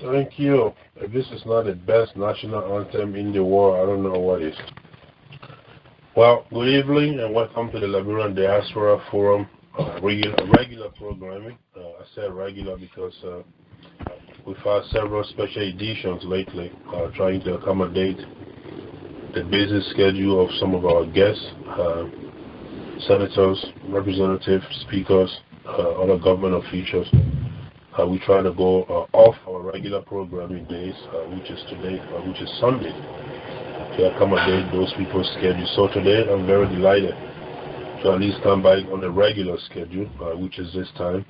Thank you. If this is not the best national anthem in the world, I don't know what is. Well, good evening and welcome to the Liberian Diaspora Forum regular programming. I said regular because we've had several special editions lately trying to accommodate the busy schedule of some of our guests, senators, representatives, speakers, other government officials. We try to go off our regular programming days, which is today, which is Sunday, to accommodate those people's schedules. So today, I'm very delighted to at least come back on the regular schedule, which is this time.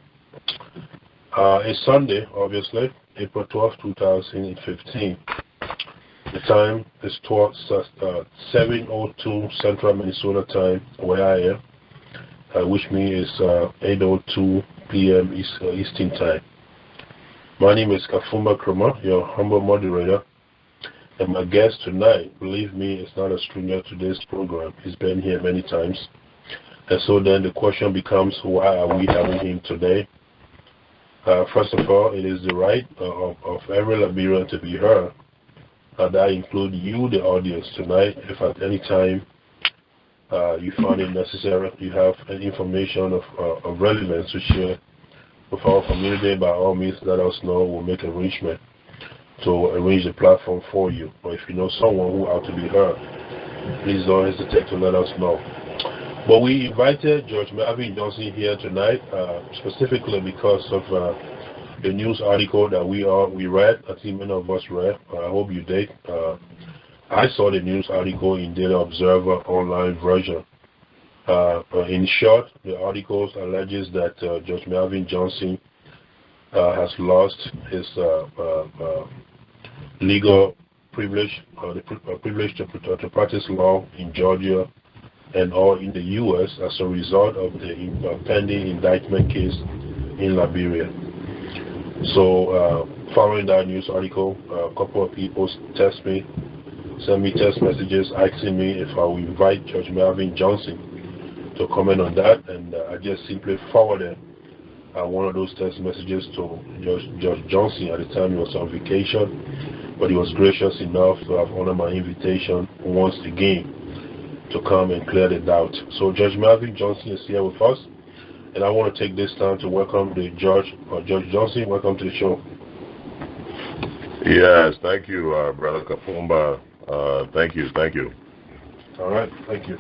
It's Sunday, obviously, April 12, 2015. The time is 7:02 Central Minnesota time, where I am, which means it's 8:02 p.m. Eastern time. My name is Kafumba Kromah, your humble moderator, and my guest tonight, believe me, is not a stranger to this program. He's been here many times. And so then the question becomes, why are we having him today? First of all, it is the right of every Liberian to be heard. That includes you, the audience, tonight. If at any time you find it necessary, you have any information of relevance to share with our community, by all means, let us know. We'll make arrangement to arrange the platform for you. Or if you know someone who ought to be heard, please don't hesitate to let us know. But we invited Judge Melvin Johnson here tonight, specifically because of the news article that we read. I think many of us read. I hope you did. I saw the news article in Daily Observer online version. In short, the article alleges that Judge Melvin Johnson has lost his legal privilege, the privilege to practice law in Georgia and or in the U.S. as a result of the pending indictment case in Liberia. So, following that news article, a couple of people sent me text messages asking me if I would invite Judge Melvin Johnson to comment on that, and I just simply forwarded one of those text messages to Judge Johnson. At the time he was on vacation, but he was gracious enough to have honored my invitation once again to come and clear the doubt. So Judge Melvin Johnson is here with us, and I want to take this time to welcome the Judge Johnson. Welcome to the show. Yes, thank you, Brother Kafumba. Thank you. All right, thank you.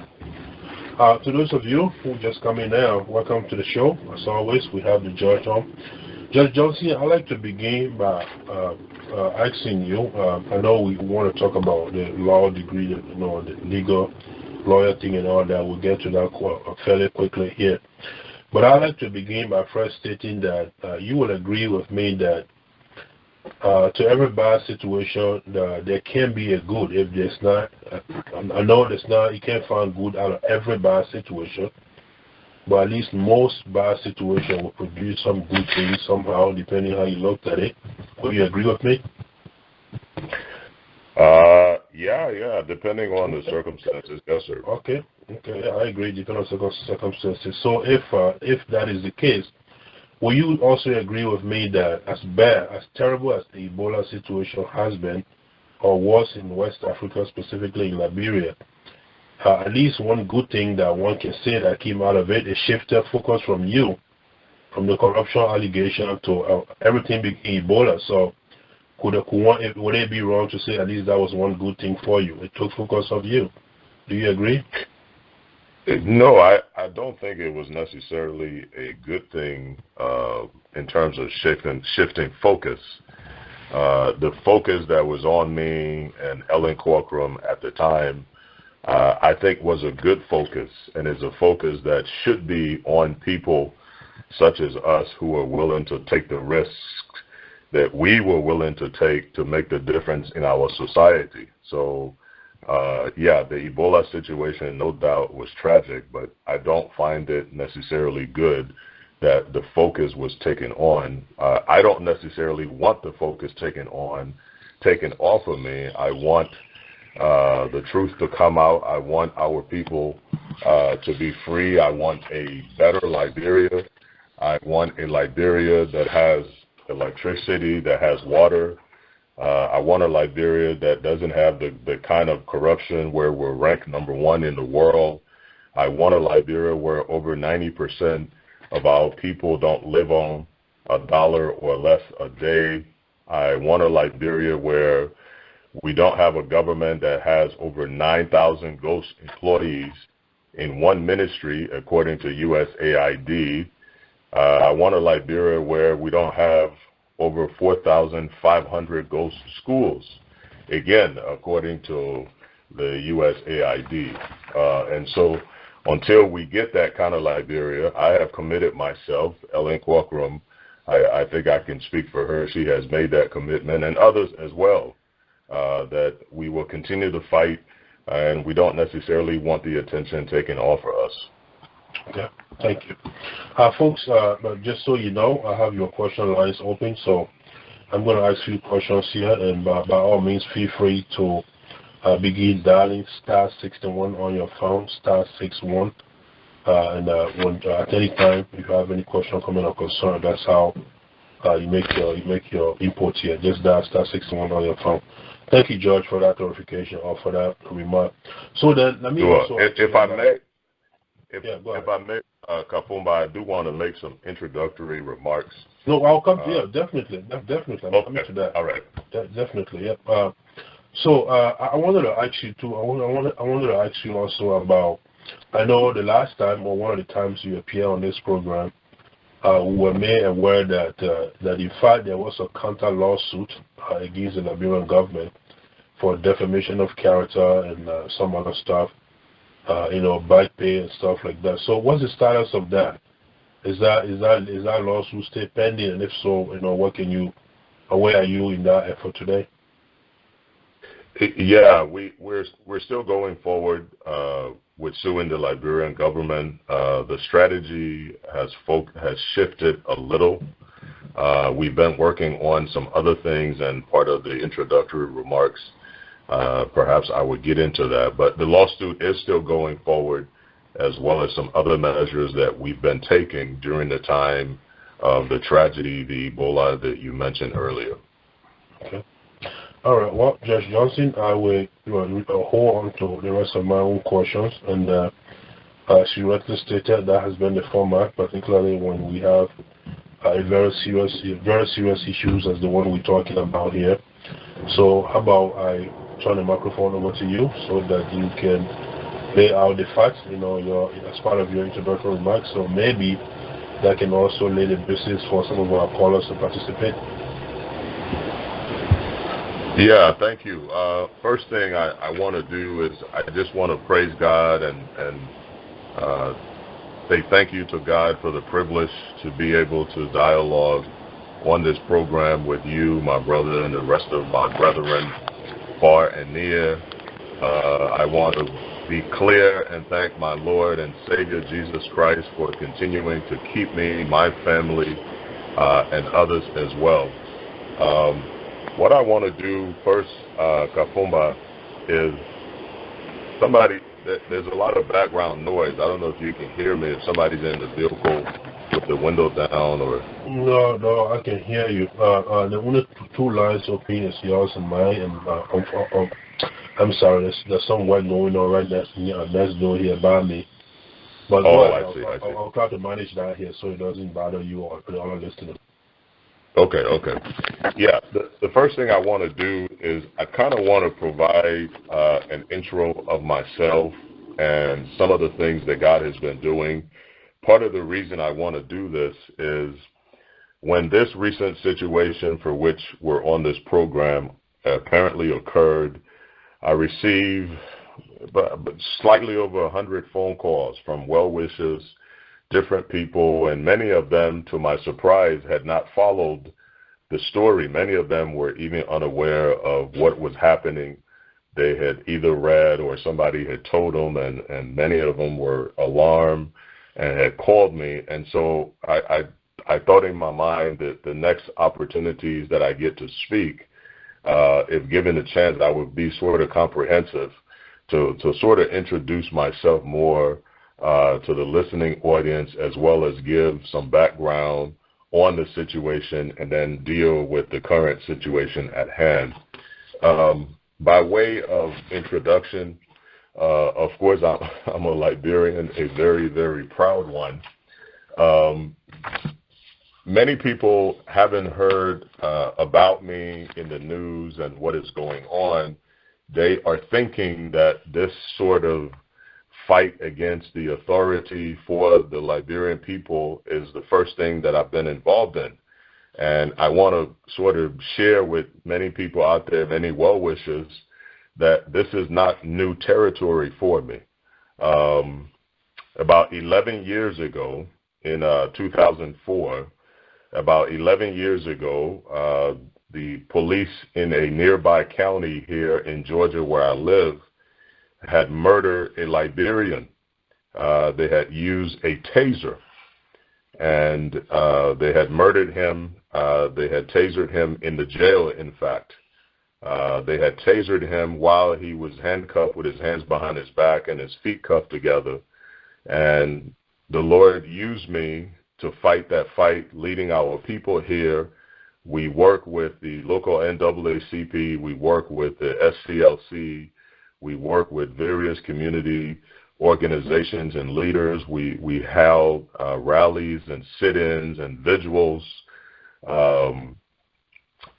To those of you who just come in now, welcome to the show. As always, we have the judge on. Judge Johnson, I'd like to begin by asking you, I know we want to talk about the law degree, the legal lawyer thing and all that. We'll get to that fairly quickly here. But I'd like to begin by first stating that you will agree with me that to every bad situation, there can be a good. If there's not, I know there's not, you can't find good out of every bad situation, but at least most bad situations will produce some good things somehow, depending how you looked at it. Will you agree with me? Yeah, depending on the circumstances, yes, sir. Okay, I agree, depending on circumstances. So if that is the case, will you also agree with me that as bad, as terrible as the Ebola situation has been, or was in West Africa, specifically in Liberia, at least one good thing that one can say that came out of it is shifted focus from the corruption allegation to everything became Ebola. So would it be wrong to say at least that was one good thing for you? It took focus of you. Do you agree? No, I don't think it was necessarily a good thing in terms of shifting focus. The focus that was on me and Ellen Corcoran at the time, I think was a good focus, and is a focus that should be on people such as us who are willing to take the risks that we were willing to take to make the difference in our society. So, yeah, the Ebola situation, no doubt, was tragic, but I don't find it necessarily good that the focus was taken on. I don't necessarily want the focus taken off of me. I want the truth to come out. I want our people to be free. I want a better Liberia. I want a Liberia that has electricity, that has water. I want a Liberia that doesn't have the kind of corruption where we're ranked #1 in the world. I want a Liberia where over 90% of our people don't live on $1 or less a day. I want a Liberia where we don't have a government that has over 9,000 ghost employees in one ministry, according to USAID. I want a Liberia where we don't have over 4,500 ghost schools, again, according to the USAID. And so until we get that kind of Liberia, I have committed myself, Ellen Corcoran, I think I can speak for her, she has made that commitment, and others as well, that we will continue to fight, and we don't necessarily want the attention taken off of us. Okay, thank you. Folks, just so you know, I have your question lines open, so I'm going to ask you questions here, and by all means, feel free to begin dialing *61 on your phone, *61, and at any time, if you have any question, comment, or concern, that's how you make your input here. Just dial *61 on your phone. Thank you, George, for that clarification or for that remark. So then, let me also... If I may, Kafumba, I do want to make some introductory remarks. No, I'll come. Yeah, definitely. I'm coming to that. All right. Definitely. Yeah. So I wanted to ask you too. I wanted to ask you also about. I know the last time or one of the times you appeared on this program, we were made aware that in fact there was a counter lawsuit against the Liberian government for defamation of character and some other stuff. Back pay and stuff like that. So what's the status of that? Is that lawsuit still pending? And if so, where are you in that effort today? Yeah, we're still going forward with suing the Liberian government. The strategy has shifted a little. We've been working on some other things, and part of the introductory remarks, perhaps I would get into that. But the lawsuit is still going forward, as well as some other measures that we've been taking during the time of the tragedy, the Ebola that you mentioned earlier. Okay. All right. Well, Judge Johnson, I will hold on to the rest of my own questions. And as you rightly stated, that has been the format, particularly when we have very serious issues as the one we're talking about here. So how about I turn the microphone over to you so that you can lay out the facts, as part of your introductory remarks. So maybe that can also lay the basis for some of our callers to participate. Yeah, thank you. First thing I want to do is I just want to praise God and say thank you to God for the privilege to be able to dialogue on this program with you, my brother, and the rest of my brethren, far and near. I want to be clear and thank my Lord and Savior Jesus Christ for continuing to keep me, my family, and others as well. What I want to do first, Kafumba, is there's a lot of background noise. I don't know if you can hear me, if somebody's in the vehicle with the window down or... No, I can hear you. The only two lines open is yours and mine, and I'm sorry, there's some work going on right next door here by me. But I see. I'll try to manage that here so it doesn't bother you or the other listeners. Okay. Yeah, the first thing I want to do is I kind of want to provide an intro of myself and some of the things that God has been doing. Part of the reason I want to do this is when this recent situation for which we're on this program apparently occurred, I received slightly over 100 phone calls from well-wishers, different people, and many of them, to my surprise, had not followed the story. Many of them were even unaware of what was happening. They had either read or somebody had told them, and many of them were alarmed and had called me. And so I thought in my mind that the next opportunities that I get to speak, if given the chance, I would be sort of comprehensive to sort of introduce myself more to the listening audience, as well as give some background on the situation and then deal with the current situation at hand. By way of introduction, of course, I'm a Liberian, a very, very proud one. Many people haven't heard about me in the news and what is going on. They are thinking that this sort of fight against the authority for the Liberian people is the first thing that I've been involved in. And I want to sort of share with many people out there, many well-wishers, that this is not new territory for me. About 11 years ago, in 2004, about 11 years ago, the police in a nearby county here in Georgia where I live had murdered a Liberian. They had used a taser, and they had murdered him. They had tasered him in the jail, in fact. They had tasered him while he was handcuffed with his hands behind his back and his feet cuffed together. And the Lord used me to fight that fight, leading our people here. We work with the local NAACP. We work with the SCLC. We work with various community organizations and leaders. We held rallies and sit-ins and vigils.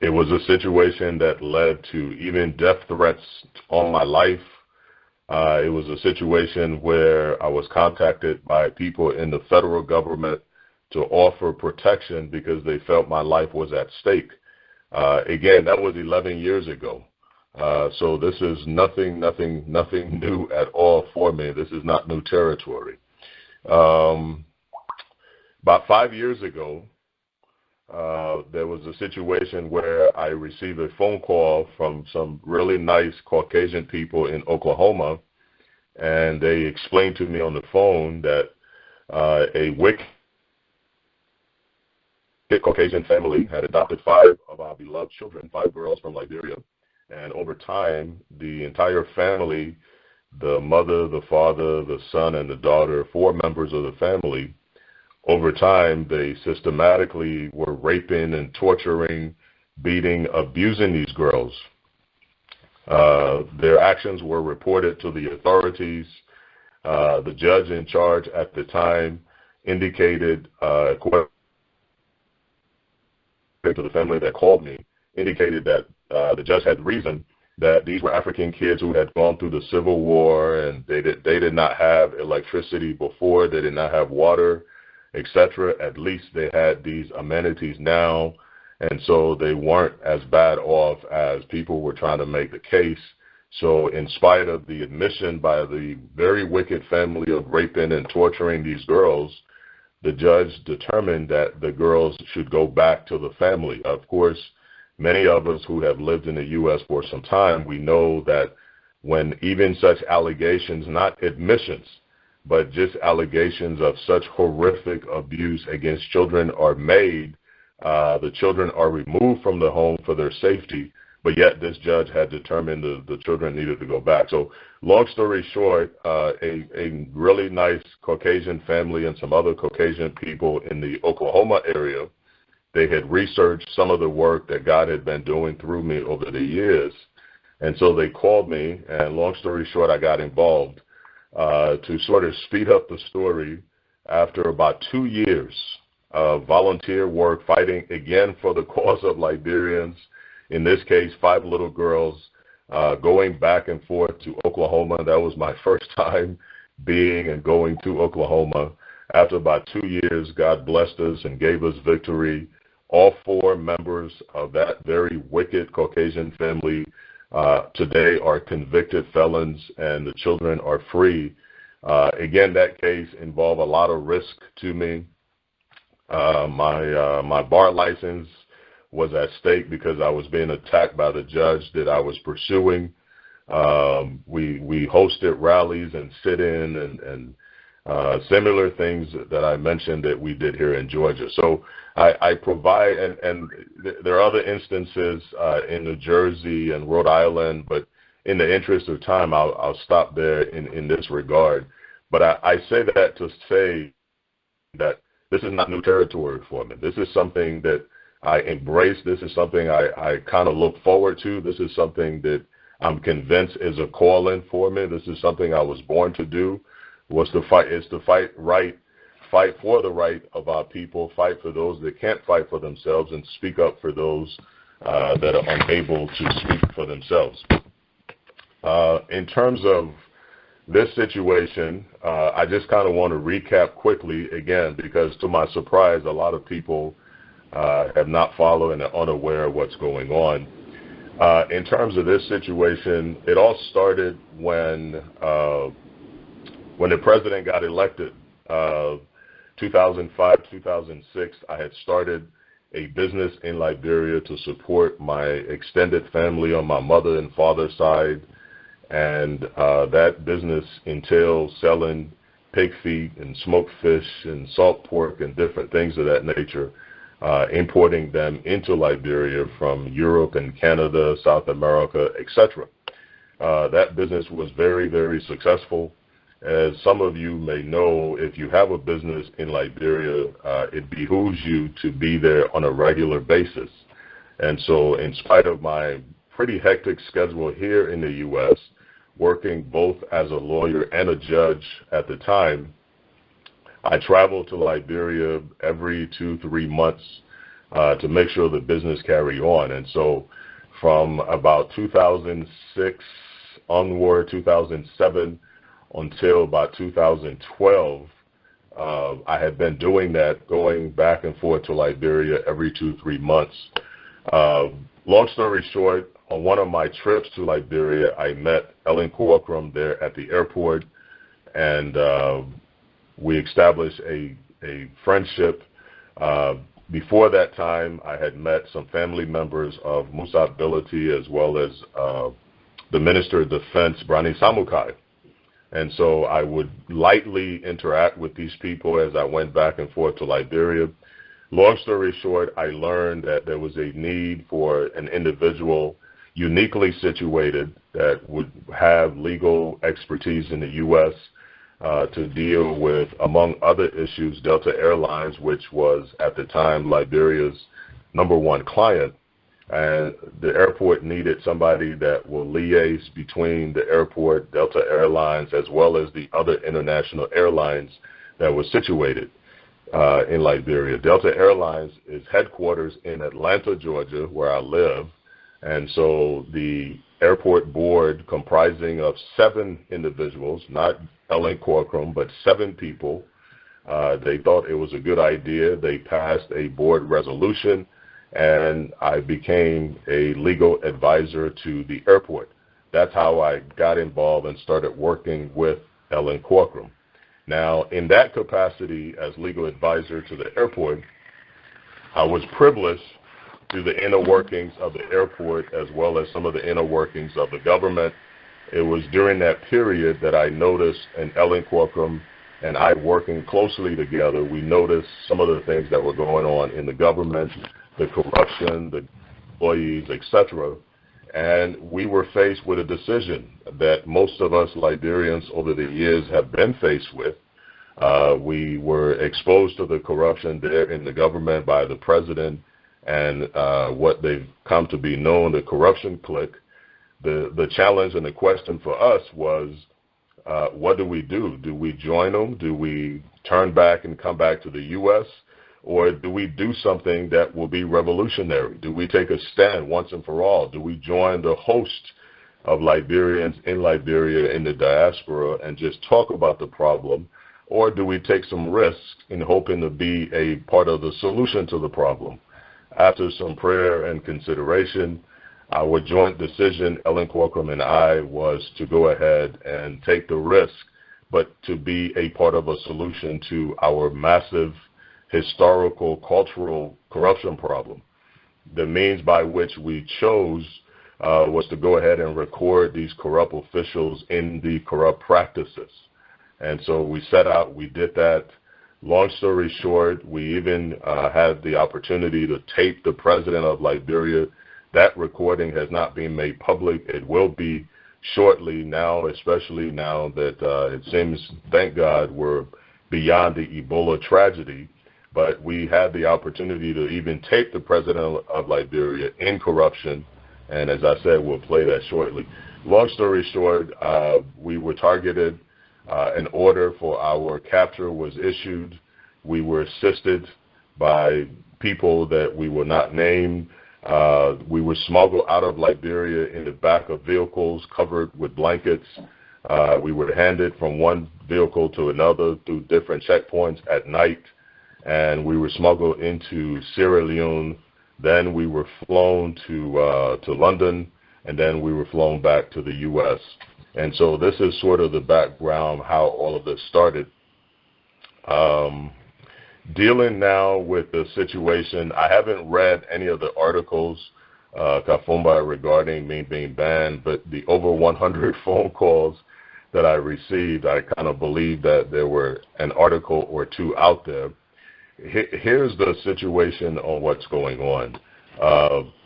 It was a situation that led to even death threats on my life. It was a situation where I was contacted by people in the federal government to offer protection because they felt my life was at stake. Again, that was 11 years ago. So this is nothing new at all for me. This is not new territory. About 5 years ago, there was a situation where I received a phone call from some really nice Caucasian people in Oklahoma, and they explained to me on the phone that a wicked Caucasian family had adopted 5 of our beloved children, 5 girls from Liberia. And over time, the entire family, the mother, the father, the son, and the daughter, 4 members of the family, over time, they systematically were raping and torturing, beating, abusing these girls. Their actions were reported to the authorities. The judge in charge at the time indicated, according to the family that called me, indicated that the judge had reason that these were African kids who had gone through the Civil War, and they did not have electricity before, they did not have water, etc. At least they had these amenities now, and so they weren't as bad off as people were trying to make the case. So in spite of the admission by the very wicked family of raping and torturing these girls, the judge determined that the girls should go back to the family. Of course, many of us who have lived in the U.S. for some time, we know that when even such allegations, not admissions, but just allegations of such horrific abuse against children are made, the children are removed from the home for their safety, but yet this judge had determined the children needed to go back. So long story short, a really nice Caucasian family and some other Caucasian people in the Oklahoma area, they had researched some of the work that God had been doing through me over the years. And so they called me, and long story short, I got involved to sort of speed up the story. After about 2 years of volunteer work, fighting again for the cause of Liberians, in this case, 5 little girls, going back and forth to Oklahoma. That was my first time being and going to Oklahoma. After about 2 years, God blessed us and gave us victory. All 4 members of that very wicked Caucasian family today are convicted felons, and the children are free. Again, that case involved a lot of risk to me. My bar license was at stake because I was being attacked by the judge that I was pursuing. We hosted rallies and sit-in and similar things that I mentioned that we did here in Georgia. So I provide, and there are other instances in New Jersey and Rhode Island, but in the interest of time, I'll stop there in this regard. But I say that to say that this is not new territory for me. This is something that I embrace. This is something I kind of look forward to. This is something that I'm convinced is a calling for me. This is something I was born to do, was to fight for the right of our people, fight for those that can't fight for themselves, and speak up for those that are unable to speak for themselves. In terms of this situation, I just kind of want to recap quickly again, because to my surprise, a lot of people have not followed and are unaware of what's going on. In terms of this situation, it all started when the president got elected. 2005, 2006, I had started a business in Liberia to support my extended family on my mother and father's side. And that business entails selling pig feet and smoked fish and salt pork and different things of that nature, importing them into Liberia from Europe and Canada, South America, etc. That business was very, very successful. As some of you may know, if you have a business in Liberia, it behooves you to be there on a regular basis. And so in spite of my pretty hectic schedule here in the U.S., working both as a lawyer and a judge at the time, I traveled to Liberia every 2-3 months to make sure the business carried on. And so from about 2006 onward, 2007, until about 2012, I had been doing that, going back and forth to Liberia every 2-3 months. Long story short, on one of my trips to Liberia, I met Ellen Corcoran there at the airport, and we established a friendship. Before that time, I had met some family members of Musa Ability, as well as the Minister of Defense, Brani Samukai. And so I would lightly interact with these people as I went back and forth to Liberia. Long story short, I learned that there was a need for an individual uniquely situated that would have legal expertise in the U.S. To deal with, among other issues, Delta Airlines, which was at the time Liberia's #1 client. And the airport needed somebody that will liaise between the airport, Delta Airlines, as well as the other international airlines that were situated in Liberia. Delta Airlines is headquarters in Atlanta, Georgia, where I live. And so the airport board, comprising of 7 individuals, not Ellen Corcoran, but 7 people, they thought it was a good idea. They passed a board resolution, and I became a legal advisor to the airport. That's how I got involved and started working with Ellen Corcoran. Now, in that capacity as legal advisor to the airport, I was privileged to the inner workings of the airport as well as some of the inner workings of the government. It was during that period that I noticed, and Ellen Corcoran and I working closely together, we noticed some of the things that were going on in the government, the corruption, the employees, etc. And we were faced with a decision that most of us Liberians over the years have been faced with. We were exposed to the corruption there in the government by the president and what they've come to be known, the corruption clique. The challenge and the question for us was, what do we do? Do we join them? Do we turn back and come back to the U.S.? Or do we do something that will be revolutionary? Do we take a stand once and for all? Do we join the host of Liberians in Liberia in the diaspora and just talk about the problem? Or do we take some risks in hoping to be a part of the solution to the problem? After some prayer and consideration, our joint decision, Ellen Corcoran and I, was to go ahead and take the risk, but to be a part of a solution to our massive historical, cultural corruption problem. The means by which we chose was to go ahead and record these corrupt officials in the corrupt practices. And so we set out, we did that. Long story short, we even had the opportunity to tape the president of Liberia. That recording has not been made public. It will be shortly now, especially now that it seems, thank God, we're beyond the Ebola tragedy. but we had the opportunity to even tape the president of Liberia in corruption, and as I said, we'll play that shortly. Long story short, we were targeted. An order for our capture was issued. We were assisted by people that we will not name. We were smuggled out of Liberia in the back of vehicles covered with blankets. We were handed from one vehicle to another through different checkpoints at night, and we were smuggled into Sierra Leone. Then we were flown to London, and then we were flown back to the U.S. And so this is sort of the background how all of this started. Dealing now with the situation, I haven't read any of the articles, Kafumba, regarding me being banned, but the over 100 phone calls that I received, I kind of believe that there were an article or two out there. Here's the situation on what's going on.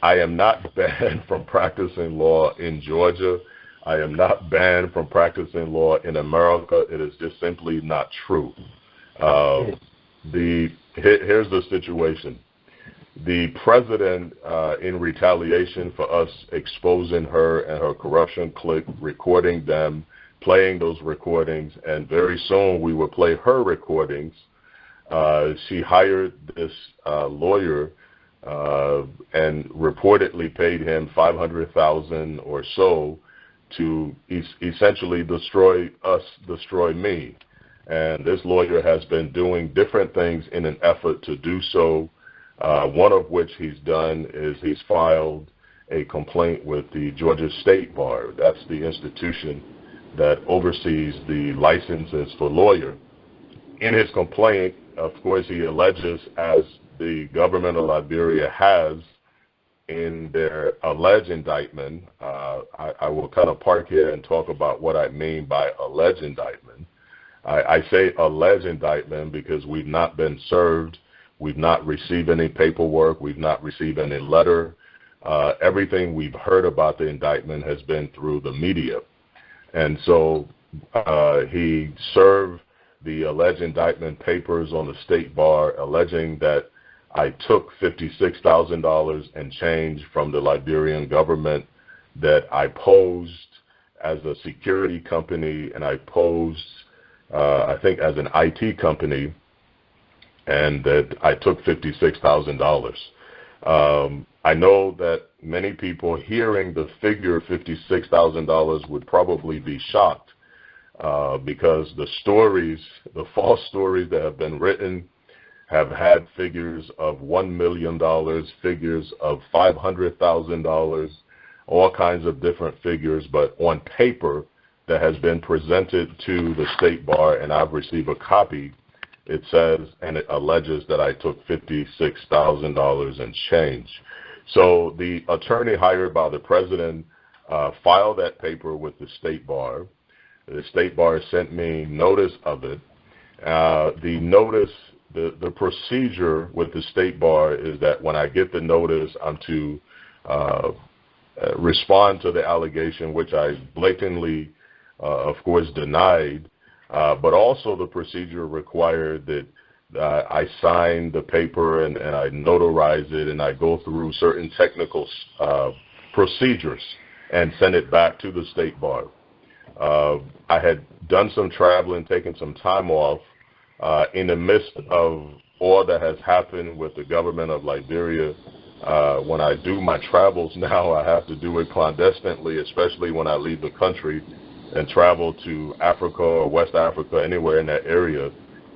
I am not banned from practicing law in Georgia. I am not banned from practicing law in America. It is just simply not true. Here's the situation. The president, in retaliation for us exposing her and her corruption clique, recording them, playing those recordings, and very soon we will play her recordings. She hired this lawyer and reportedly paid him $500,000 or so to essentially destroy us, destroy me. And this lawyer has been doing different things in an effort to do so. One of which he's done is he's filed a complaint with the Georgia State Bar. That's the institution that oversees the licenses for lawyer. In his complaint, of course, he alleges, as the government of Liberia has in their alleged indictment. I will kind of park here and talk about what I mean by alleged indictment. I say alleged indictment because we've not been served. We've not received any paperwork. We've not received any letter. Everything we've heard about the indictment has been through the media. And so he served the alleged indictment papers on the State Bar alleging that I took $56,000 and change from the Liberian government, that I posed as a security company, and I posed, I think, as an IT company, and that I took $56,000. I know that many people hearing the figure $56,000 would probably be shocked because the stories, the false stories that have been written have had figures of $1 million, figures of $500,000, all kinds of different figures, but on paper that has been presented to the State Bar, and I've received a copy, it says, and it alleges that I took $56,000 and change. So the attorney hired by the president filed that paper with the State Bar. The State Bar sent me notice of it. The notice, the procedure with the State Bar is that when I get the notice, I'm to respond to the allegation, which I blatantly, of course, denied. But also the procedure required that I sign the paper and I notarize it, and I go through certain technical procedures and send it back to the State Bar. I had done some traveling, taken some time off. In the midst of all that has happened with the government of Liberia, when I do my travels now, I have to do it clandestinely, especially when I leave the country and travel to Africa or West Africa, anywhere in that area.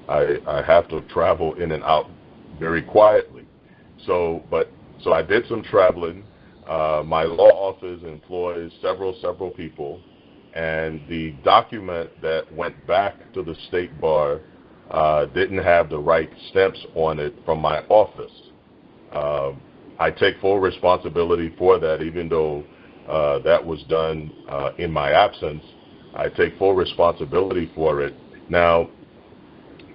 I have to travel in and out very quietly. So I did some traveling. My law office employs several people, and the document that went back to the State Bar didn't have the right stamps on it from my office. I take full responsibility for that, even though that was done in my absence. I take full responsibility for it. Now,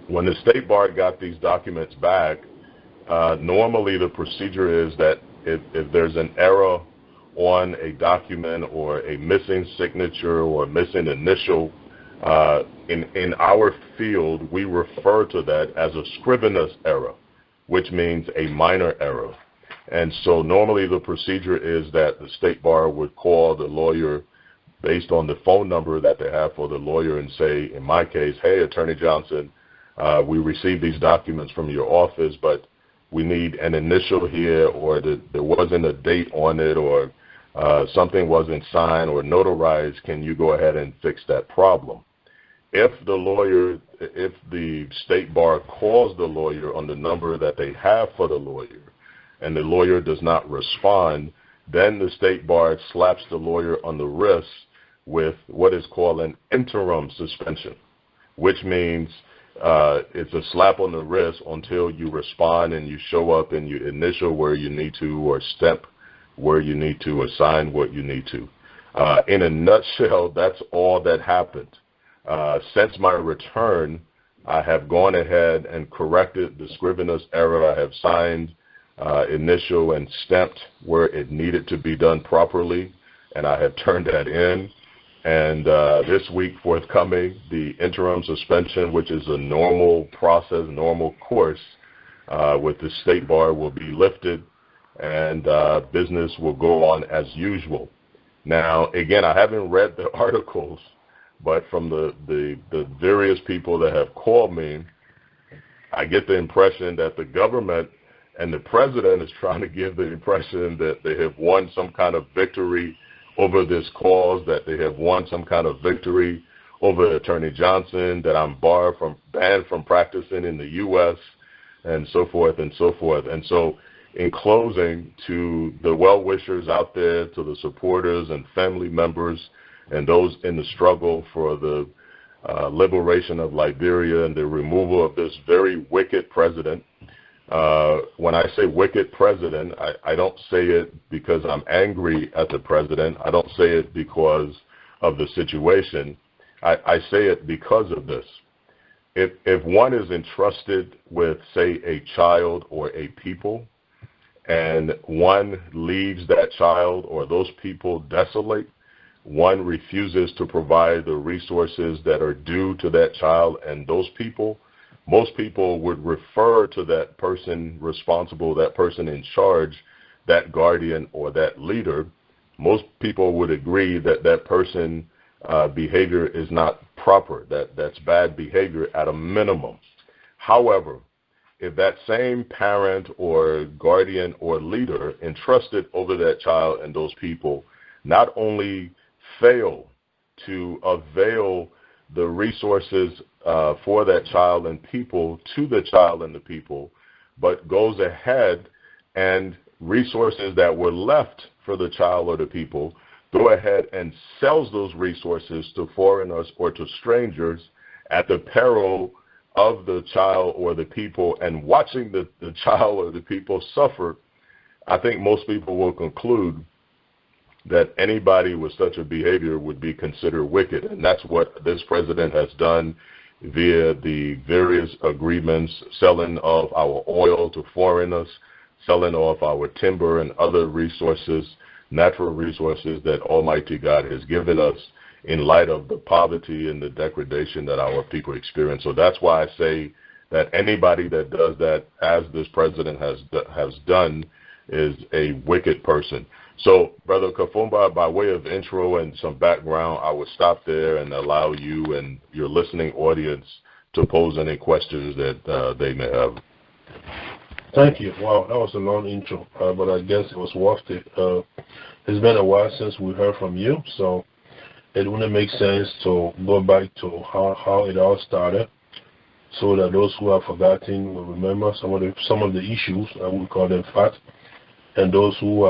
when the State Bar got these documents back, normally the procedure is that if there's an error on a document or a missing signature or missing initial, in our field, we refer to that as a scrivener's error. which means a minor error. And so normally the procedure is that the state bar would call the lawyer based on the phone number that they have for the lawyer and say, in my case, hey, Attorney Johnson, we received these documents from your office, but we need an initial here, or there wasn't a date on it, or something wasn't signed or notarized. Can you go ahead and fix that problem? If the state bar calls the lawyer on the number that they have for the lawyer, and the lawyer does not respond, then the state bar slaps the lawyer on the wrist with what is called an interim suspension, which means it's a slap on the wrist until you respond and you show up and you initial where you need to, or step where you need to, or sign what you need to. In a nutshell, that's all that happened. Since my return, I have gone ahead and corrected the scrivener's error. I have signed, initial, and stamped where it needed to be done properly, and I have turned that in. And this week forthcoming, the interim suspension, which is a normal process, normal course with the state bar, will be lifted, and business will go on as usual. Now, again, I haven't read the articles, but from the various people that have called me, I get the impression that the government and the president is trying to give the impression that they have won some kind of victory over this cause, that they have won some kind of victory over Attorney Johnson, that I'm banned from practicing in the U.S., and so forth and so forth. And so, in closing, to the well-wishers out there, to the supporters and family members and those in the struggle for the liberation of Liberia and the removal of this very wicked president. When I say wicked president, I don't say it because I'm angry at the president. I don't say it because of the situation. I say it because of this. If one is entrusted with, say, a child or a people, and one leaves that child or those people desolate, one refuses to provide the resources that are due to that child and those people, most people would refer to that person responsible, that person in charge, that guardian or that leader. Most people would agree that that person behavior is not proper, that's bad behavior at a minimum. However, if that same parent or guardian or leader entrusted over that child and those people not only fail to avail the resources for that child and people to the child and the people, but goes ahead and resources that were left for the child or the people, go ahead and sells those resources to foreigners or to strangers at the peril of the child or the people, and watching the child or the people suffer, I think most people will conclude that anybody with such a behavior would be considered wicked. And that's what this president has done via the various agreements, selling of our oil to foreigners, selling off our timber and other resources, natural resources that Almighty God has given us in light of the poverty and the degradation that our people experience. So that's why I say that anybody that does that, as this president has done, is a wicked person. So, Brother Kafumba, by way of intro and some background, I would stop there and allow you and your listening audience to pose any questions that they may have. Thank you. Wow, that was a long intro, but I guess it was worth it. It's been a while since we heard from you, so it wouldn't make sense to go back to how it all started, so that those who have forgotten will remember some of the issues, I would call them facts, and those who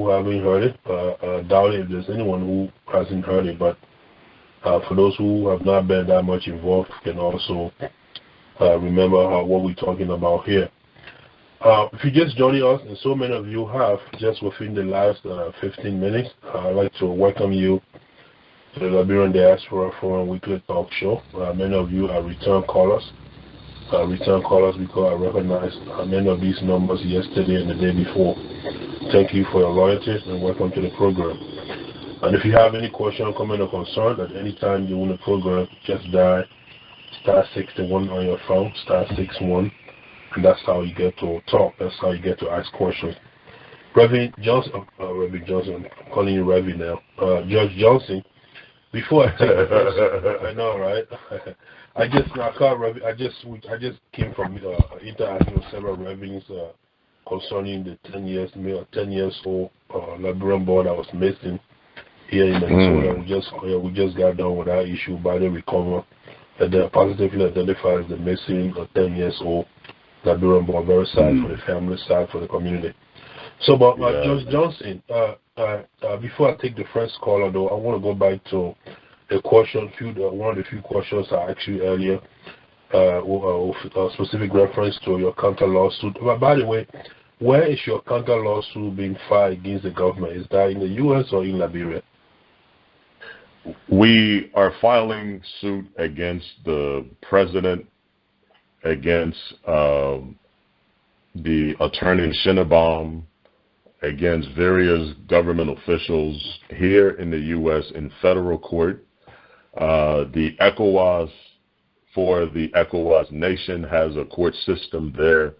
haven't heard it, I doubt if there's anyone who hasn't heard it, but for those who have not been that much involved, can also remember what we're talking about here. If you're just joining us, and so many of you have just within the last 15 minutes, I'd like to welcome you to the Liberian Diaspora Forum weekly talk show. Many of you are return callers. Because I recognize many of these numbers yesterday and the day before. Thank you for your loyalty and welcome to the program. And if you have any question, comment, or concern at any time you want the program, just dial *61 on your phone, *61 and that's how you get to talk. That's how you get to ask questions. Reverend Johnson, Reverend Johnson, I'm calling you Reverend now. Judge Johnson. Before I take the first, I know, right? I just came from interacting with several reverends concerning the 10 years old Liberian boy that was missing here in Minnesota. We just got done with that issue by the recover that positively identifies the missing 10 years old Liberian boy. Very sad for the family, sad for the community. So, but Judge Johnson, before I take the first caller, though, I want to go back to a question, one of the few questions I asked you earlier, with a specific reference to your counter lawsuit. But by the way, where is your counter lawsuit being filed against the government? Is that in the U.S. or in Liberia? We are filing suit against the president, against the attorney Shinabom, against various government officials here in the U.S. in federal court. The ECOWAS, for the ECOWAS nation, has a court system there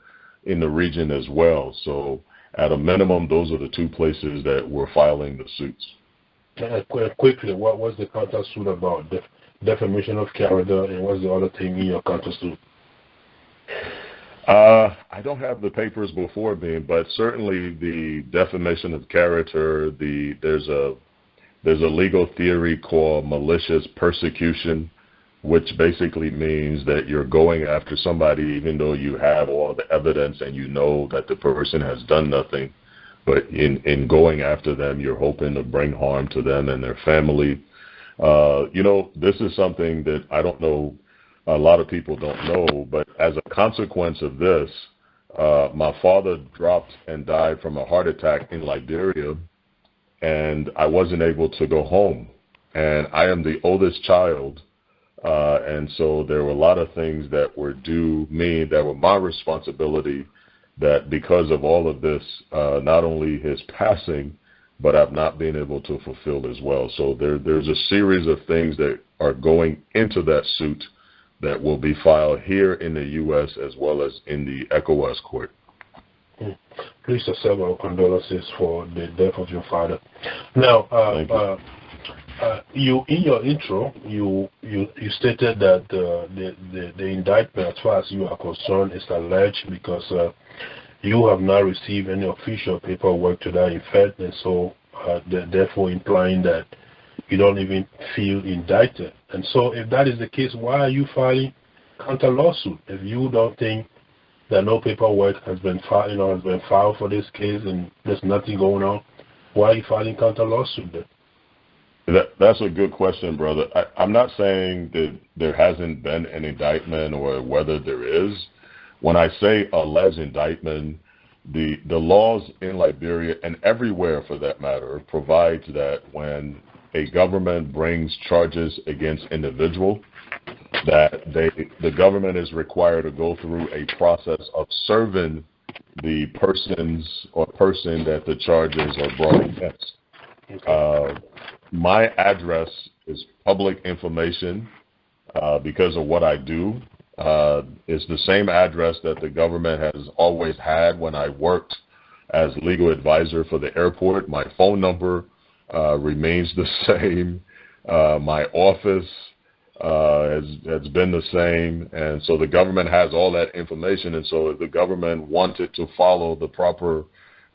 in the region as well. So at a minimum, those are the two places that we're filing the suits. Quickly, what was the counter suit about? Defamation of character, and what's the other thing in your counter suit? I don't have the papers before me, but certainly the defamation of character, there's a legal theory called malicious persecution, which basically means that you're going after somebody even though you have all the evidence and you know that the person has done nothing. But in going after them, you're hoping to bring harm to them and their family. This is something that I don't know, a lot of people don't know, but as a consequence of this, my father dropped and died from a heart attack in Liberia, and I wasn't able to go home. And I am the oldest child, and so there were a lot of things that were due me, that were my responsibility, that because of all of this, not only his passing, but I've not been able to fulfill as well. So there's a series of things that are going into that suit that will be filed here in the U.S. as well as in the ECOWAS court. Please accept our condolences for the death of your father. Now, you in your intro, you stated that the indictment, as far as you are concerned, is alleged because you have not received any official paperwork to that effect, and so therefore implying that you don't even feel indicted. And so if that is the case, why are you filing counter lawsuit? If you don't think that no paperwork has been filed for this case and there's nothing going on, why are you filing counter lawsuit then? That's a good question, brother. I'm not saying that there hasn't been an indictment or whether there is. When I say alleged indictment, the laws in Liberia, and everywhere for that matter, provides that when a government brings charges against individual, that the government is required to go through a process of serving the persons or person that the charges are brought against. My address is public information because of what I do. It's the same address that the government has always had when I worked as legal advisor for the airport. My phone number remains the same. My office has been the same. And so the government has all that information. And so if the government wanted to follow the proper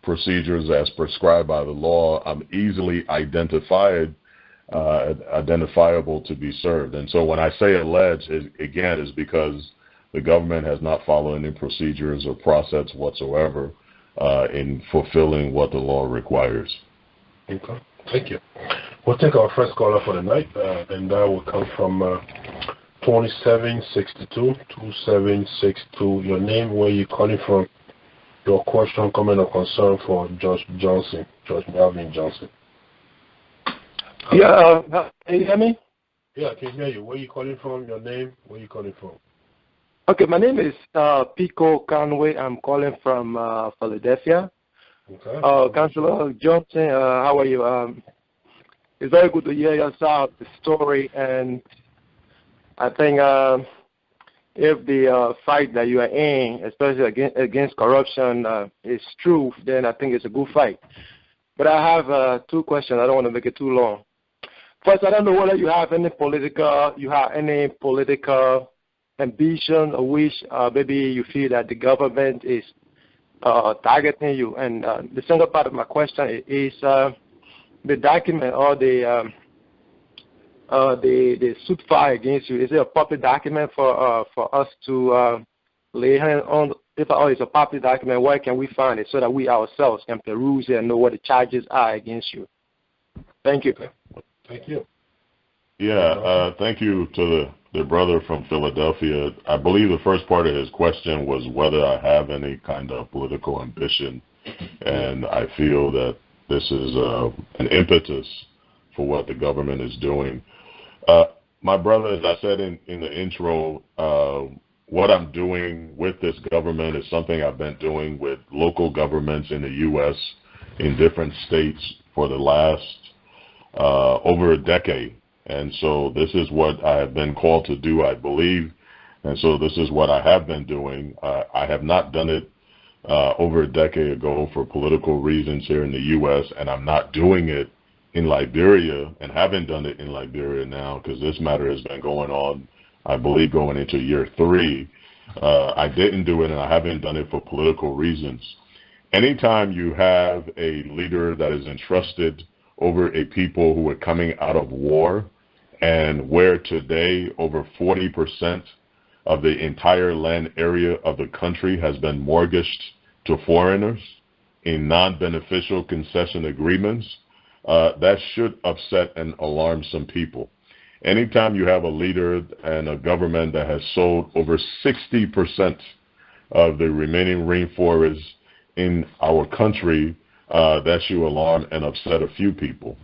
procedures as prescribed by the law, I'm easily identifiable to be served. And so when I say alleged, again, is because the government has not followed any procedures or process whatsoever in fulfilling what the law requires. Okay, thank you. We'll take our first caller for the night, and that will come from 2762. Your name, where you calling from, your question, comment, or concern for Judge Johnson, Judge Melvin Johnson. Yeah, can you hear me? Yeah, I can hear you. Where you calling from? Your name? Where you calling from? Okay, my name is Pico Conway. I'm calling from Philadelphia. Okay. Councilor Johnson, how are you? It's very good to hear your side of the story, and I think if the fight that you are in, especially against corruption, is true, then I think it's a good fight. But I have 2 questions. I don't want to make it too long. First, I don't know whether you have any political ambition or wish. Maybe you feel that the government is targeting you. And the second part of my question is the document or the suit filed against you. Is it a public document for us to lay hand on? If it's a public document, where can we find it so that we ourselves can peruse it and know what the charges are against you? Thank you. Thank you. Yeah, thank you to the brother from Philadelphia. I believe the first part of his question was whether I have any kind of political ambition, and I feel that this is an impetus for what the government is doing. My brother, as I said in the intro, what I'm doing with this government is something I've been doing with local governments in the U.S. in different states for the last over a decade. And so this is what I have been called to do, I believe. And so this is what I have been doing. I have not done it over a decade ago for political reasons here in the U.S., and I'm not doing it in Liberia and haven't done it in Liberia now because this matter has been going on, I believe, going into year 3. I didn't do it, and I haven't done it for political reasons. Anytime you have a leader that is entrusted over a people who are coming out of war, and where today over 40% of the entire land area of the country has been mortgaged to foreigners in non-beneficial concession agreements, that should upset and alarm some people. Anytime you have a leader and a government that has sold over 60% of the remaining rainforests in our country, that should alarm and upset a few people.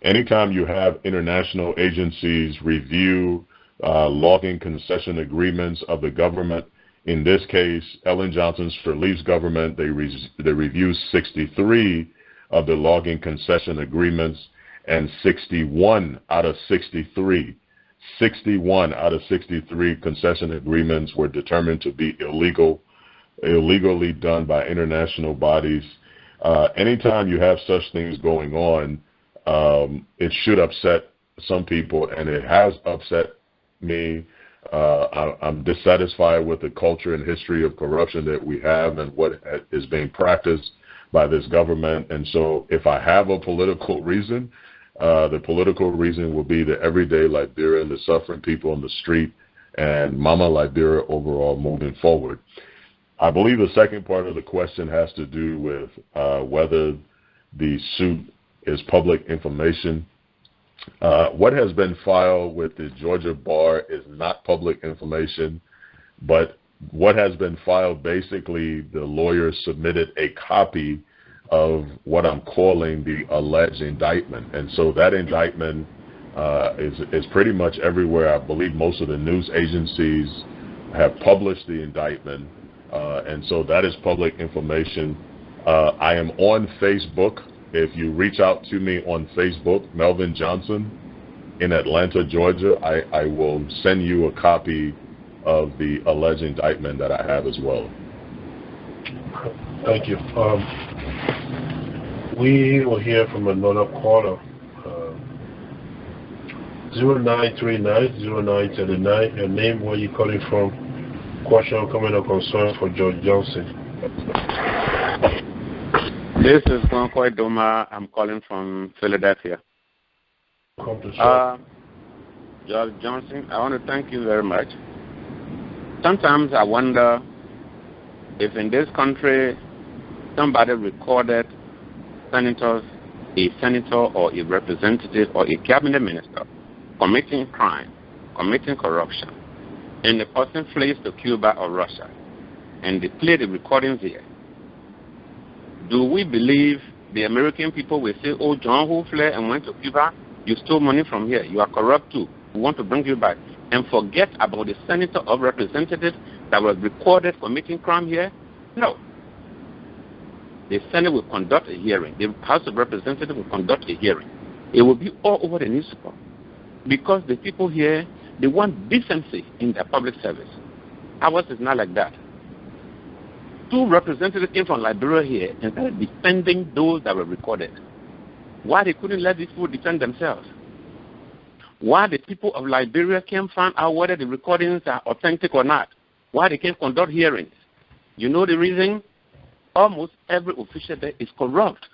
Anytime you have international agencies review logging concession agreements of the government, in this case, Ellen Johnson Sirleaf's government, they reviewed 63 of the logging concession agreements, and 61 out of 63 concession agreements were determined to be illegally done by international bodies. Anytime you have such things going on, it should upset some people, and it has upset me. I'm dissatisfied with the culture and history of corruption that we have and what is being practiced by this government. And so if I have a political reason, the political reason will be the everyday Liberian, the suffering people on the street, and Mama Liberia overall moving forward. I believe the second part of the question has to do with whether the suit is public information. What has been filed with the Georgia Bar is not public information, but what has been filed, basically, the lawyers submitted a copy of what I'm calling the alleged indictment. And so that indictment is pretty much everywhere. I believe most of the news agencies have published the indictment. And so that is public information. I am on Facebook. If you reach out to me on Facebook, Melvin Johnson in Atlanta, Georgia, I will send you a copy of the alleged indictment that I have as well. Thank you. We will hear from another caller. 0939-0939. Your name, where you calling from? Question, comment, or concern for George Johnson. This is Concoy Doma. I'm calling from Philadelphia. George Johnson, I want to thank you very much. Sometimes I wonder if in this country somebody recorded a senator or a representative or a cabinet minister committing crime, committing corruption, and the person flees to Cuba or Russia, and they play the recordings here. Do we believe the American people will say, oh, John who fled and went to Cuba, you stole money from here, you are corrupt too, we want to bring you back, and forget about the senator or representative that was recorded committing crime here? No. The Senate will conduct a hearing. The House of Representatives will conduct a hearing. It will be all over the newspaper, because the people here, they want decency in their public service. Ours is not like that. 2 representatives came from Liberia here and started defending those that were recorded. Why they couldn't let these people defend themselves? Why the people of Liberia can't find out whether the recordings are authentic or not? Why they can't conduct hearings? You know the reason? Almost every official there is corrupt.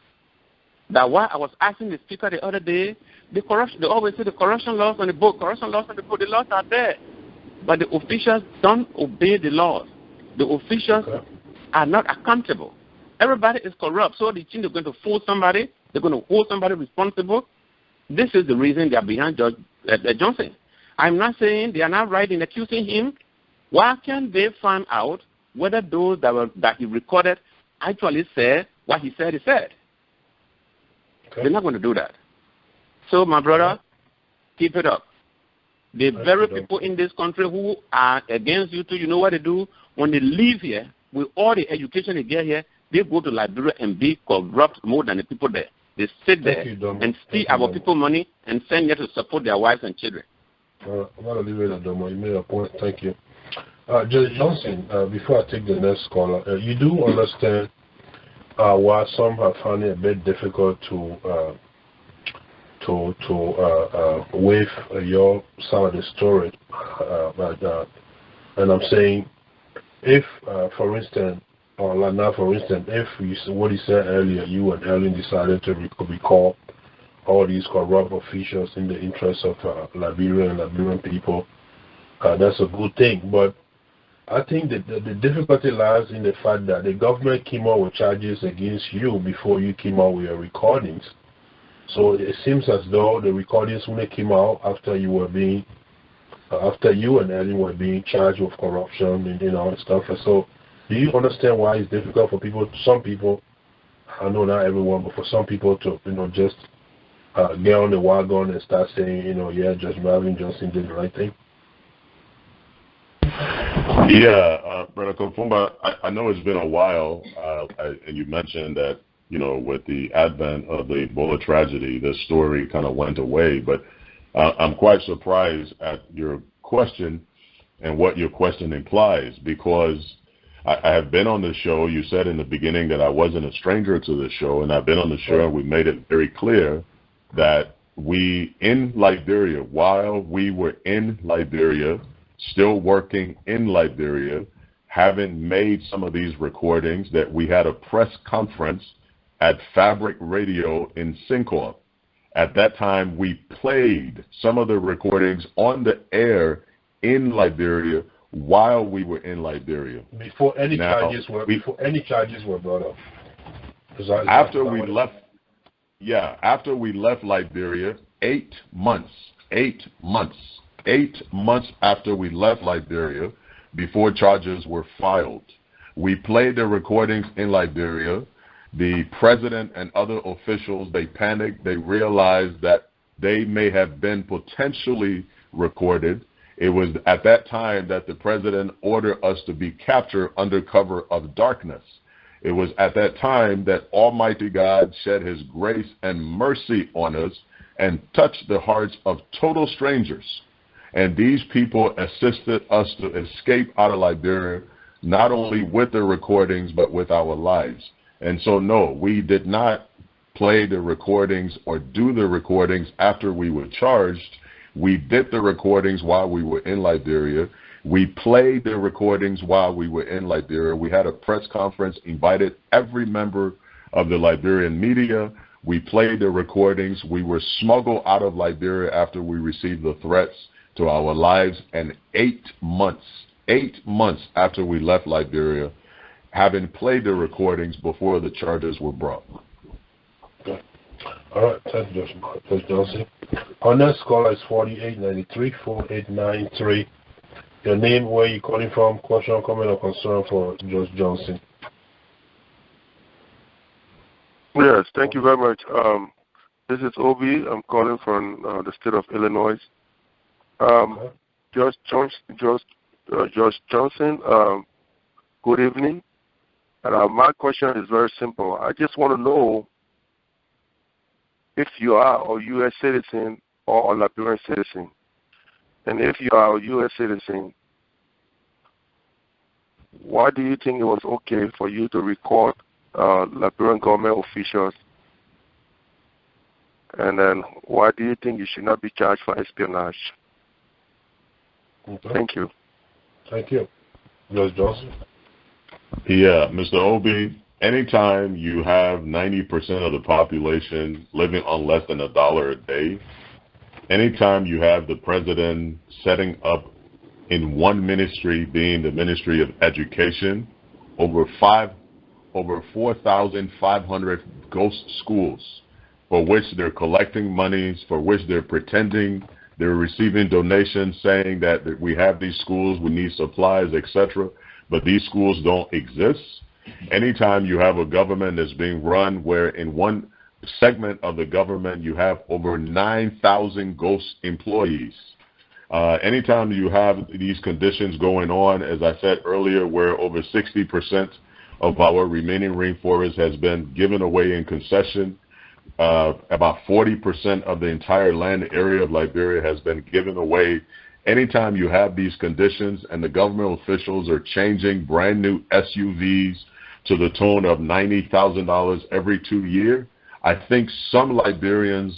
That's why I was asking the speaker the other day, they always say the corruption laws on the book, the laws are there. But the officials don't obey the laws. The officials are not accountable. Everybody is corrupt, so they think they're going to fool somebody, they're going to hold somebody responsible. This is the reason they are behind Judge Johnson. I'm not saying they are not right in accusing him. Why can't they find out whether those that he recorded actually said what he said he said? They're not going to do that. So, my brother, keep it up. The very people in this country who are against you too, you know what they do? When they leave here, with all the education they get here, they go to Liberia and be corrupt more than the people there. They sit there and steal our people money and send here to support their wives and children. I'm going to leave it at Domo. You made a point. Thank you. Judge Johnson, before I take the next caller, you do understand why some have found it a bit difficult to waive your side of the story. And I'm saying, if, for instance, if what he said earlier, you and Ellen decided to recall all these corrupt officials in the interest of Liberia and Liberian people, that's a good thing. But I think that the difficulty lies in the fact that the government came out with charges against you before you came out with your recordings. So it seems as though the recordings only came out after you and Ellen were being charged with corruption and stuff. And so, do you understand why it's difficult for people? Some people, I know not everyone, but for some people to just get on the wagon and start saying, yeah, Judge Melvin Johnson did the right thing. Yeah, Brother Kafumba, I know it's been a while, and you mentioned that, with the advent of the Ebola tragedy, the story kind of went away. But I'm quite surprised at your question and what your question implies, because I have been on the show. You said in the beginning that I wasn't a stranger to the show, and I've been on the show, and we made it very clear that we, in Liberia, while we were in Liberia, still working in Liberia, having made some of these recordings, that we had a press conference at Fabric Radio in Cinco. At that time, we played some of the recordings on the air in Liberia while we were in Liberia. Before any charges were brought up. After we left Liberia, 8 months after we left Liberia, before charges were filed, we played the recordings in Liberia. The president and other officials, they panicked. They realized that they may have been potentially recorded. It was at that time that the president ordered us to be captured under cover of darkness. It was at that time that Almighty God shed his grace and mercy on us and touched the hearts of total strangers. And these people assisted us to escape out of Liberia, not only with the recordings, but with our lives. And so, no, we did not play the recordings or do the recordings after we were charged. We did the recordings while we were in Liberia. We played the recordings while we were in Liberia. We had a press conference, invited every member of the Liberian media. We played the recordings. We were smuggled out of Liberia after we received the threats to our lives. And 8 months after we left Liberia, having played the recordings before the charges were brought. Okay. All right, thank you, Judge Johnson. Our next caller is 4893-4893. Your name, where you calling from, question, comment, or concern for Judge Johnson. Yes, thank you very much. This is Obi. I'm calling from the state of Illinois. Okay. Judge Johnson, good evening. And my question is very simple. I just want to know if you are a U.S. citizen or a Liberian citizen. And if you are a U.S. citizen, why do you think it was okay for you to record Liberian government officials? And then why do you think you should not be charged for espionage? Okay. Thank you. Thank you. Judge Johnson? Yeah, Mr. Obi, anytime you have 90% of the population living on less than $1 a day, anytime you have the president setting up in one ministry, being the Ministry of Education, over 4,500 ghost schools for which they're collecting monies, for which they're pretending they're receiving donations, saying that we have these schools, we need supplies, etc., but these schools don't exist. Anytime you have a government that's being run where in one segment of the government you have over 9,000 ghost employees, anytime you have these conditions going on, as I said earlier, where over 60% of our remaining rainforest has been given away in concession, about 40% of the entire land area of Liberia has been given away. Anytime you have these conditions and the government officials are changing brand new SUVs to the tune of $90,000 every 2 years, I think some Liberians,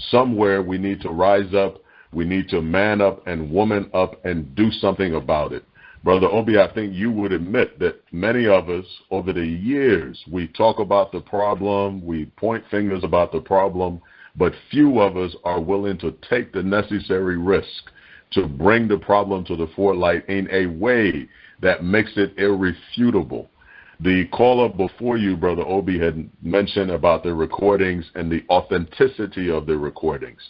somewhere we need to rise up, we need to man up and woman up and do something about it. Brother Obi, I think you would admit that many of us over the years, we talk about the problem, we point fingers about the problem, but few of us are willing to take the necessary risk to bring the problem to the forelight in a way that makes it irrefutable. The caller before you, Brother Obi, had mentioned about the recordings and the authenticity of the recordings.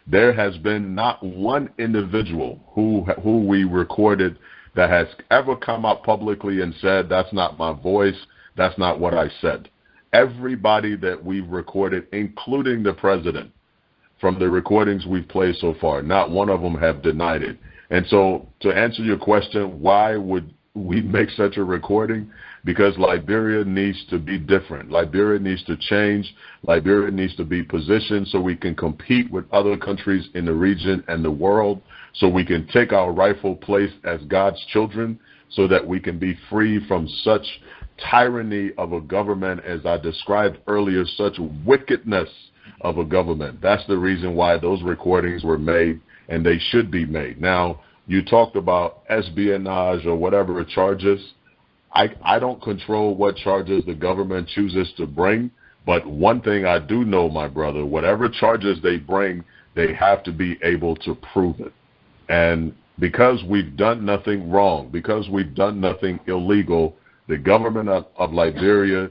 There has been not one individual who we recorded that has ever come out publicly and said, that's not my voice, that's not what I said. Everybody that we've recorded, including the president, from the recordings we've played so far, not one of them have denied it. And so to answer your question, why would we make such a recording? Because Liberia needs to be different. Liberia needs to change. Liberia needs to be positioned so we can compete with other countries in the region and the world, so we can take our rightful place as God's children, so that we can be free from such tyranny of a government, as I described earlier, such wickedness of a government. That's the reason why those recordings were made, and they should be made. Now, you talked about espionage or whatever charges. I don't control what charges the government chooses to bring, but one thing I do know, my brother, whatever charges they bring, they have to be able to prove it. And because we've done nothing wrong, because we've done nothing illegal, the government of Liberia,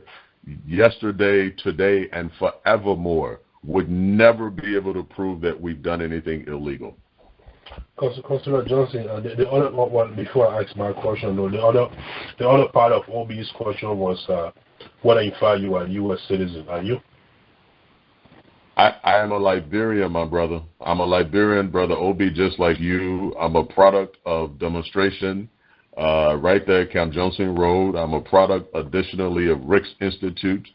yesterday, today, and forevermore, would never be able to prove that we've done anything illegal. Consular Johnson, the other one, before I ask my question, though, the other part of Obi's question was whether in fact you are a U.S. citizen. Are you? I am a Liberian, my brother. I'm a Liberian, Brother Obi, just like you. I'm a product of demonstration right there at Camp Johnson Road. I'm a product, additionally, of Rick's Institute,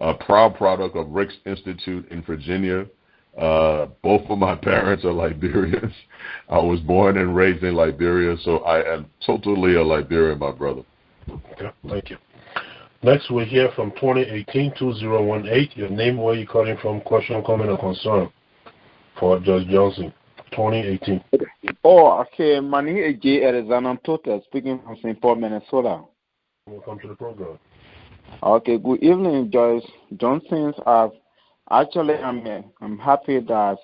a proud product of Rick's Institute in Virginia. Both of my parents are Liberians. I was born and raised in Liberia, so I am totally a Liberian, my brother. Okay, thank you. Next, we'll hear from 2018-2018. Your name, where you calling from, question, comment, or concern for Judge Johnson. 2018. Oh, okay. My name is J. Arizona Tota, speaking from St. Paul, Minnesota. Welcome to the program. Okay, good evening, Judge Johnson. Actually, I'm happy that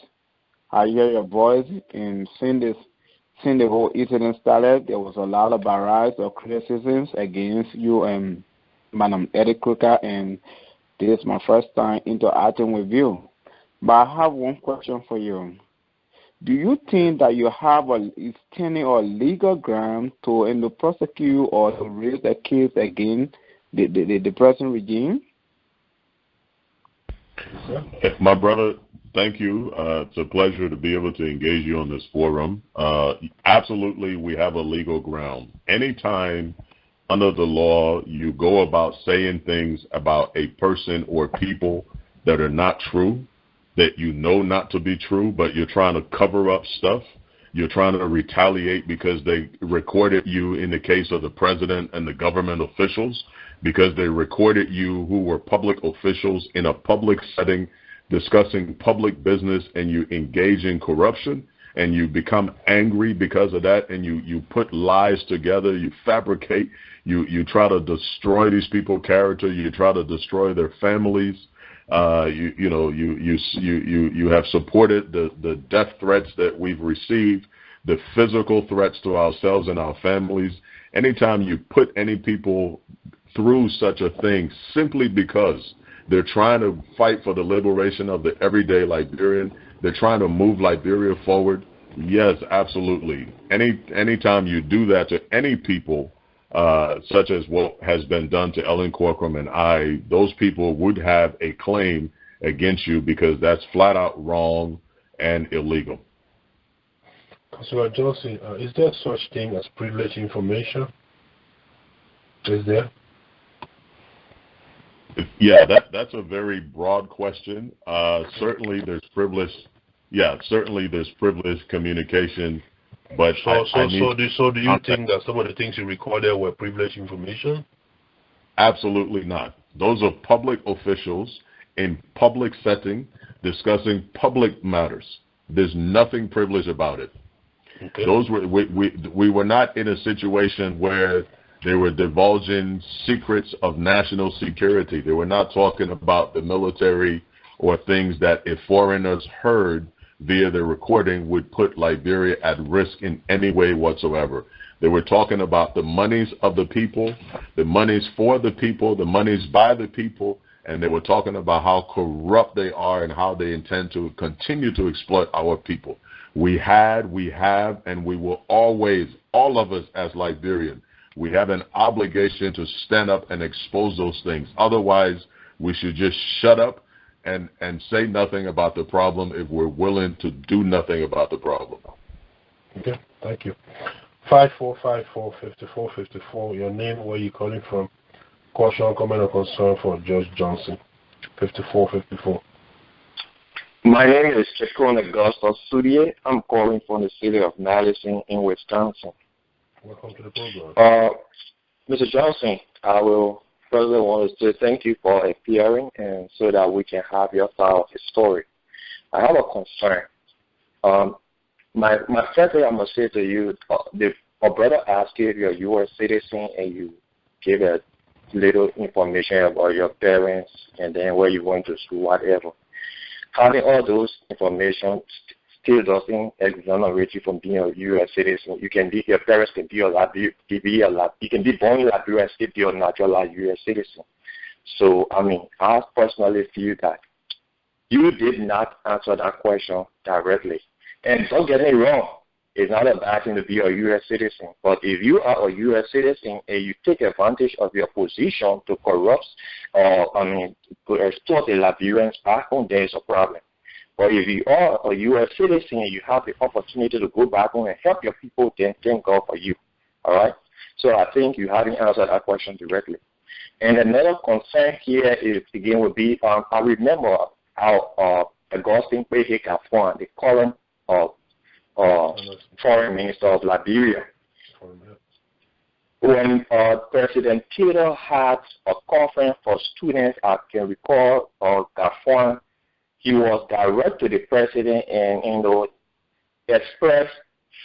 I hear your voice and since the whole incident started, there was a lot of barrage or criticisms against you and Madam Eric Crooker, and this is my first time interacting with you. But I have one question for you. Do you think that you have a standing or legal ground to prosecute or to raise a case against the present regime? My brother, thank you. It's a pleasure to be able to engage you on this forum. Absolutely, we have a legal ground. Anytime under the law you go about saying things about a person or people that are not true, that you know not to be true, but you're trying to cover up stuff, You're trying to retaliate because they recorded you in the case of the president and the government officials, because they recorded you who were public officials in a public setting discussing public business, and you engage in corruption, and you become angry because of that, and you put lies together, you fabricate, you try to destroy these people's character, you try to destroy their families. You have supported the death threats that we've received, the physical threats to ourselves and our families. Anytime you put any people through such a thing simply because they're trying to fight for the liberation of the everyday Liberian, they're trying to move Liberia forward, yes, absolutely. Anytime you do that to any people, such as what has been done to Ellen Corcoran and I, those people would have a claim against you because that's flat out wrong and illegal. Councilor Johnson, is there such thing as privileged information? Is there? Yeah, that's a very broad question. Certainly there's privilege. Yeah, certainly there's privileged communication. But do you think that some of the things you recorded were privileged information? Absolutely not. Those are public officials in public setting discussing public matters. There's nothing privileged about it. Okay. Those were we were not in a situation where they were divulging secrets of national security. They were not talking about the military or things that if foreigners heard via the recording would put Liberia at risk in any way whatsoever. They were talking about the monies of the people, the monies for the people, the monies by the people, and they were talking about how corrupt they are and how they intend to continue to exploit our people. We have, and we will always, all of us as Liberians, we have an obligation to stand up and expose those things. Otherwise, we should just shut up and say nothing about the problem if we're willing to do nothing about the problem. Okay, thank you. 5454-5454, your name, where you calling from? Question, comment, or concern for Judge Johnson. 5454. My name is Chekon Augusto Sudie. I'm calling from the city of Madison in Wisconsin. Welcome to the program. Mr. Johnson, I will first want to say thank you for appearing and so that we can have your side of the story. I have a concern. My first thing I must say to you, a brother asked you if you're a U.S. citizen and you gave a little information about your parents and then where you went to school, whatever. Having all those information still doesn't exonerate you from being a U.S. citizen. You can be, your parents can be you can be born in Liberia and still be a naturalized U.S. citizen. So, I personally feel that you did not answer that question directly. And don't get me wrong, it's not a bad thing to be a U.S. citizen. But if you are a U.S. citizen and you take advantage of your position to corrupt to extort the Liberians back home, there is a problem. But if you are a U.S. citizen and you have the opportunity to go back home and help your people, then thank God for you. All right? So I think you haven't answered that question directly. And another concern here is, again, would be, I remember how Augustine Kwehe Kafumba, the current foreign minister of Liberia, when President Taylor had a conference for students, I can recall, Kafumba, he was direct to the president and expressed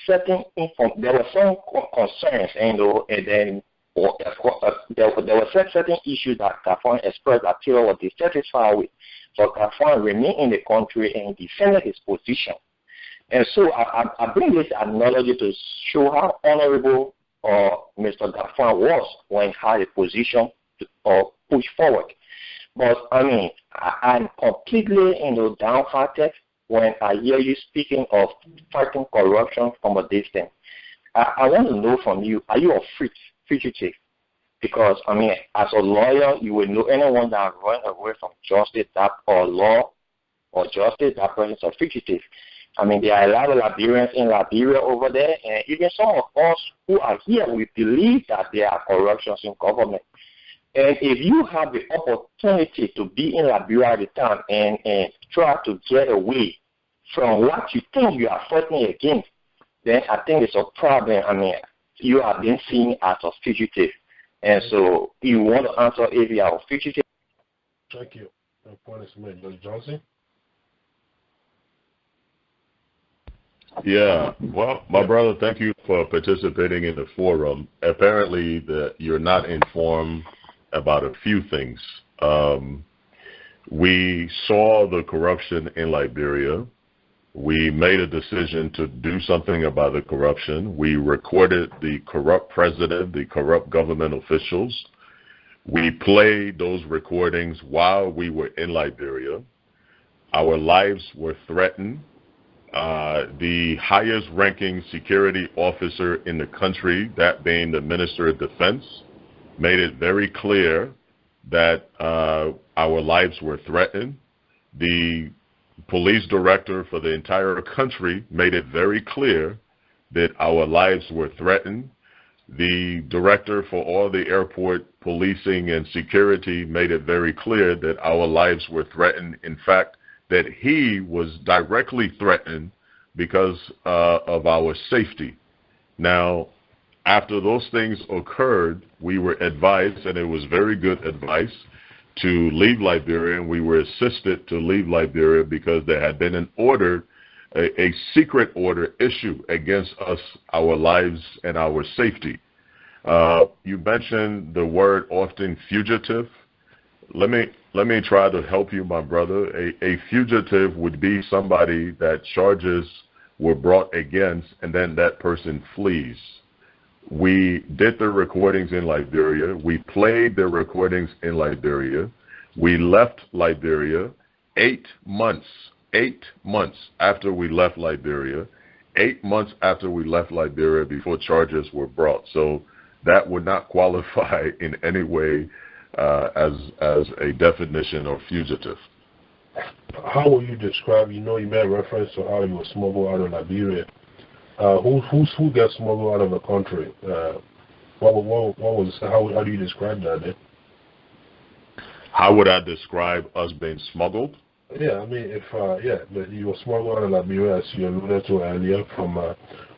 certain there were some concerns, and then there were certain issues that Kafumba expressed that Taylor was dissatisfied with. So Kafumba remained in the country and defended his position. And so I bring this analogy to show how honorable Mr. Kafumba was when he had a position to push forward. But I'm completely downhearted when I hear you speaking of fighting corruption from a distance. I want to know from you, are you a fugitive? Because as a lawyer, you will know anyone that run away from justice, or law or justice, that person is a fugitive. There are a lot of Liberians in Liberia over there, and even some of us who are here, we believe that there are corruptions in government. And if you have the opportunity to be in Liberia at the time and try to get away from what you think you are fighting against, then I think it's a problem. I mean, you are being seen as a fugitive. And so you want to answer if you are a fugitive. Thank you. The point is made. Judge Johnson? Yeah, well, my brother, thank you for participating in the forum. Apparently, you're not informed about a few things. We saw the corruption in Liberia. We made a decision to do something about the corruption. We recorded the corrupt president, the corrupt government officials. We played those recordings while we were in Liberia. Our lives were threatened. The highest ranking security officer in the country, that being the Minister of Defense, made it very clear that our lives were threatened. The police director for the entire country made it very clear that our lives were threatened. The director for all the airport policing and security made it very clear that our lives were threatened. In fact, that he was directly threatened because of our safety. Now, after those things occurred, we were advised, and it was very good advice, to leave Liberia, and we were assisted to leave Liberia because there had been an order, a secret order issued against us, our lives, and our safety. You mentioned the word often fugitive. Let me try to help you, my brother. A fugitive would be somebody that charges were brought against, and then that person flees. We did the recordings in Liberia. We played the recordings in Liberia. We left Liberia 8 months after we left Liberia, 8 months after we left Liberia before charges were brought. So that would not qualify in any way as a definition of fugitive. How will you describe, you made reference to how you were smuggled out of Liberia. Who gets smuggled out of the country? How do you describe that then? How would I describe us being smuggled? Yeah, I mean, if you were smuggled out of Liberia, as you alluded to earlier, from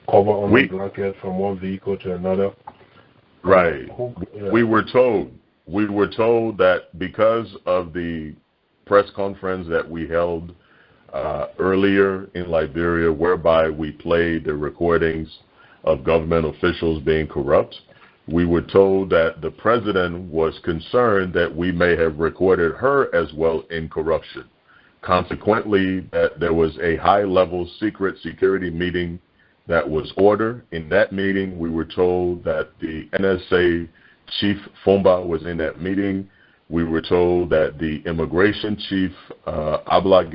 cover on the blanket from one vehicle to another. Right. We were told that because of the press conference that we held earlier in Liberia, whereby we played the recordings of government officials being corrupt, we were told that the president was concerned that we may have recorded her as well in corruption. Consequently, that there was a high-level secret security meeting that was ordered. In that meeting, we were told that the NSA chief Kafumba was in that meeting. We were told that the immigration chief, Abla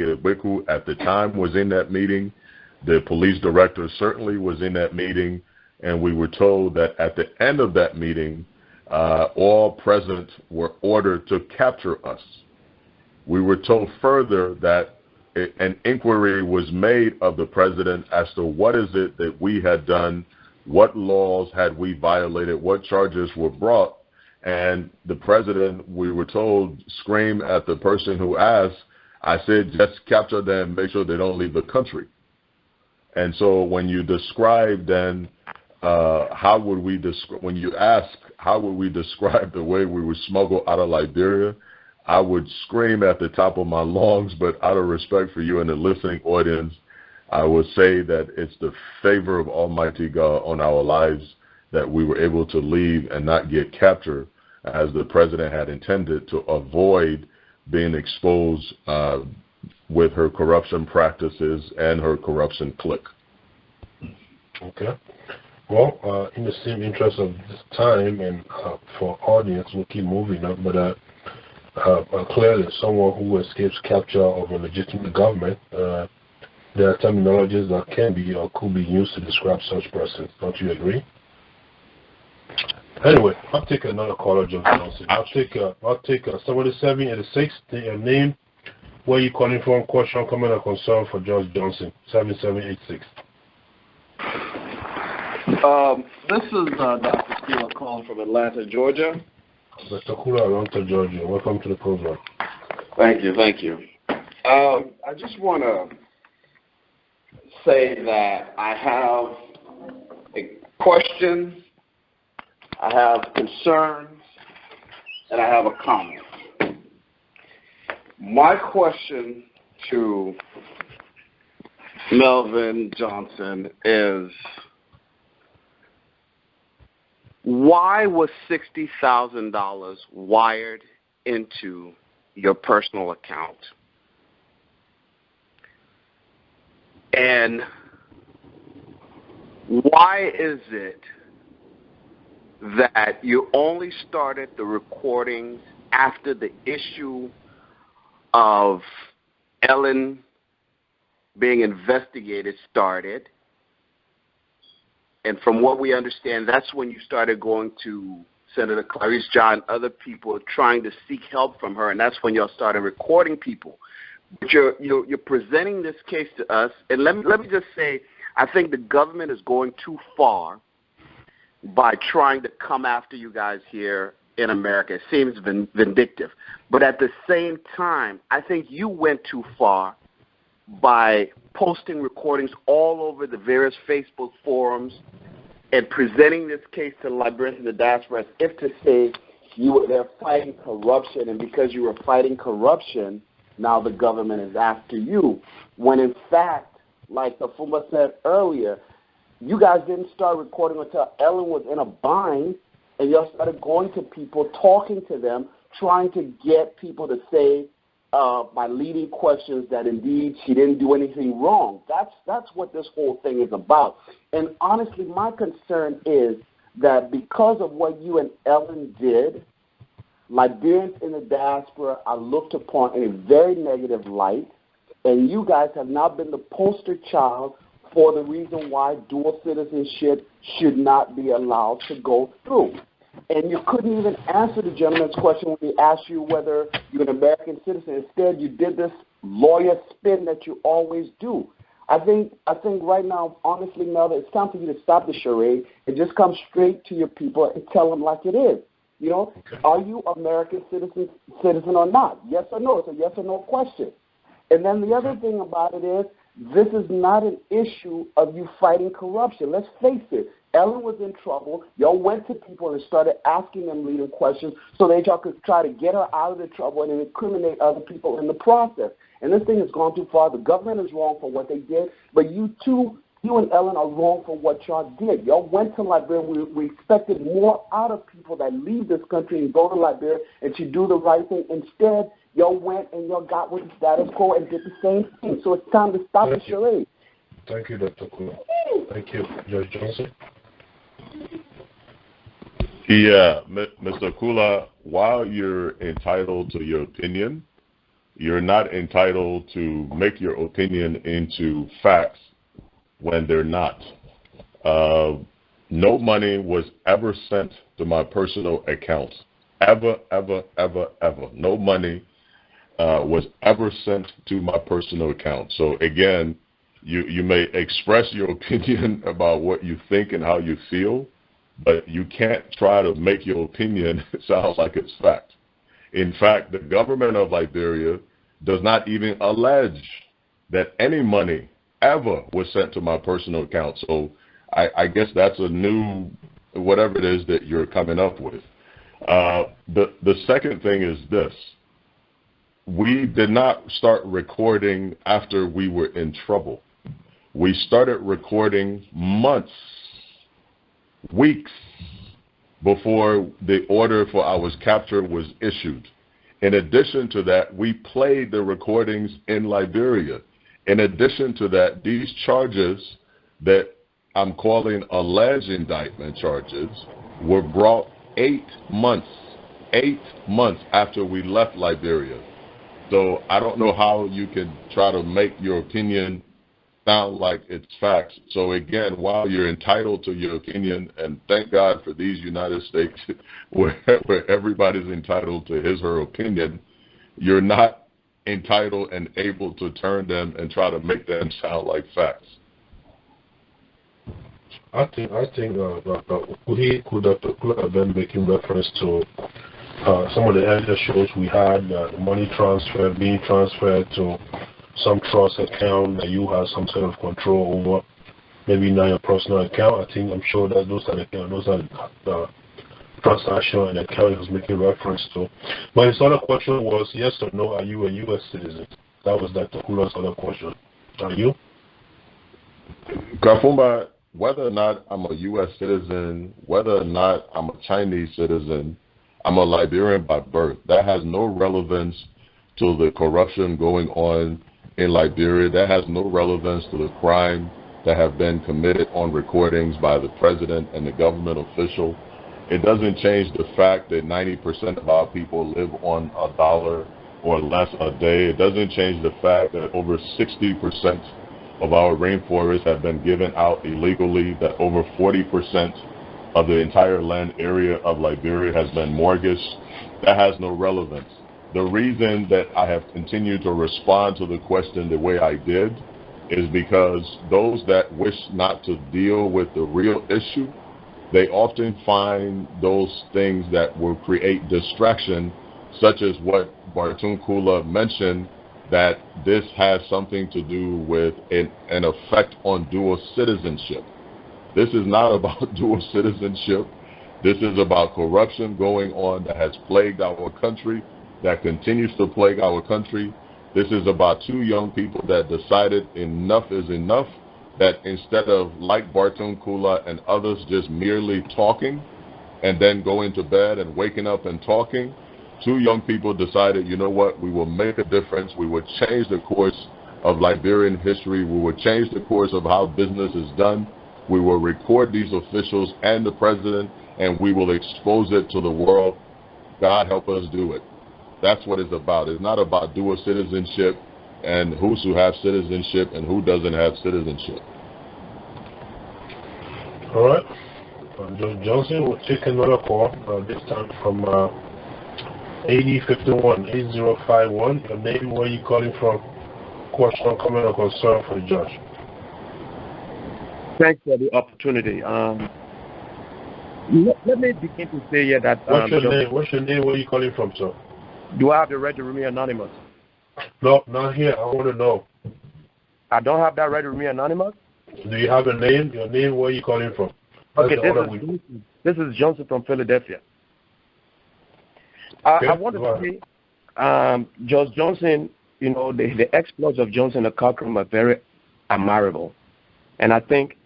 at the time, was in that meeting. The police director certainly was in that meeting. And we were told that at the end of that meeting, all present were ordered to capture us. We were told further that an inquiry was made of the president as to what is it that we had done, what laws had we violated, what charges were brought. And the president, we were told, screamed at the person who asked. I said, just capture them, make sure they don't leave the country. And so when you describe then, when you ask, how would we describe the way we were smuggled out of Liberia, I would scream at the top of my lungs, but out of respect for you and the listening audience, I would say that it's the favor of Almighty God on our lives that we were able to leave and not get captured as the president had intended, to avoid being exposed with her corruption practices and her corruption clique. Okay. Well, in the same interest of time and for audience, we'll keep moving up, but clearly someone who escapes capture of a legitimate government, there are terminologies that can be or could be used to describe such persons. Don't you agree? Anyway, I'll take another caller, Judge Johnson. I'll take 7786, your name, where you calling from, question, comment, or concern for Judge Johnson, 7786. This is Dr. Steele calling from Atlanta, Georgia. Dr. Kula, Atlanta, Georgia. Welcome to the program. Thank you. I just want to say that I have a question, I have concerns, and I have a comment. My question to Melvin Johnson is, why was $60,000 wired into your personal account? And why is it that you only started the recordings after the issue of Ellen being investigated started? And from what we understand, that's when you started going to Senator Clarice John, other people trying to seek help from her, and that's when y'all started recording people. But you're presenting this case to us, and let me just say, I think the government is going too far by trying to come after you guys here in America. It seems vindictive. But at the same time, I think you went too far by posting recordings all over the various Facebook forums and presenting this case to the Liberians in the diaspora as if to say you were there fighting corruption, and because you were fighting corruption, now the government is after you. When in fact, like Kafumba said earlier, you guys didn't start recording until Ellen was in a bind, and y'all started going to people, talking to them, trying to get people to say by leading questions that indeed she didn't do anything wrong. That's what this whole thing is about. And honestly, my concern is that because of what you and Ellen did, Liberians in the diaspora are looked upon in a very negative light, and you guys have now been the poster child for the reason why dual citizenship should not be allowed to go through. And you couldn't even answer the gentleman's question when he asked you whether you're an American citizen. Instead, you did this lawyer spin that you always do. I think right now, honestly, Melvin, it's time for you to stop the charade and just come straight to your people and tell them like it is. You know, are you American citizen or not? Yes or no? It's a yes or no question. And then the other thing about it is, this is not an issue of you fighting corruption. Let's face it. Ellen was in trouble. Y'all went to people and started asking them leading questions so that y'all could try to get her out of the trouble and incriminate other people in the process. And this thing has gone too far. The government is wrong for what they did, but you and Ellen are wrong for what y'all did. Y'all went to Liberia. We expected more out of people that leave this country and go to Liberia and to do the right thing. Instead, y'all went and y'all got with the status quo and did the same thing. So it's time to stop the charade. Thank you, Dr. Kula. Thank you, Judge Johnson. Yeah, Mr. Kula, while you're entitled to your opinion, you're not entitled to make your opinion into facts when they're not. No money was ever sent to my personal account. Ever, ever, ever, ever. No money was ever sent to my personal account. So again, you may express your opinion about what you think and how you feel, but you can't try to make your opinion sound like it's fact. In fact, the government of Liberia does not even allege that any money ever was sent to my personal account. So I guess that's a new, whatever it is that you're coming up with. The second thing is this. We did not start recording after we were in trouble. We started recording months, weeks before the order for our capture was issued. In addition to that, we played the recordings in Liberia. In addition to that, these charges that I'm calling alleged indictment charges were brought 8 months after we left Liberia. So I don't know how you can try to make your opinion sound like it's facts. So again, while you're entitled to your opinion, and thank God for these United States where everybody's entitled to his or her opinion, you're not entitled and able to turn them and try to make them sound like facts. I think Dr. Kula have been making reference to some of the earlier shows we had, money transfer being transferred to some trust account that you have some sort of control over. maybe not your personal account. I'm sure that those are the transaction and account he was making reference to. But his other question was, yes or no, are you a U.S. citizen? That was Dr. Kula's other question. Are you? Kafumba, whether or not I'm a U.S. citizen, whether or not I'm a Chinese citizen, I'm a Liberian by birth. That has no relevance to the corruption going on in Liberia. That has no relevance to the crime that have been committed on recordings by the president and the government official. It doesn't change the fact that 90% of our people live on $1 or less a day. It doesn't change the fact that over 60% of our rainforests have been given out illegally, that over 40% of the entire land area of Liberia has been mortgaged. That has no relevance. The reason that I have continued to respond to the question the way I did is because those that wish not to deal with the real issue, they often find those things that will create distraction, such as what Bartun Kula mentioned, that this has something to do with an effect on dual citizenship. This is not about dual citizenship. This is about corruption going on that has plagued our country, that continues to plague our country. This is about two young people that decided enough is enough, that instead of, like Bartun Kula and others, just merely talking and then going to bed and waking up and talking, two young people decided, you know what, we will make a difference. We will change the course of Liberian history. We will change the course of how business is done. We will record these officials and the president, and we will expose it to the world. God help us do it. That's what it's about. It's not about dual citizenship and who's who have citizenship and who doesn't have citizenship. All right. John Johnson will take another call, this time from 8051, 8051. Your name, where you calling from? Question, comment, or concern for the judge? Thanks for the opportunity. Let me begin to say here that... What's your name? What's your name? Where are you calling from, sir? Do I have the right to remain anonymous? No, not here. I want to know. I don't have that right to remain anonymous? Do you have a name? Your name, where are you calling from? Okay, this is Johnson from Philadelphia. Okay, I want to say, Judge Johnson, you know, the exploits of Johnson and Cochran are very admirable. And I think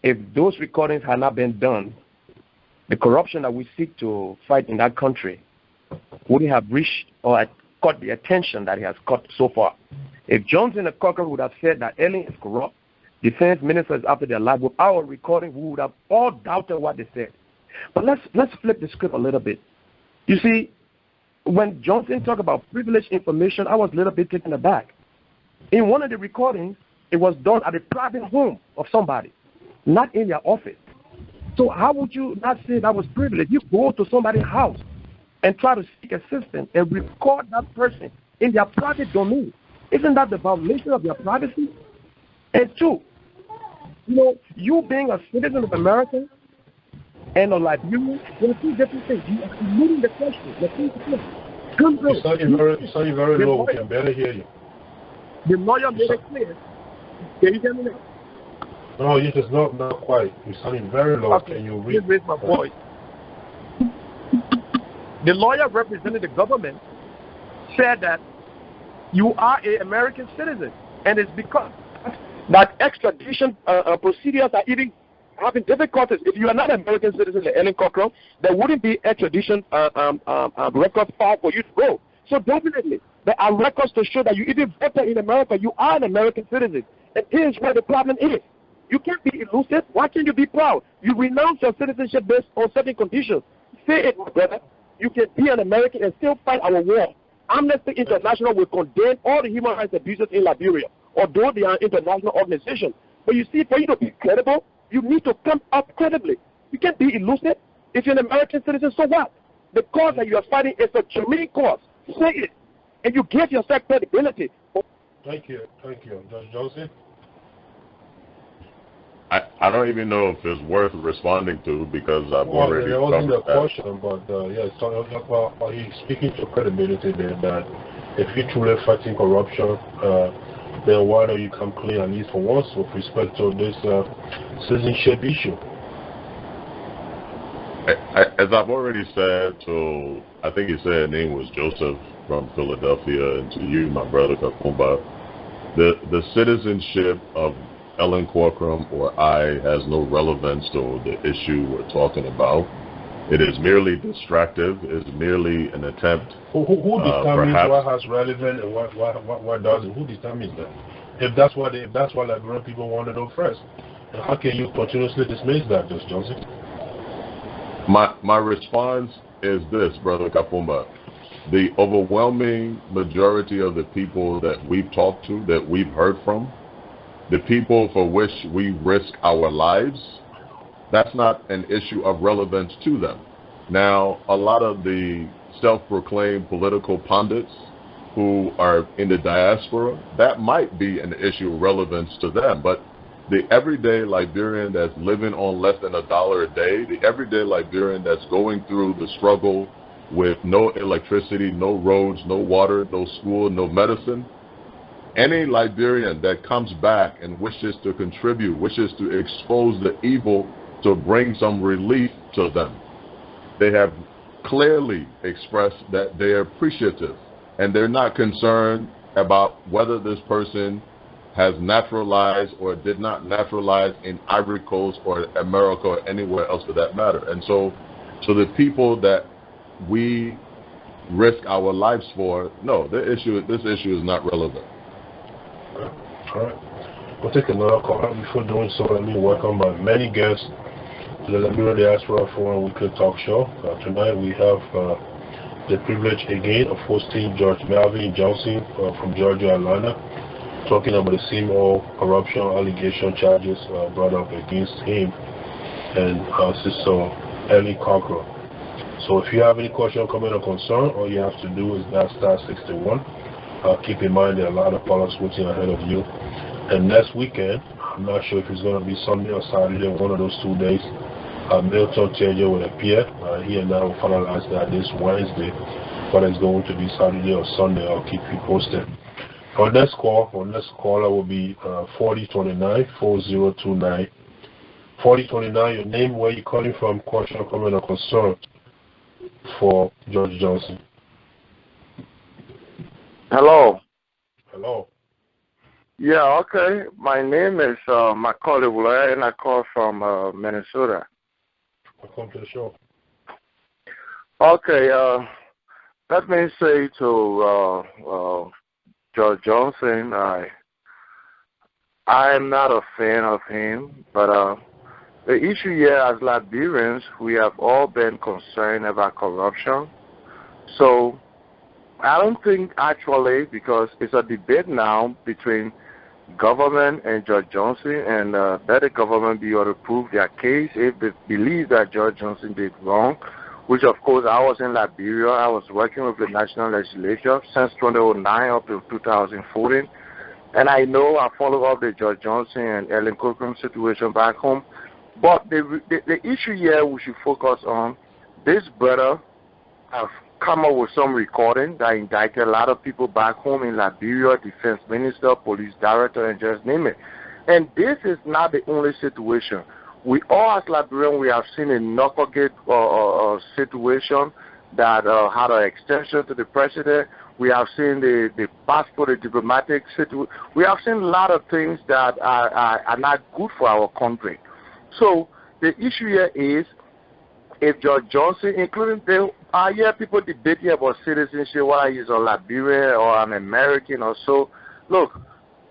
if those recordings had not been done, the corruption that we seek to fight in that country wouldn't have reached or caught the attention that he has caught so far. If Johnson and Cochran would have said that Ellen is corrupt, defense ministers after their life, with our recording, we would have all doubted what they said. But let's flip the script a little bit. You see, when Johnson talked about privileged information, I was a little bit taken aback. In one of the recordings, it was done at a private home of somebody, not in their office. So how would you not say that was privilege? You go to somebody's house and try to seek assistance and record that person in their private domain. Isn't that the violation of their privacy? And two, you know, you being a citizen of America and a Liberian, there are two different things. You are moving the question. It's sounding very low. We can barely hear you. The lawyer made it clear. Can you hear me now? No, it is not quite. You're sounding very low. Okay, can you read? Raise my voice. The lawyer representing the government said that you are an American citizen, and it's because that extradition procedures are even having difficulties. If you are not an American citizen, like Ellen Cochran, there wouldn't be extradition record file for you to go. So definitely, there are records to show that you even voted in America. You are an American citizen, and here's where the problem is. You can't be elusive. Why can't you be proud? You renounce your citizenship based on certain conditions. Say it, my brother. You can be an American and still fight our war. Amnesty International will condemn all the human rights abuses in Liberia, although they are an international organization. But you see, for you to be credible, you need to come up credibly. You can't be elusive. If you're an American citizen, so what? The cause that you are fighting is a genuine cause. Say it. And you give yourself credibility. Thank you. Thank you. Judge Johnson? I don't even know if it's worth responding to because I've already that wasn't the that. question, but yeah, so he's speaking to credibility there that if you're truly fighting corruption, then why don't you come clean at least for once with respect to this citizenship issue? As I've already said to, I think he said his name was Joseph from Philadelphia, and to you, my brother Kafumba, the citizenship of Ellen Corcoran or I has no relevance to the issue we're talking about. It is merely distractive. It's merely an attempt. Who determines what has relevance and what doesn't? Who determines that? If that's what Liberian people want to know first, and how can you continuously dismiss that, Judge Johnson? My response is this, Brother Kafumba. The overwhelming majority of the people that we've talked to, that we've heard from, the people for which we risk our lives, that's not an issue of relevance to them. Now, a lot of the self-proclaimed political pundits who are in the diaspora, that might be an issue of relevance to them, but the everyday Liberian that's living on less than $1 a day, the everyday Liberian that's going through the struggle with no electricity, no roads, no water, no school, no medicine, any Liberian that comes back and wishes to contribute, wishes to expose the evil to bring some relief to them, they have clearly expressed that they're appreciative and they're not concerned about whether this person has naturalized or did not naturalize in Ivory Coast or America or anywhere else for that matter. And so the people that we risk our lives for, no, this issue is not relevant. All right. We'll take another call. Before doing so, let me welcome my many guests to the Liberian Diaspora Forum Weekly Talk Show. Tonight we have the privilege again of hosting Judge Melvin Johnson from Georgia, Atlanta, talking about the same old corruption allegation charges brought up against him and Sister Ellen Corcoran. So if you have any question, comment, or concern, all you have to do is dial *61. Keep in mind there are a lot of callers waiting ahead of you. And next weekend, I'm not sure if it's going to be Sunday or Saturday, one of those 2 days, Milton Teja will appear. He and I will finalize that this Wednesday. Whether it's going to be Saturday or Sunday, I'll keep you posted. Our next caller will be 4029-4029. 4029, your name, where you calling from, question, comment, or concern for Judge Johnson. Hello. Hello. Yeah, okay. My name is Macaulay Wula, and I call from Minnesota. Welcome to the show. Okay, let me say to Judge Johnson, I am not a fan of him, but the issue here as Liberians, we have all been concerned about corruption. So I don't think actually, because it's a debate now between government and Judge Johnson, and let the government be able to prove their case if they believe that Judge Johnson did wrong, which of course I was in Liberia. I was working with the national legislature since 2009 up to 2014, and I know I follow up the Judge Johnson and Ellen Corcoran situation back home. But the issue here we should focus on, this brother have come up with some recording that indicted a lot of people back home in Liberia, defense minister, police director, and just name it. And this is not the only situation. We all as Liberians, we have seen a knucklegate situation that had an extension to the president. We have seen the passport, the diplomatic situation. We have seen a lot of things that are not good for our country. So the issue here is, if Judge Johnson, including I hear people debating about citizenship, whether he's a Liberian or an American or so. Look,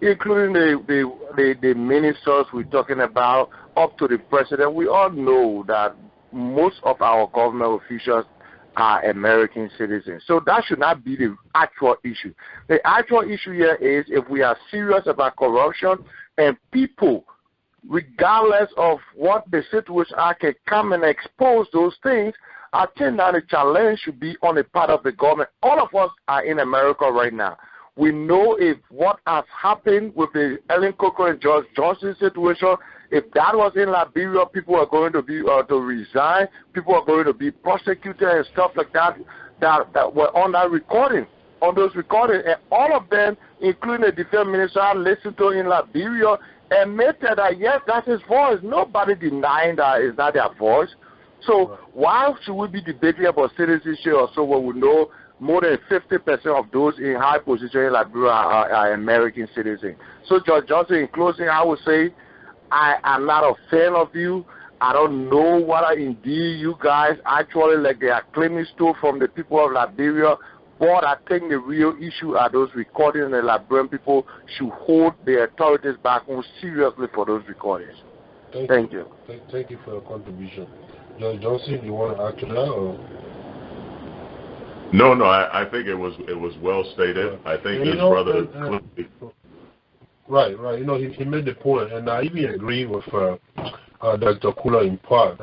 including the ministers we're talking about, up to the president, we all know that most of our government officials are American citizens. So that should not be the actual issue. The actual issue here is, if we are serious about corruption and people, regardless of what the situation are, can come and expose those things, I think that the challenge should be on the part of the government. All of us are in America right now. We know if what has happened with the Ellen Corcoran and Judge Johnson situation, if that was in Liberia, people are going to be to resign, people are going to be prosecuted and stuff like that were on that recording. on those recordings, and all of them, including the defense minister, I listened to in Liberia, admitted that yes, that's his voice. Nobody denying that is not their voice. So why should we be debating about citizenship or so when we know more than 50% of those in high position in Liberia are American citizens? So Judge Johnson, in closing, I would say I'm not a fan of you. I don't know whether indeed you guys actually, like they are claiming stuff from the people of Liberia, but I think the real issue are those recordings, and the Liberian people should hold the authorities back home seriously for those recordings. Thank you. Thank you for your contribution. Judge Johnson, you want to add to that? Or? No, I think it was well stated. I think this brother clearly. Right. You know, he made the point, and I even agree with Dr. Kula in part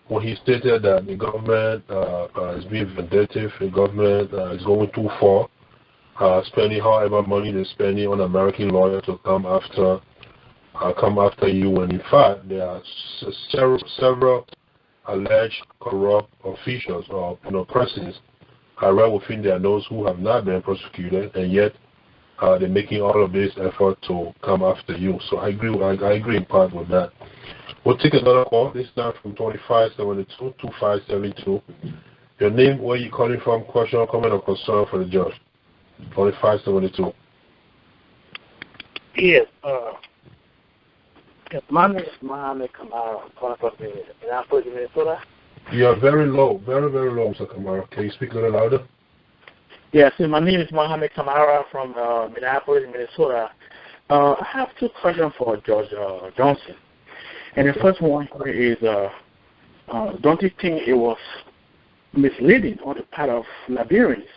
when he stated that the government is being vindictive, the government is going too far, spending however money they're spending on American lawyers to come after you, when in fact there are several alleged corrupt officials or persons right within their nose who have not been prosecuted, and yet they're making all of this effort to come after you. So I agree in part with that. We'll take another call. This time from 2572-2572. Your name, where you calling from, question, comment, or concern for the judge. 2572. Yes. My name is Mohammed Kamara. I'm calling from Minneapolis, Minnesota. You are very low, very low, Mr. Kamara. Can you speak a little louder? Yes, my name is Mohammed Kamara from Minneapolis, Minnesota. I have two questions for Judge Johnson. And the first one is, don't you think it was misleading on the part of Liberians,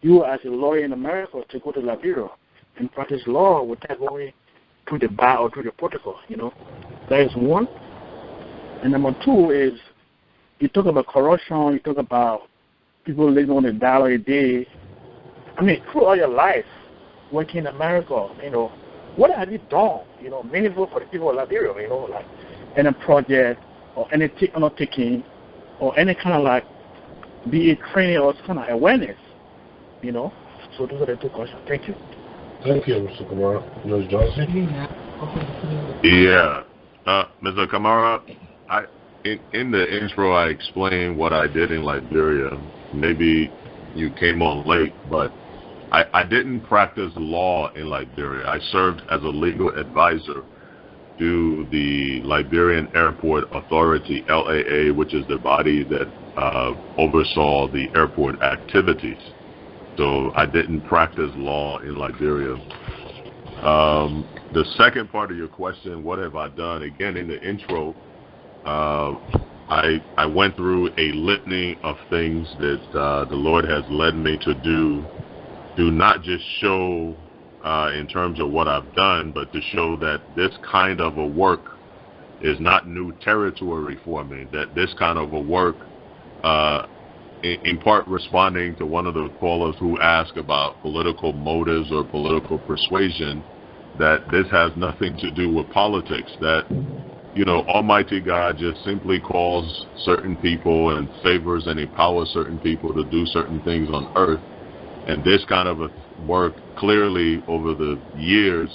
you as a lawyer in America, to go to Liberia and practice law without going through the bar or through the protocol, That is one. And number two is, you talk about corruption, you talk about people living on $1 a day. I mean, through all your life working in America, what have you done, meaningful for the people of Liberia, like any project or any undertaking or any kind of like, be it training or kind of awareness, So those are the two questions. Thank you. Thank you, Mr. Kamara. Judge Johnson? Yeah. Mr. Kamara, in the intro, I explained what I did in Liberia. Maybe you came on late, but I didn't practice law in Liberia. I served as a legal advisor to the Liberian Airport Authority, LAA, which is the body that oversaw the airport activities. So I didn't practice law in Liberia. The second part of your question, what have I done? Again, in the intro, I went through a litany of things that the Lord has led me to do not just show in terms of what I've done, but to show that this kind of a work is not new territory for me, that this kind of a work, in part responding to one of the callers who asked about political motives or political persuasion, that this has nothing to do with politics, that Almighty God just simply calls certain people and favors and empowers certain people to do certain things on earth. And this kind of a work, clearly over the years,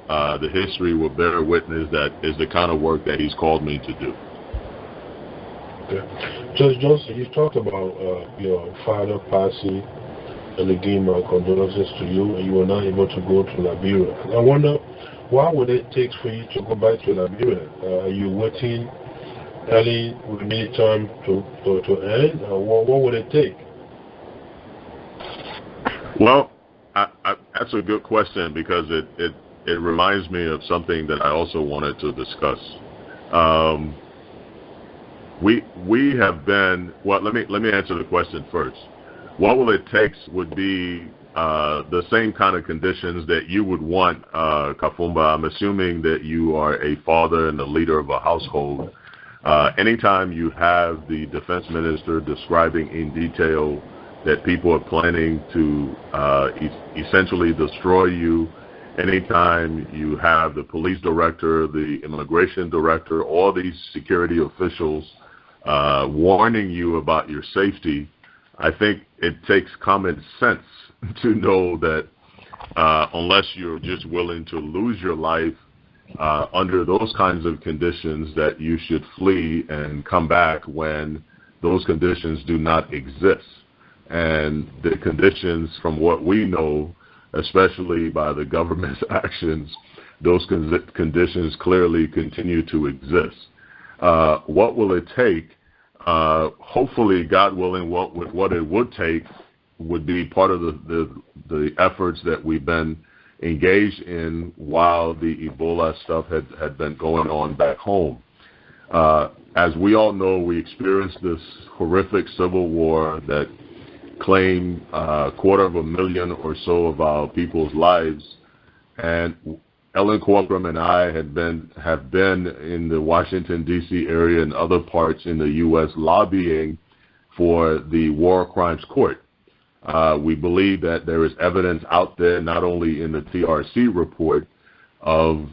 the history will bear witness that is the kind of work that he's called me to do. Okay. Judge Johnson, you talked about your father passing and they gave my condolences to you, and you were not able to go to Liberia. I wonder, why would it take for you to go back to Liberia? Are you waiting early remaining time to end? What would it take? Well, that's a good question, because it reminds me of something that I also wanted to discuss. We have been, well, let me answer the question first. What will it take would be the same kind of conditions that you would want, Kafumba. I'm assuming that you are a father and the leader of a household. Anytime you have the defense minister describing in detail that people are planning to essentially destroy you, anytime you have the police director, the immigration director, all these security officials warning you about your safety, I think it takes common sense to know that unless you're just willing to lose your life under those kinds of conditions, that you should flee and come back when those conditions do not exist. And the conditions, from what we know, especially by the government's actions, those conditions clearly continue to exist. What will it take? Hopefully, God willing, what it would take would be part of the efforts that we've been engaged in while the Ebola stuff had been going on back home. As we all know, we experienced this horrific civil war that claimed 250,000 or so of our people's lives, and Ellen Corcoran and I have been in the Washington, D.C. area and other parts in the U.S. lobbying for the War Crimes Court. We believe that there is evidence out there, not only in the TRC report, of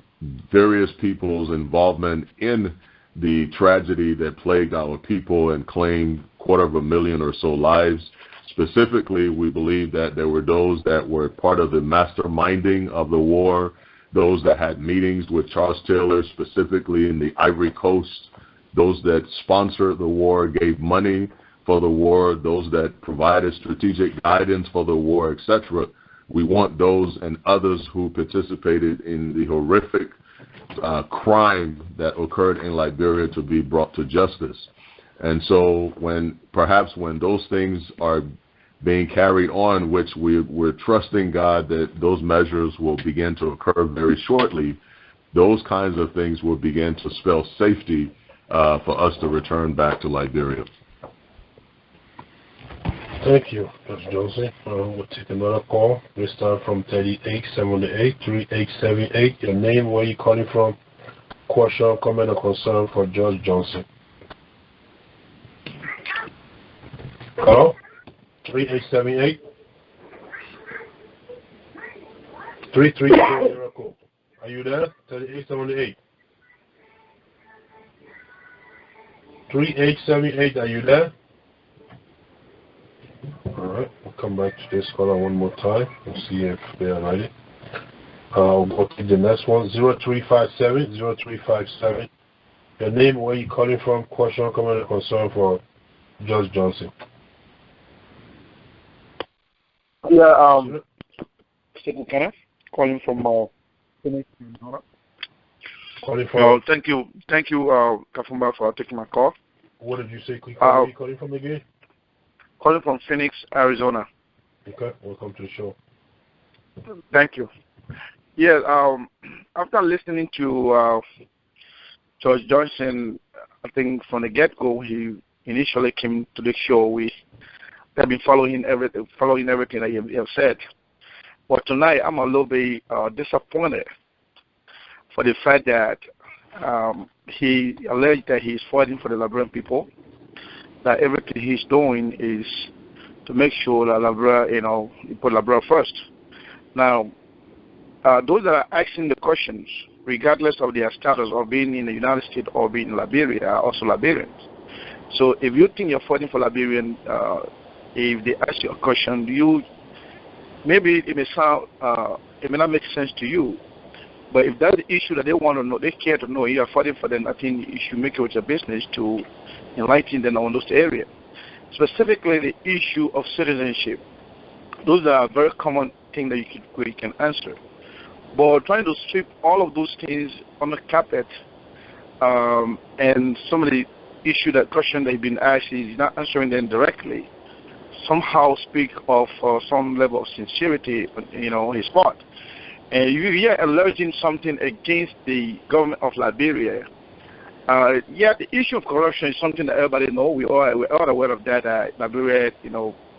various people's involvement in the tragedy that plagued our people and claimed 250,000 or so lives. Specifically, we believe that there were those that were part of the masterminding of the war, those that had meetings with Charles Taylor, specifically in the Ivory Coast, those that sponsored the war, gave money for the war, those that provided strategic guidance for the war, etc. We want those and others who participated in the horrific crime that occurred in Liberia to be brought to justice. And so when those things are being carried on, which we're trusting God that those measures will begin to occur very shortly, those kinds of things will begin to spell safety for us to return back to Liberia. Thank you, Dr. Johnson. We'll take another call, this time from 3878, 3878. Your name, where you calling from, question, comment, or concern for Judge Johnson. Hello? 3878. 3340. Are you there? 3878. 3878, are you there? Alright, we'll come back to this caller one more time and see if they are ready. We'll go to the next one, 0357, 0357. Your name, where you calling from, question, comment, or concern for Judge Johnson. Yeah, Kenneth, calling from Phoenix. Calling from? Thank you, Kafumba, for taking my call. What did you say? Where are you calling from again? Calling from Phoenix, Arizona. Okay, welcome to the show. Thank you. Yeah, after listening to Judge Johnson, I think from the get-go, he initially came to the show. I've been following everything that you have said. But tonight, I'm a little bit disappointed for the fact that he alleged that he's fighting for the Liberian people, that everything he's doing is to make sure that Liberia, you put Liberia first. Now, those that are asking the questions, regardless of their status of being in the United States or being in Liberia, are also Liberians. So if you think you're fighting for Liberian, if they ask you a question, maybe it may sound, it may not make sense to you, but if that's the issue that they want to know, they care to know, you are fighting for them, I think you should make it your business to enlighten them on those areas. Specifically, the issue of citizenship. Those are very common things that you can answer. But trying to sweep all of those things on the carpet, and some of the question that have been asked is not answering them directly, somehow speak of some level of sincerity on his part. And you're alleging something against the government of Liberia. The issue of corruption is something that everybody knows. We're all aware of that. Liberia,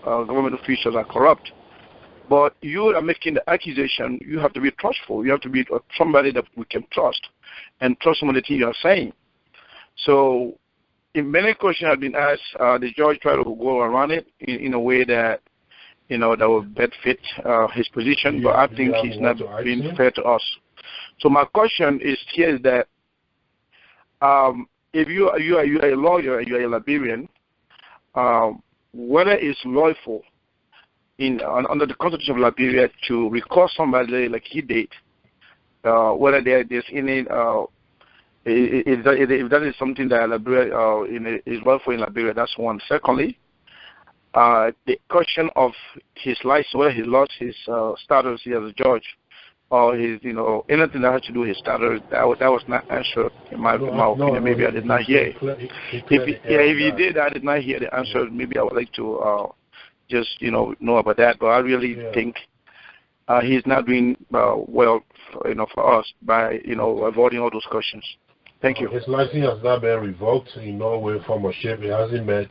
government officials are corrupt. But you are making the accusation. You have to be trustful. You have to be somebody that we can trust and trust some of the things you are saying. So, if many questions have been asked, the judge tried to go around it in a way that that would better fit his position. But I think he's not being fair to us. So my question is that if you are a lawyer and you are a Liberian, whether it's lawful under the Constitution of Liberia to record somebody like he did, whether there's any, if that is something that Liberia is lawful in Liberia, that's one. Secondly, the question of his license, whether he lost his status as a judge, or his, anything that has to do with his status, that was not answered in my opinion. Maybe I did not hear it. If he did, I did not hear the answer. Maybe I would like to just know about that. But I really think he's not doing well, for us by avoiding all those questions. Thank you. His license has not been revoked in no way, form, or shape. It hasn't been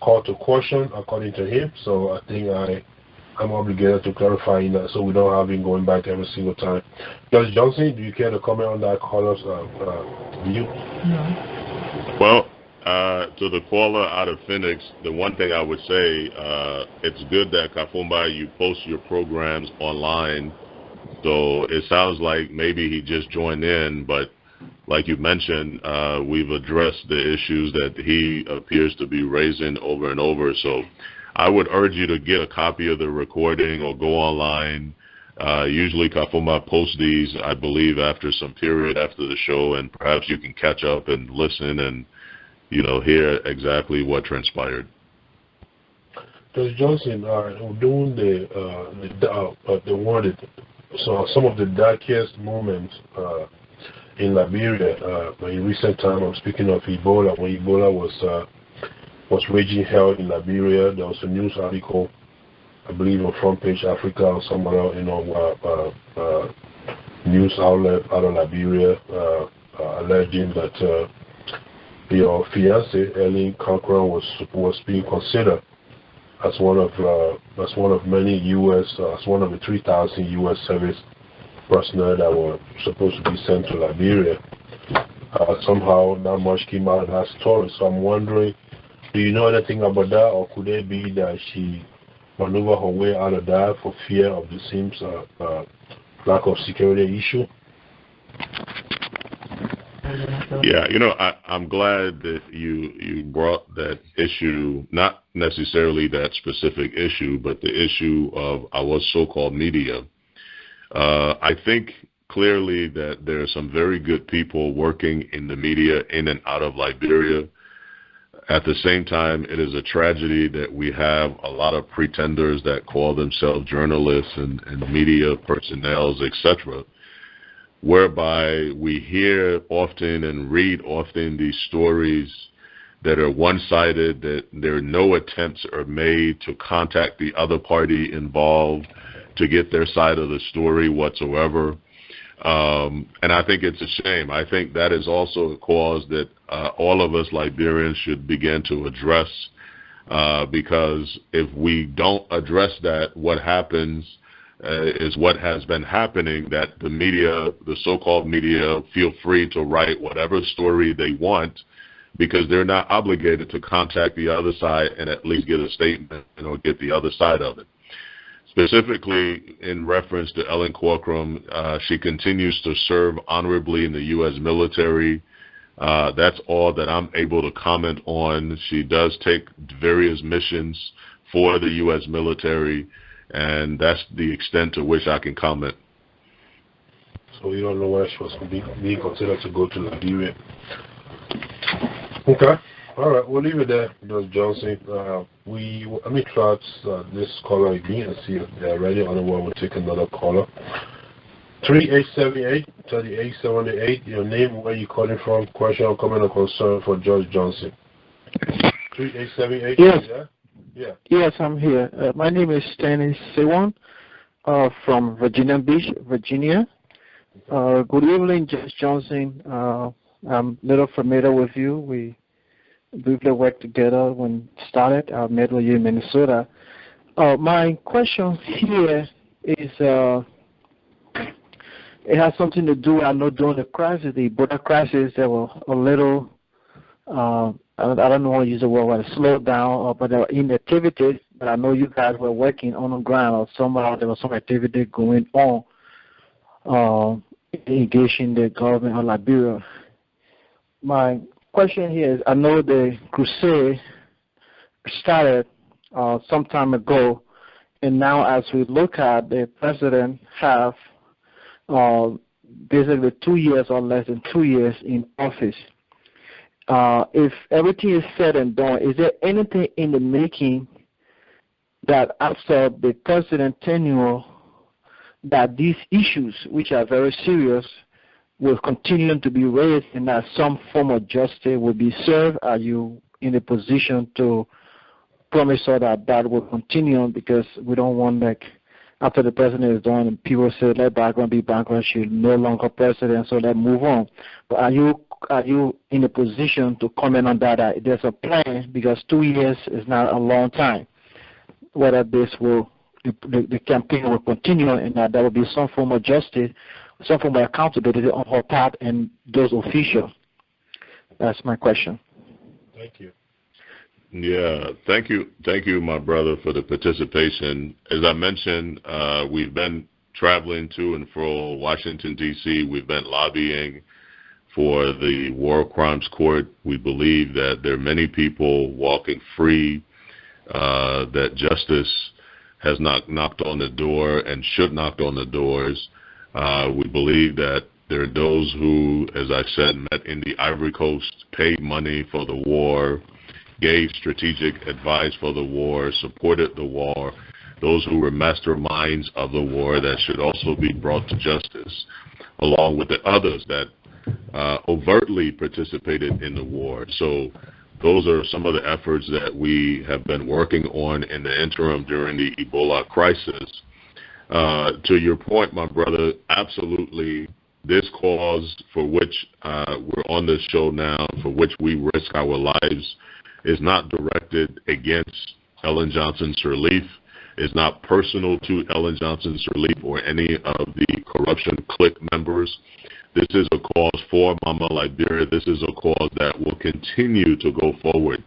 called to question according to him. So I think I'm obligated to clarify that, so we don't have him going back every single time. Judge Johnson, do you care to comment on that caller's view? No. Well, to the caller out of Phoenix, the one thing I would say, it's good that Kafumba, you post your programs online. So it sounds like maybe he just joined in, but like you mentioned, we've addressed the issues that he appears to be raising over and over. So I would urge you to get a copy of the recording or go online. Usually Kafumba posts these, I believe, after some period after the show, and perhaps you can catch up and listen and, hear exactly what transpired. Judge Johnson, during some of the darkest moments in Liberia, in recent time, I'm speaking of Ebola, when Ebola was raging hell in Liberia. There was a news article, I believe, on Front Page Africa or somewhere else, news outlet out of Liberia, alleging that your fiance, Ellen Cochran, was being considered as one of many U.S. as one of the 3,000 U.S. service personnel that were supposed to be sent to Liberia. Somehow, not much came out of that story. So I'm wondering, do you know anything about that, or could it be that she maneuvered her way out of that for fear of the seems lack of security issue? Yeah, I'm glad that you brought that issue, not necessarily that specific issue, but the issue of our so-called media. I think clearly that there are some very good people working in the media in and out of Liberia. At the same time, it is a tragedy that we have a lot of pretenders that call themselves journalists and media personnel, etc., whereby we hear often and read often these stories that are one-sided, that there are no attempts are made to contact the other party involved to get their side of the story whatsoever. And I think it's a shame. I think that is also a cause that all of us Liberians should begin to address, because if we don't address that, what happens is what has been happening, that the media, the so-called media, feel free to write whatever story they want because they're not obligated to contact the other side and at least get a statement or get the other side of it. Specifically, in reference to Ellen Cochran, she continues to serve honorably in the U.S. military. That's all that I'm able to comment on. She does take various missions for the U.S. military, and that's the extent to which I can comment. So you don't know where she was being considered to go to Liberia. Okay. All right, we'll leave it there, Judge Johnson. Let me try this caller again and see if they're ready. Otherwise, we'll take another caller. 3878-3878. Your name, where you calling from? Question or comment or concern for Judge Johnson. 3878. Yes. Yeah. Yes, I'm here. My name is Stanley Sewan from Virginia Beach, Virginia. Good evening, Judge Johnson. I'm a little familiar with you. We briefly worked together when started. I met with you in Minnesota. My question here is, it has something to do, I know during the crisis, the border crisis, there were a little, I don't know how to use the word, slowed down, but there were inactivities, but I know you guys were working on the ground, or somehow there was some activity going on, engaging the government of Liberia. My question here is, I know the crusade started some time ago, and now as we look at the president have basically 2 years or less than 2 years in office. If everything is said and done, is there anything in the making that after the president tenure that these issues, which are very serious, will continue to be raised and that some form of justice will be served? Are you in a position to promise that that will continue? Because we don't want, like, after the president is done and people say, let background be background, she's no longer president, so let's move on. But are you in a position to comment on that? There's a plan, because 2 years is not a long time, whether this will, the campaign will continue and that there will be some form of justice, some form of accountability on her part and those officials. That's my question. Thank you. Yeah, thank you, my brother, for the participation. As I mentioned, we've been traveling to and fro Washington, D.C. We've been lobbying for the War Crimes Court. We believe that there are many people walking free, that justice has not knocked on the door and should knock on the doors. We believe that there are those who, as I said, met in the Ivory Coast, paid money for the war, gave strategic advice for the war, supported the war, those who were masterminds of the war that should also be brought to justice, along with the others that overtly participated in the war. So those are some of the efforts that we have been working on in the interim during the Ebola crisis. To your point, my brother, absolutely, this cause for which we're on this show now, for which we risk our lives, is not directed against Ellen Johnson Sirleaf, is not personal to Ellen Johnson Sirleaf or any of the corruption clique members. This is a cause for Mama Liberia. This is a cause that will continue to go forward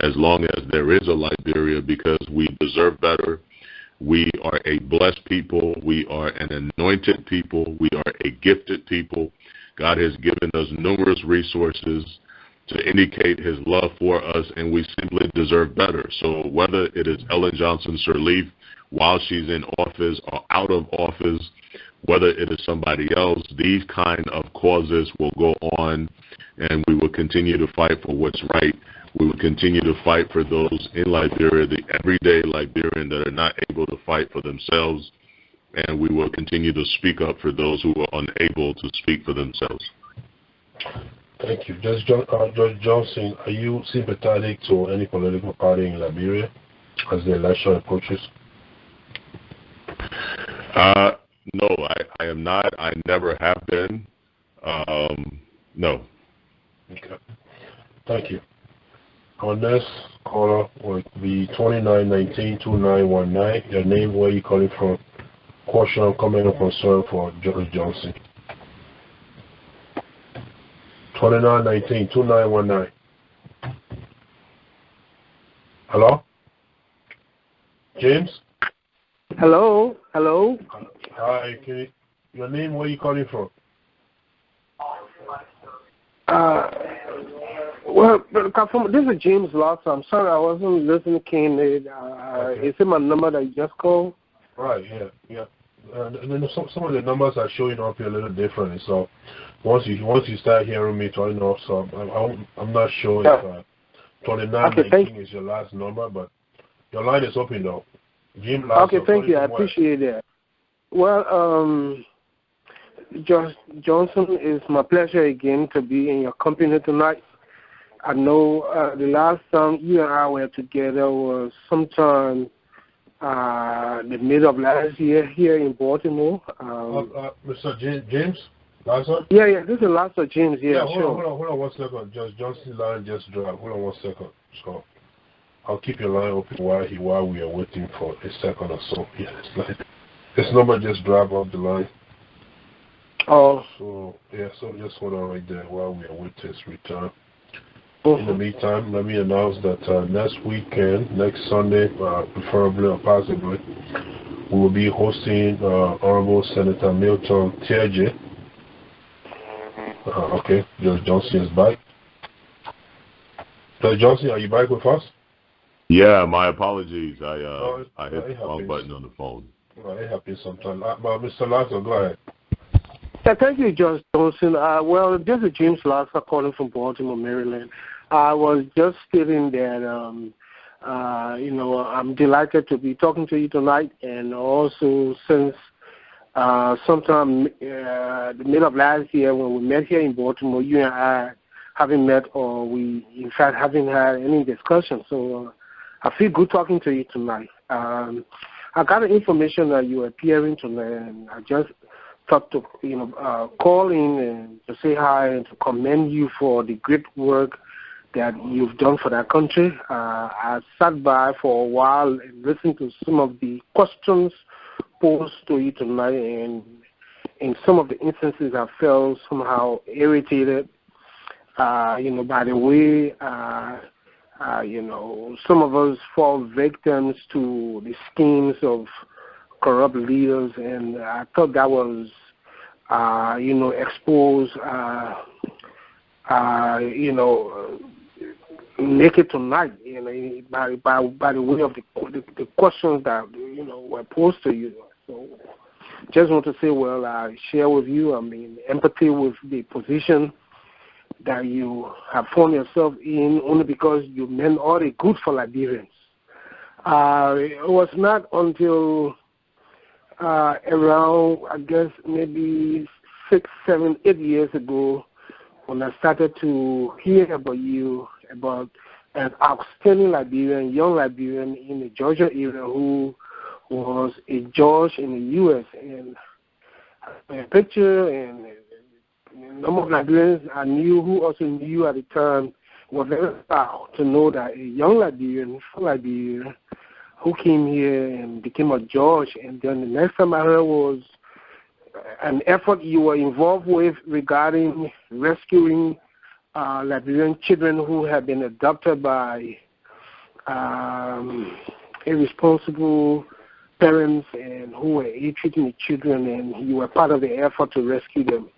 as long as there is a Liberia, because we deserve better. We are a blessed people. We are an anointed people. We are a gifted people. God has given us numerous resources to indicate his love for us, and we simply deserve better. So whether it is Ellen Johnson Sirleaf while she's in office or out of office, whether it is somebody else, these kind of causes will go on, and we will continue to fight for what's right. We will continue to fight for those in Liberia, the everyday Liberian that are not able to fight for themselves, and we will continue to speak up for those who are unable to speak for themselves. Thank you. Judge Johnson, are you sympathetic to any political party in Liberia as the election approaches? No, I am not. I never have been. No. Okay. Thank you. Our next caller will be 2919-2919. Your name, where you calling from, question, comment, or concern for Judge Johnson. 2919-2919. Hello? James? Hello? Hi, your name, where you calling from? Well, this is James Lawson. I'm sorry I wasn't listening keenly. Okay. Is it my number that you just called? Right, yeah. And then some of the numbers are showing up here a little differently. So once you start hearing me turning off, so I'm not sure if 2919 is your last number, but your line is open though. Jim Lawson, okay, thank you. I appreciate that. Well, Judge Johnson, it's my pleasure again to be in your company tonight. I know the last time you and I were together was sometime the middle of last year here in Baltimore. Mr. James? Lassa? Yeah, this is Lassa James, Hold on 1 second. Judge Johnson's line just dropped. Hold on 1 second. So I'll keep your line open while we are waiting for a second or so. Yeah, it's like this number just dropped off the line. Oh. So just hold on right there while we await his return. In the meantime, let me announce that next weekend, next Sunday, preferably or possibly, we will be hosting Honorable Senator Milton Tiaje. Okay, Judge Johnson is back. Judge Johnson, are you back with us? Yeah, my apologies. I hit the wrong button on the phone. Well, it happens sometimes. But Mr. Lasso, go ahead. Yeah, thank you, Judge Johnson. Well, this is James Lasser calling from Baltimore, Maryland. I was just stating that, I'm delighted to be talking to you tonight, and also since sometime the middle of last year when we met here in Baltimore, you and I haven't met, or we, in fact, haven't had any discussion. So I feel good talking to you tonight. I got the information that you are appearing tonight, and I just thought to, call in and to say hi and to commend you for the great work that you've done for that country. I sat by for a while and listened to some of the questions posed to you tonight, and in some of the instances I felt somehow irritated, by the way, some of us fall victims to the schemes of corrupt leaders, and I thought that was, exposed, naked tonight, by the way of the questions that, were posed to you. So just want to say, well, I share with you, empathy with the position that you have found yourself in, only because you meant all the good for Liberians. It was not until around, I guess, maybe 6, 7, 8 years ago when I started to hear about you, about an outstanding Liberian, young Liberian in the Georgia area who was a judge in the U.S. And a picture and a number of Liberians I knew who also knew you at the time were very proud to know that a young Liberian from Liberia who came here and became a judge. And then the next time I heard was an effort you were involved with regarding rescuing Liberian children who had been adopted by irresponsible parents and who were ill-treating the children, and you were part of the effort to rescue them.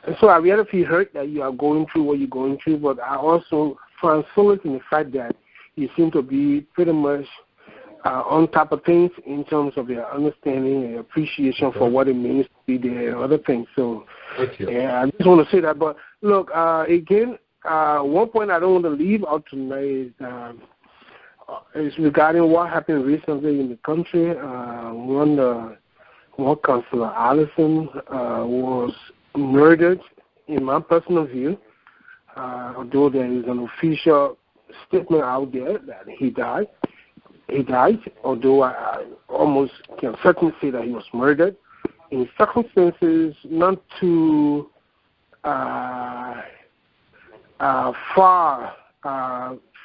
And so I really feel hurt that you are going through what you're going through, but I also find solace in the fact that you seem to be pretty much on top of things in terms of your understanding and appreciation for what it means to be there and other things. So yeah, I just want to say that. But look, again, one point I don't want to leave out tonight is regarding what happened recently in the country. One Councillor Allison was murdered, in my personal view, although there is an official statement out there that he died. He died, although I almost can certainly say that he was murdered in circumstances not too far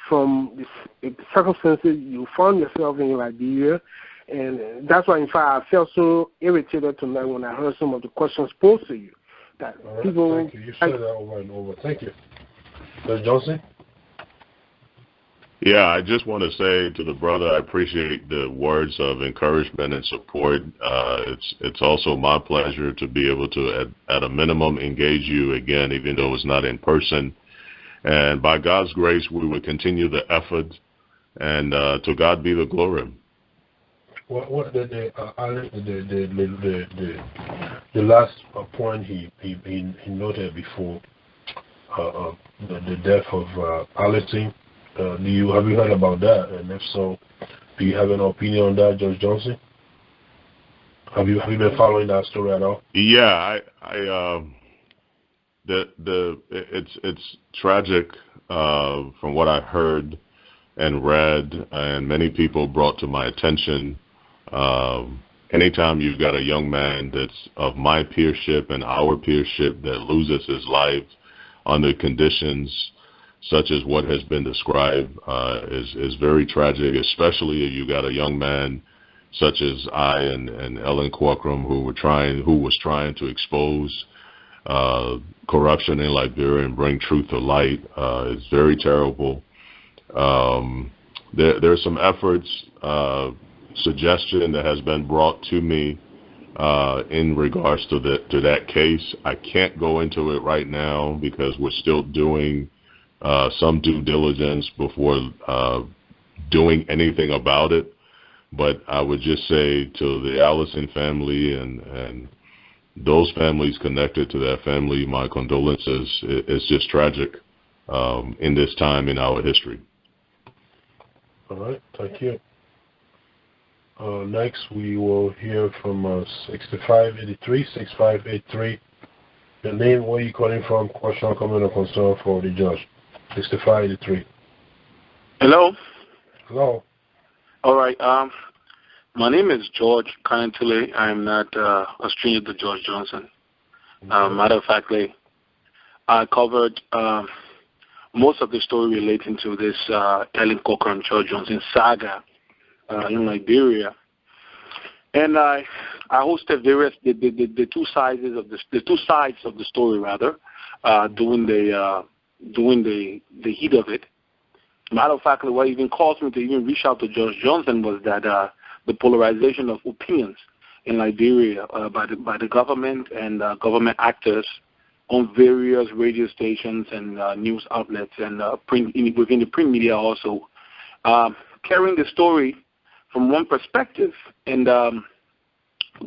from the circumstances you found yourself in Liberia. And that's why, in fact, I felt so irritated tonight when I heard some of the questions posed to you. That right, people, thank you. You said that over and over. Thank you. Mr. Johnson? Yeah, I just want to say to the brother, I appreciate the words of encouragement and support. It's also my pleasure to be able to, at a minimum, engage you again, even though it's not in person. And by God's grace, we will continue the effort, and to God be the glory. What the last point he noted before the death of Allison? Have you heard about that? And if so, do you have an opinion on that, Judge Johnson? Have you been following that story at all? Yeah, it's tragic from what I heard and read, and many people brought to my attention. Anytime you've got a young man that's of my peership and our peership that loses his life under conditions such as what has been described, is very tragic, especially if you got a young man such as I and Ellen Corcoran who was trying to expose corruption in Liberia and bring truth to light. It's very terrible. There's some efforts, suggestion that has been brought to me in regards to that case. I can't go into it right now because we're still doing some due diligence before doing anything about it. But I would just say to the Allison family and those families connected to that family, my condolences. It's just tragic in this time in our history. All right, thank you. Next, we will hear from 6583. 6583. Your name, where you calling from, question, comment, or concern for the judge. 6583. Hello. Hello. All right. My name is George Kanantule. I'm not a stranger to George Johnson. Matter of fact, I covered most of the story relating to this Ellen Coker and George Johnson saga in Liberia, and I hosted various the two sides of the story rather during the heat of it. Matter of fact, what even caused me to even reach out to George Johnson was that the polarization of opinions in Liberia by the government and government actors on various radio stations and news outlets and within the print media also, carrying the story from one perspective. And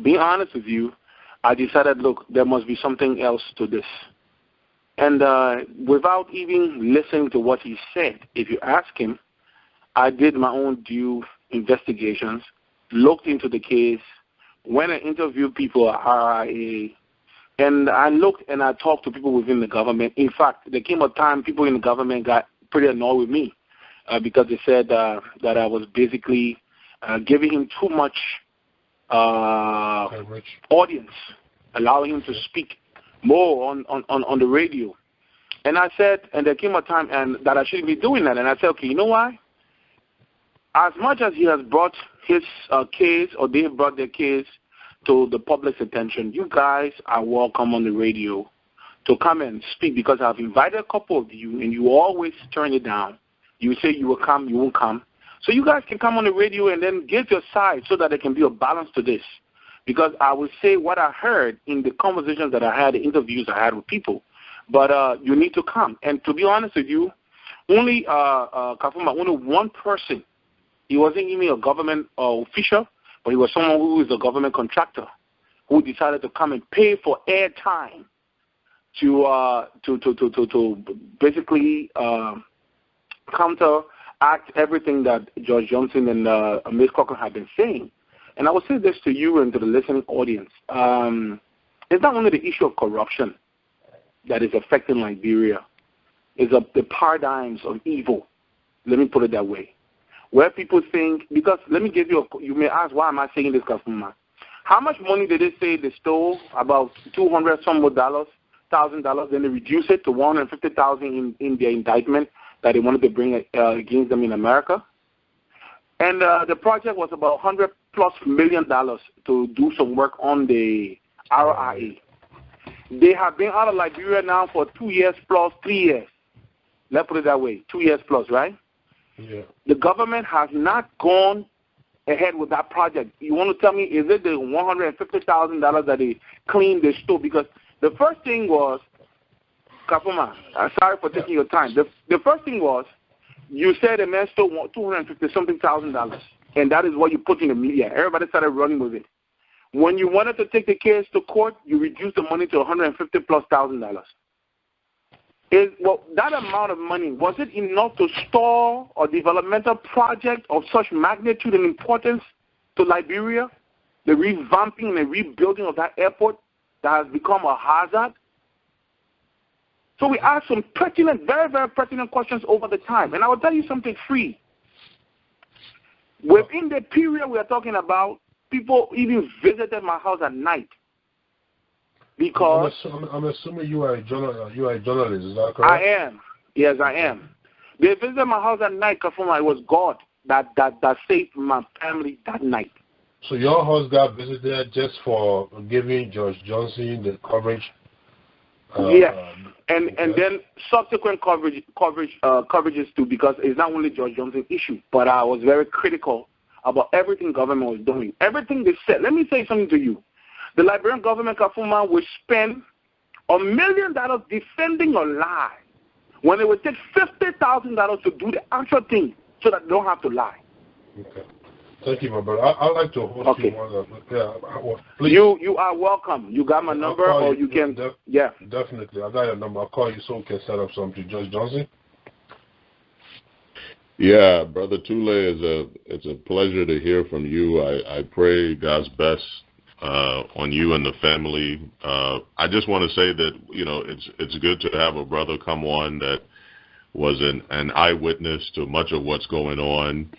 being honest with you, I decided, look, there must be something else to this. And without even listening to what he said, if you ask him, I did my own due investigations, looked into the case, went and interviewed people at RIA, and I looked and I talked to people within the government. In fact, there came a time people in the government got pretty annoyed with me because they said that I was basically giving him too much audience, allowing him to speak more on the radio. And I said, and there came a time that I shouldn't be doing that. And I said, okay, you know why? As much as he has brought his case, or they have brought their case to the public's attention, you guys are welcome on the radio to come and speak, because I've invited a couple of you, and you always turn it down. You say you will come, you won't come. So you guys can come on the radio and then give your side so that there can be a balance to this. Because I will say what I heard in the conversations that I had, the interviews I had with people. But you need to come. And to be honest with you, only Kafumba, only one person, he wasn't even a government official, but he was someone who is a government contractor who decided to come and pay for airtime to basically counteract everything that George Johnson and Ms. Cochran have been saying. And I will say this to you and to the listening audience. It's not only the issue of corruption that is affecting Liberia. It's the paradigms of evil. Let me put it that way. Where people think, because let me give you, you may ask, why am I saying this, Kafumba? How much money did they say they stole? About $200 some more $1,000. Then they reduced it to $150,000 in their indictment that they wanted to bring against them in America. And the project was about $100+ million to do some work on the RIA. They have been out of Liberia now for 2 years plus 3 years. Let's put it that way, 2 years plus, right? Yeah. The government has not gone ahead with that project. You want to tell me, is it the $150,000 that they cleaned the store? Because the first thing was, Kafumba, sorry for taking your time. The first thing was, you said a man stole $250-something thousand, and that is what you put in the media. Everybody started running with it. When you wanted to take the case to court, you reduced the money to $150,000+. Well, that amount of money, was it enough to stall a developmental project of such magnitude and importance to Liberia? The revamping and the rebuilding of that airport that has become a hazard? So we asked some pertinent, very, very pertinent questions over the time. And I will tell you something free. Within the period we are talking about, people even visited my house at night. Because I'm assuming you are a journalist, is that correct? I am. Yes, I am. They visited my house at night, Kafumba. It was God that saved my family that night. So your house got visited just for giving George Johnson the coverage? Yes. And then subsequent coverages too, because it's not only George Johnson's issue, but I was very critical about everything government was doing. Everything they said. Let me say something to you. The Liberian government, Kafumba, will spend $1 million defending a lie when they would take $50,000 to do the actual thing, so that they don't have to lie. Okay. Thank you, my brother. I'd like to host you one. Please. You are welcome. You got my number, or you can. Definitely. I got your number. I'll call you so we can set up something. Judge Johnson? Yeah, Brother Tule, it's a pleasure to hear from you. I pray God's best on you and the family. I just want to say that, it's good to have a brother come on that was an eyewitness to much of what's going on.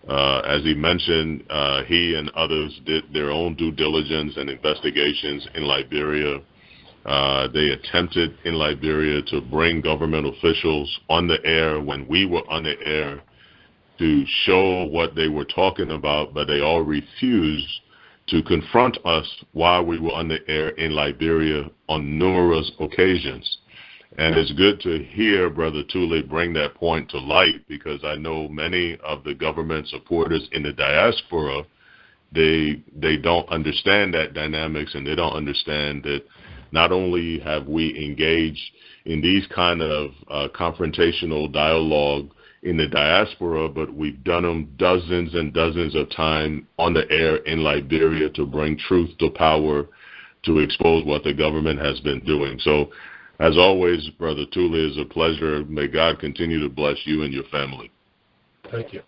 As he mentioned, he and others did their own due diligence and investigations in Liberia. They attempted in Liberia to bring government officials on the air when we were on the air to show what they were talking about, but they all refused to confront us while we were on the air in Liberia on numerous occasions. And it's good to hear Brother Tule bring that point to light, because I know many of the government supporters in the diaspora, they don't understand that dynamics, and they don't understand that not only have we engaged in these kind of confrontational dialogue in the diaspora, but we've done them dozens and dozens of times on the air in Liberia to bring truth to power, to expose what the government has been doing. So, as always, Brother Tule, it's a pleasure. May God continue to bless you and your family. Thank you.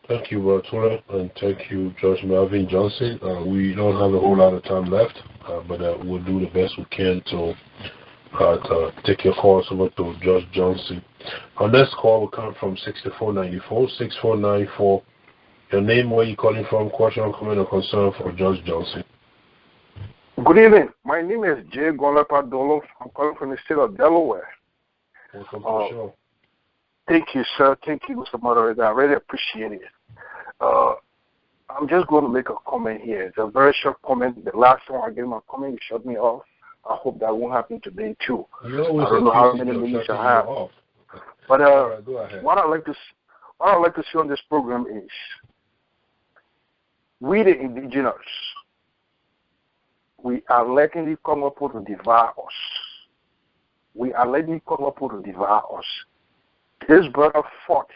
Thank you, Brother Tule, and thank you, Judge Melvin Johnson. We don't have a whole lot of time left, but we'll do the best we can to take your calls over to Judge Johnson. Our next call will come from 6494. 6494. Your name, where you calling from, question, comment, or concern for Judge Johnson. Good evening. My name is Jay Golepadolo. I'm calling from the state of Delaware. Welcome to the show. Thank you, sir. Thank you, Mr. Moderator. I really appreciate it. I'm just going to make a comment here. It's a very short comment. The last time I gave my comment, you shut me off. I hope that won't happen today, too. I don't know how many minutes I have. But what I'd like to see on this program is we, the indigenous, we are letting the Kromah to devour us. We are letting the Kromah to devour us. This brother fought,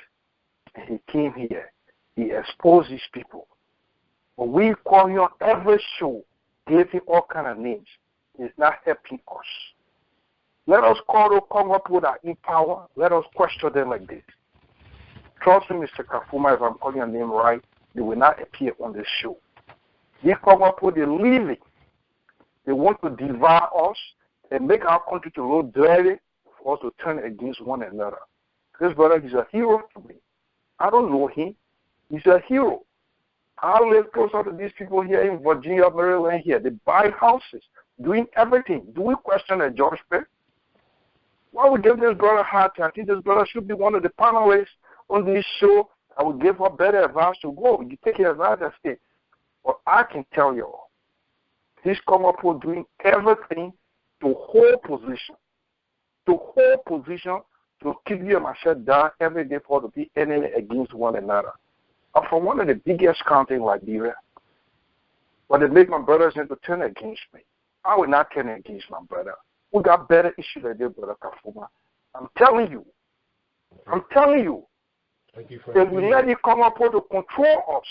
and he came here. He exposed these people. But we call him on every show, giving all kind of names. It's not helping us. Let us call the Kromah that are in power. Let us question them like this. Trust me, Mr. Kafumba, if I'm calling your name right, they will not appear on this show. The Kromah, they're leaving. They want to devour us and make our country to look dirty for us to turn against one another. This brother is a hero to me. I don't know him. He's a hero. I live closer to these people here in Virginia, Maryland here. They buy houses, doing everything. Do we question a judge pay? Why would we give this brother a hard time? I think this brother should be one of the panelists on this show. I would give her better advice to go. You take his advice and stay. But I can tell you, he's come up with doing everything to hold position. To keep you and myself down every day for to be enemy against one another. I'm from one of the biggest counties in Liberia. But they make my brothers into turn against me. I will not turn against my brother. We got better issues than this, Brother Kafumba. I'm telling you. If we let it come up to control us,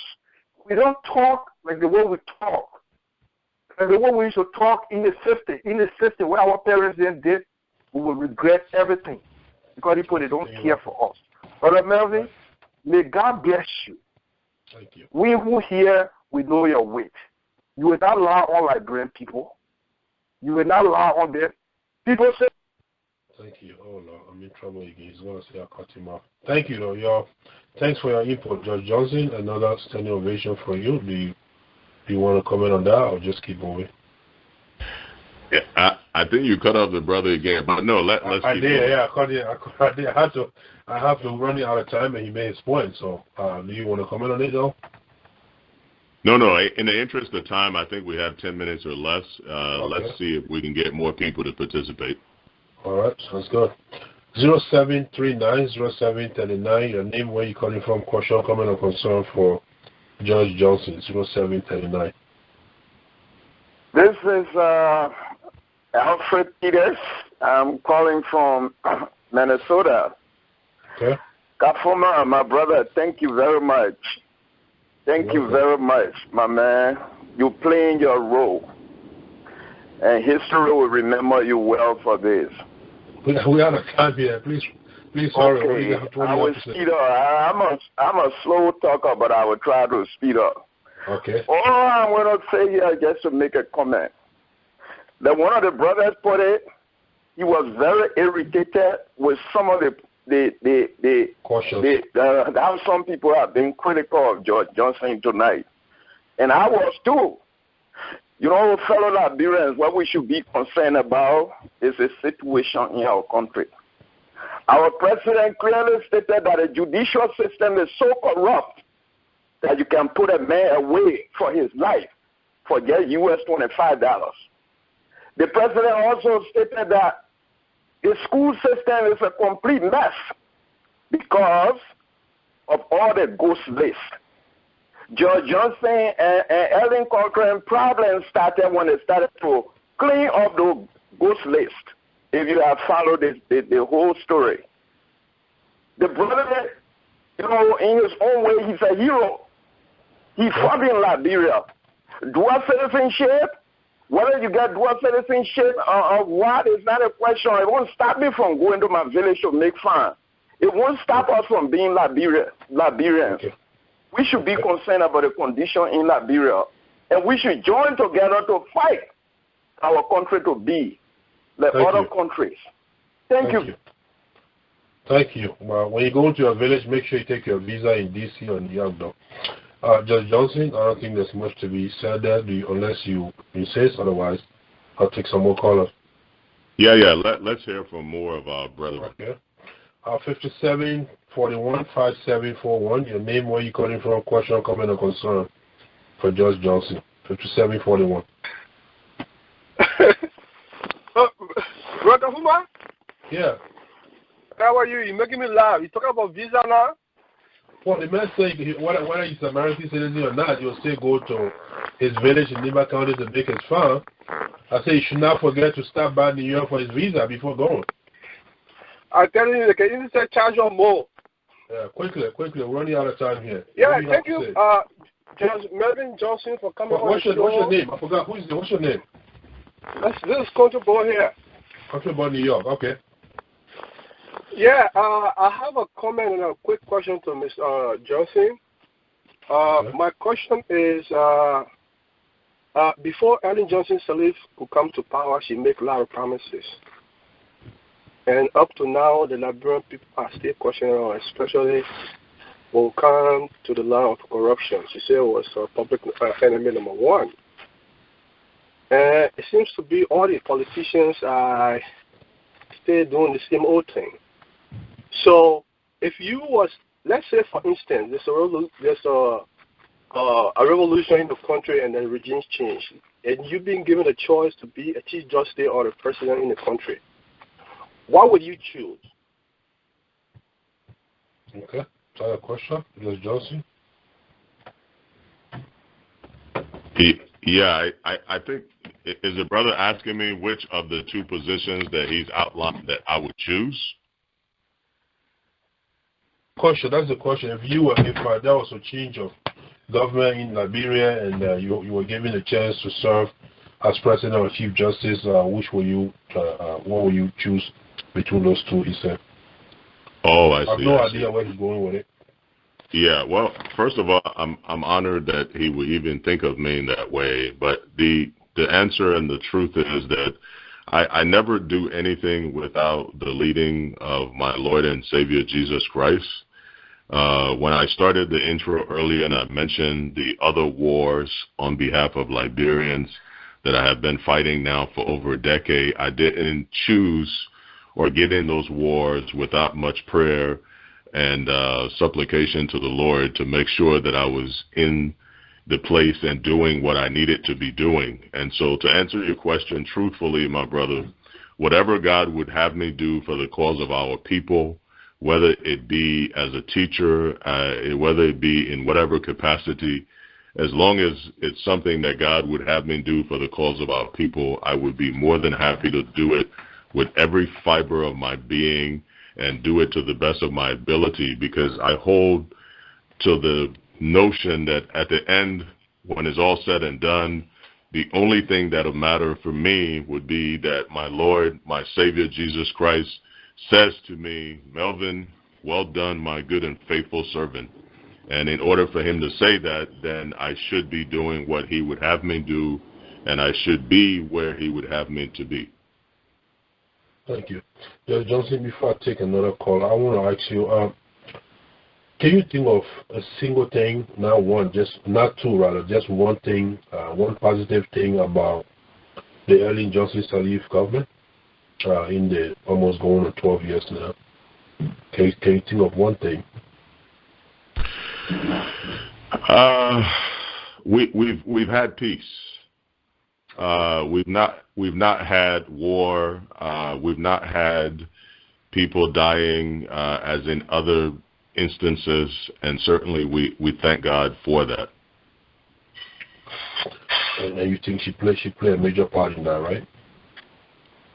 we don't talk like the way we talk. And the way we used to talk in the system where our parents then did, we will regret everything. Because people, they don't care for us. Brother Melvin, may God bless you. Thank you. We who here, we know your weight. You will not lie on Liberian people. You will not lie on them. People say... Thank you. Oh, Lord, I'm in trouble again. He's going to say I cut him off. Thank you, though, y'all. Thanks for your input, Judge Johnson. Another standing ovation for you. Do you want to comment on that, or just keep moving? Yeah, I think you cut off the brother again, but no, let's keep moving. Yeah, I did. I have to run out of time, and he made his point. So, do you want to comment on it, though? No. In the interest of time, I think we have 10 minutes or less. Okay. Let's see if we can get more people to participate. All right, sounds good. 0739-0739. Your name, where you calling from? Question, comment, or concern for Judge Johnson. 0739. This is Alfred Peters. I'm calling from Minnesota. Okay. Kafumba, my brother, thank you very much. Thank you very much, my man. You're playing your role. And history will remember you well for this. We have a time here. Please hurry. Okay, I will speed up. I'm a slow talker, but I will try to speed up. Okay. All I'm going to say here, just to make a comment, that one of the brothers put it, he was very irritated with some of how some people have been critical of George Johnson tonight. And I was too. You know, fellow Liberians, what we should be concerned about is the situation in our country. Our president clearly stated that the judicial system is so corrupt that you can put a man away for his life for just US $25. The president also stated that the school system is a complete mess because of all the ghost lists. George Johnson and Ellen Cochran problems started when they started to clean up the ghost list. If you have followed the whole story. The brother, you know, in his own way, he's a hero. He fought in Liberia. Dual citizenship, whether you get dual citizenship or what is not a question. It won't stop me from going to my village to make fun. It won't stop us from being Liberians. Okay. We should be concerned about the condition in Liberia, and we should join together to fight our country to be like other countries. Thank you. Thank you. Well, when you go to your village, make sure you take your visa in D.C. or New York, though. Judge Johnson, I don't think there's much to be said there, unless you insist. Otherwise, I'll take some more callers. Yeah. Let's hear from more of our brethren. Okay. 5741-5741. Your name, where you calling from, question, comment, or concern for Judge Johnson. 5741. Brother Huma? Yeah. How are you? You're making me laugh. You talking about visa now? Well, the man said whether he's American citizen or not, you'll still go to his village in Liberian County to make his farm. I say you should not forget to stop by New York for his visa before going. I'm telling you, can you say charge on more? Yeah, quickly. We're running out of time here. Yeah, thank you, Judge Melvin Johnson, for coming on the show. What's your name? I forgot. What's your name? This is Country Boy here. Country Boy, New York. Okay. Yeah, I have a comment and a quick question to Ms. Johnson. My question is, before Ellen Johnson Sirleaf could come to power, she made a lot of promises. And up to now, the Liberian people are still questioning her, especially when it comes to the line of corruption. She said it was public enemy number one. And it seems to be all the politicians are still doing the same old thing. So if you was, let's say for instance, there's a revolution in the country and then regimes change, and you've been given a choice to be a chief justice or the president in the country, what would you choose? Okay. Another question, Judge Johnson. Yeah, I think, is the brother asking me which of the two positions that he's outlined that I would choose? Question. That's the question. If there was a change of government in Liberia and you were given a chance to serve as president or chief justice, what will you choose between those two? He said. Oh, I see. I have no idea where he's going with it. Yeah. Well, first of all, I'm honored that he would even think of me in that way. But the answer and the truth is that I never do anything without the leading of my Lord and Savior Jesus Christ. When I started the intro earlier and I mentioned the other wars on behalf of Liberians that I have been fighting now for over a decade, I didn't choose or get in those wars without much prayer and supplication to the Lord to make sure that I was in the place and doing what I needed to be doing. And so to answer your question truthfully, my brother, whatever God would have me do for the cause of our people, whether it be as a teacher, whether it be in whatever capacity, as long as it's something that God would have me do for the cause of our people, I would be more than happy to do it with every fiber of my being and do it to the best of my ability, because I hold to the notion that at the end, when it's all said and done, the only thing that'll matter for me would be that my Lord, my Savior, Jesus Christ, says to me, Melvin, well done, my good and faithful servant. And in order for him to say that, then I should be doing what he would have me do, and I should be where he would have me to be. Thank you. Judge Johnson, before I take another call, I want to ask you, can you think of a single thing, not one, not two rather, just one thing, one positive thing about the Ellen Johnson Sirleaf government in the almost going on 12 years now? Can you think of one thing? We've had peace. We've not had war. We've not had people dying as in other instances, and certainly we thank God for that. And you think she played a major part in that, right?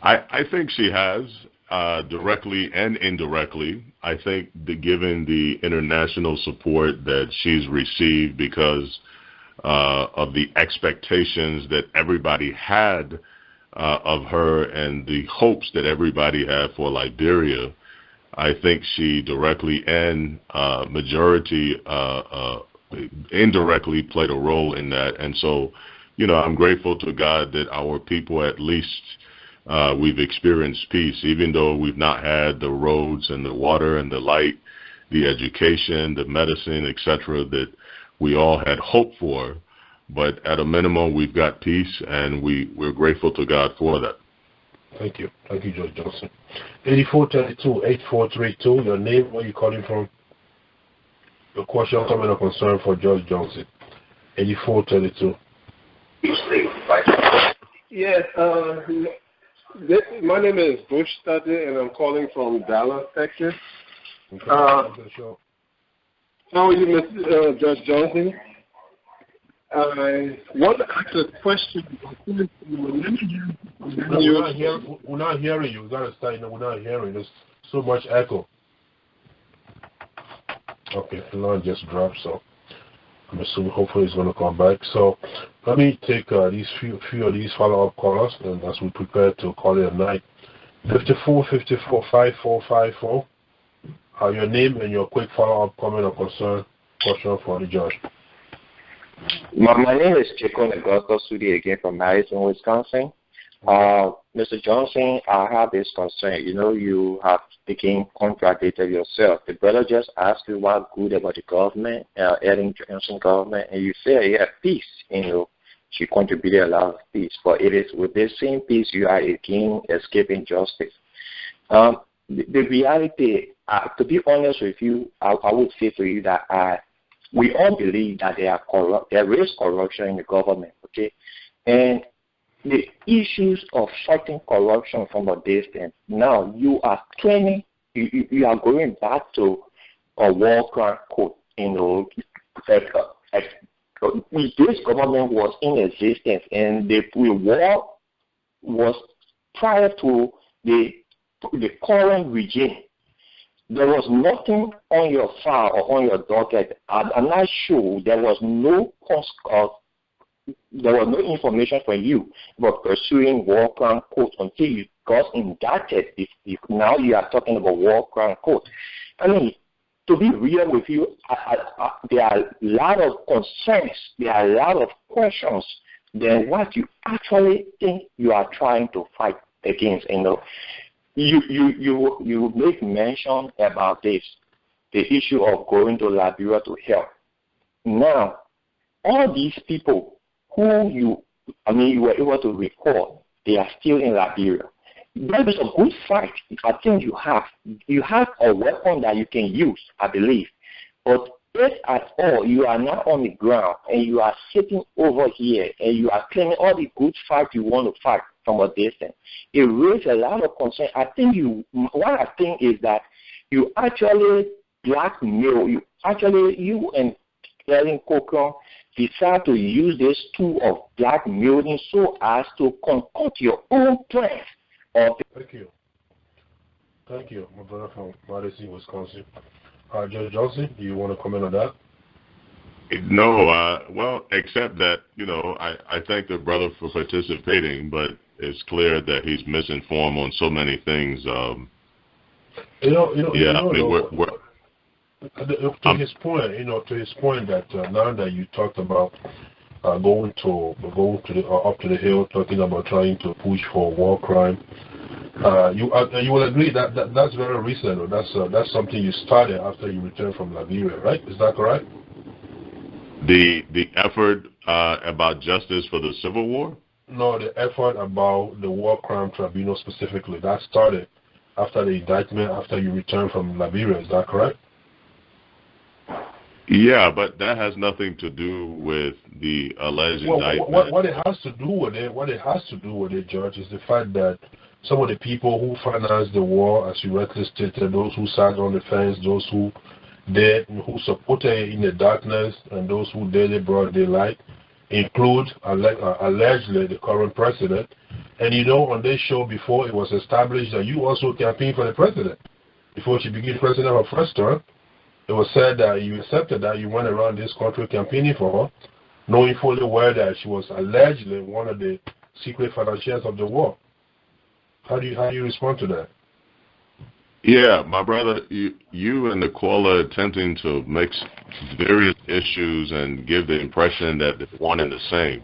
I think she has, directly and indirectly. I think that given the international support that she's received because of the expectations that everybody had of her and the hopes that everybody had for Liberia, I think she directly and indirectly played a role in that. And so, I'm grateful to God that our people, at least, we've experienced peace, even though we've not had the roads and the water and the light, the education, the medicine, etc., that we all had hoped for. But at a minimum, we've got peace, and we're grateful to God for that. Thank you. Thank you, Judge Johnson. 8432-8432, your name, where you calling from? Your question, comment, or concern for Judge Johnson. 8432. Yes, my name is Bush Study, and I'm calling from Dallas, Texas. Okay. How are you, Mr. Judge Johnson? I want to ask a question. We're not hearing you. We got to start. We're not hearing. There's so much echo. Okay, the line just dropped, so I'm assuming hopefully it's going to come back. So let me take these few of these follow-up callers, and as we prepare to call it a night. 5454-5454. Your name and your quick follow-up comment or concern, question for the judge. My name is Chico Negoto Sudi again from Madison, Wisconsin. Mr. Johnson, I have this concern. You have become contradicted yourself. The brother just asked you what good about the government, Ellen Johnson government, and you say, yeah, peace. She contributed a lot of peace. But it is with this same peace you are again escaping justice. The reality, to be honest with you, I would say to you that we all believe that there is corruption in the government, okay? And the issues of fighting corruption from a distance, now you are training, you are going back to a war crime code, this government was in existence, and the war was prior to the current regime. There was nothing on your file or on your docket. I'm not sure there was no information from you about pursuing war crime code until you got indicted. Now you are talking about war crime code. I mean, to be real with you, there are a lot of concerns, there are a lot of questions than what you actually think you are trying to fight against. You make mention about this, the issue of going to Liberia to help. Now, all these people who you were able to recall, they are still in Liberia. That is a good fight. I think you have a weapon that you can use, I believe. But if at all you are not on the ground and you are sitting over here and you are claiming all the good fight you want to fight from a distance, it raises a lot of concern. What I think is that you actually blackmail, you and Ellen Cochran decide to use this tool of blackmailing so as to concoct your own plans. Thank you. Thank you, my brother from Madison, Wisconsin. Judge Johnson, do you want to comment on that? No, well, except that, I thank the brother for participating, but it's clear that he's misinformed on so many things. To his point that now that you talked about going to up to the hill, talking about trying to push for war crime, you will agree that that's very recent, or that's something you started after you returned from Liberia, right? Is that correct? The effort about justice for the Civil War? No, the effort about the War Crime Tribunal specifically, that started after the indictment, after you returned from Liberia. Is that correct? Yeah, but that has nothing to do with the alleged indictment. What it has to do with it, Judge, is the fact that some of the people who financed the war, as you rightly stated, those who sat on the fence, those who supported in the darkness, and those who did it broad daylight, include allegedly the current president. And on this show before, it was established that you also campaigned for the president. Before she became president of her first term, it was said that you accepted that you went around this country campaigning for her, knowing fully well that she was allegedly one of the secret financiers of the war. How do you respond to that? Yeah, my brother, you and the caller attempting to mix various issues and give the impression that they're one and the same.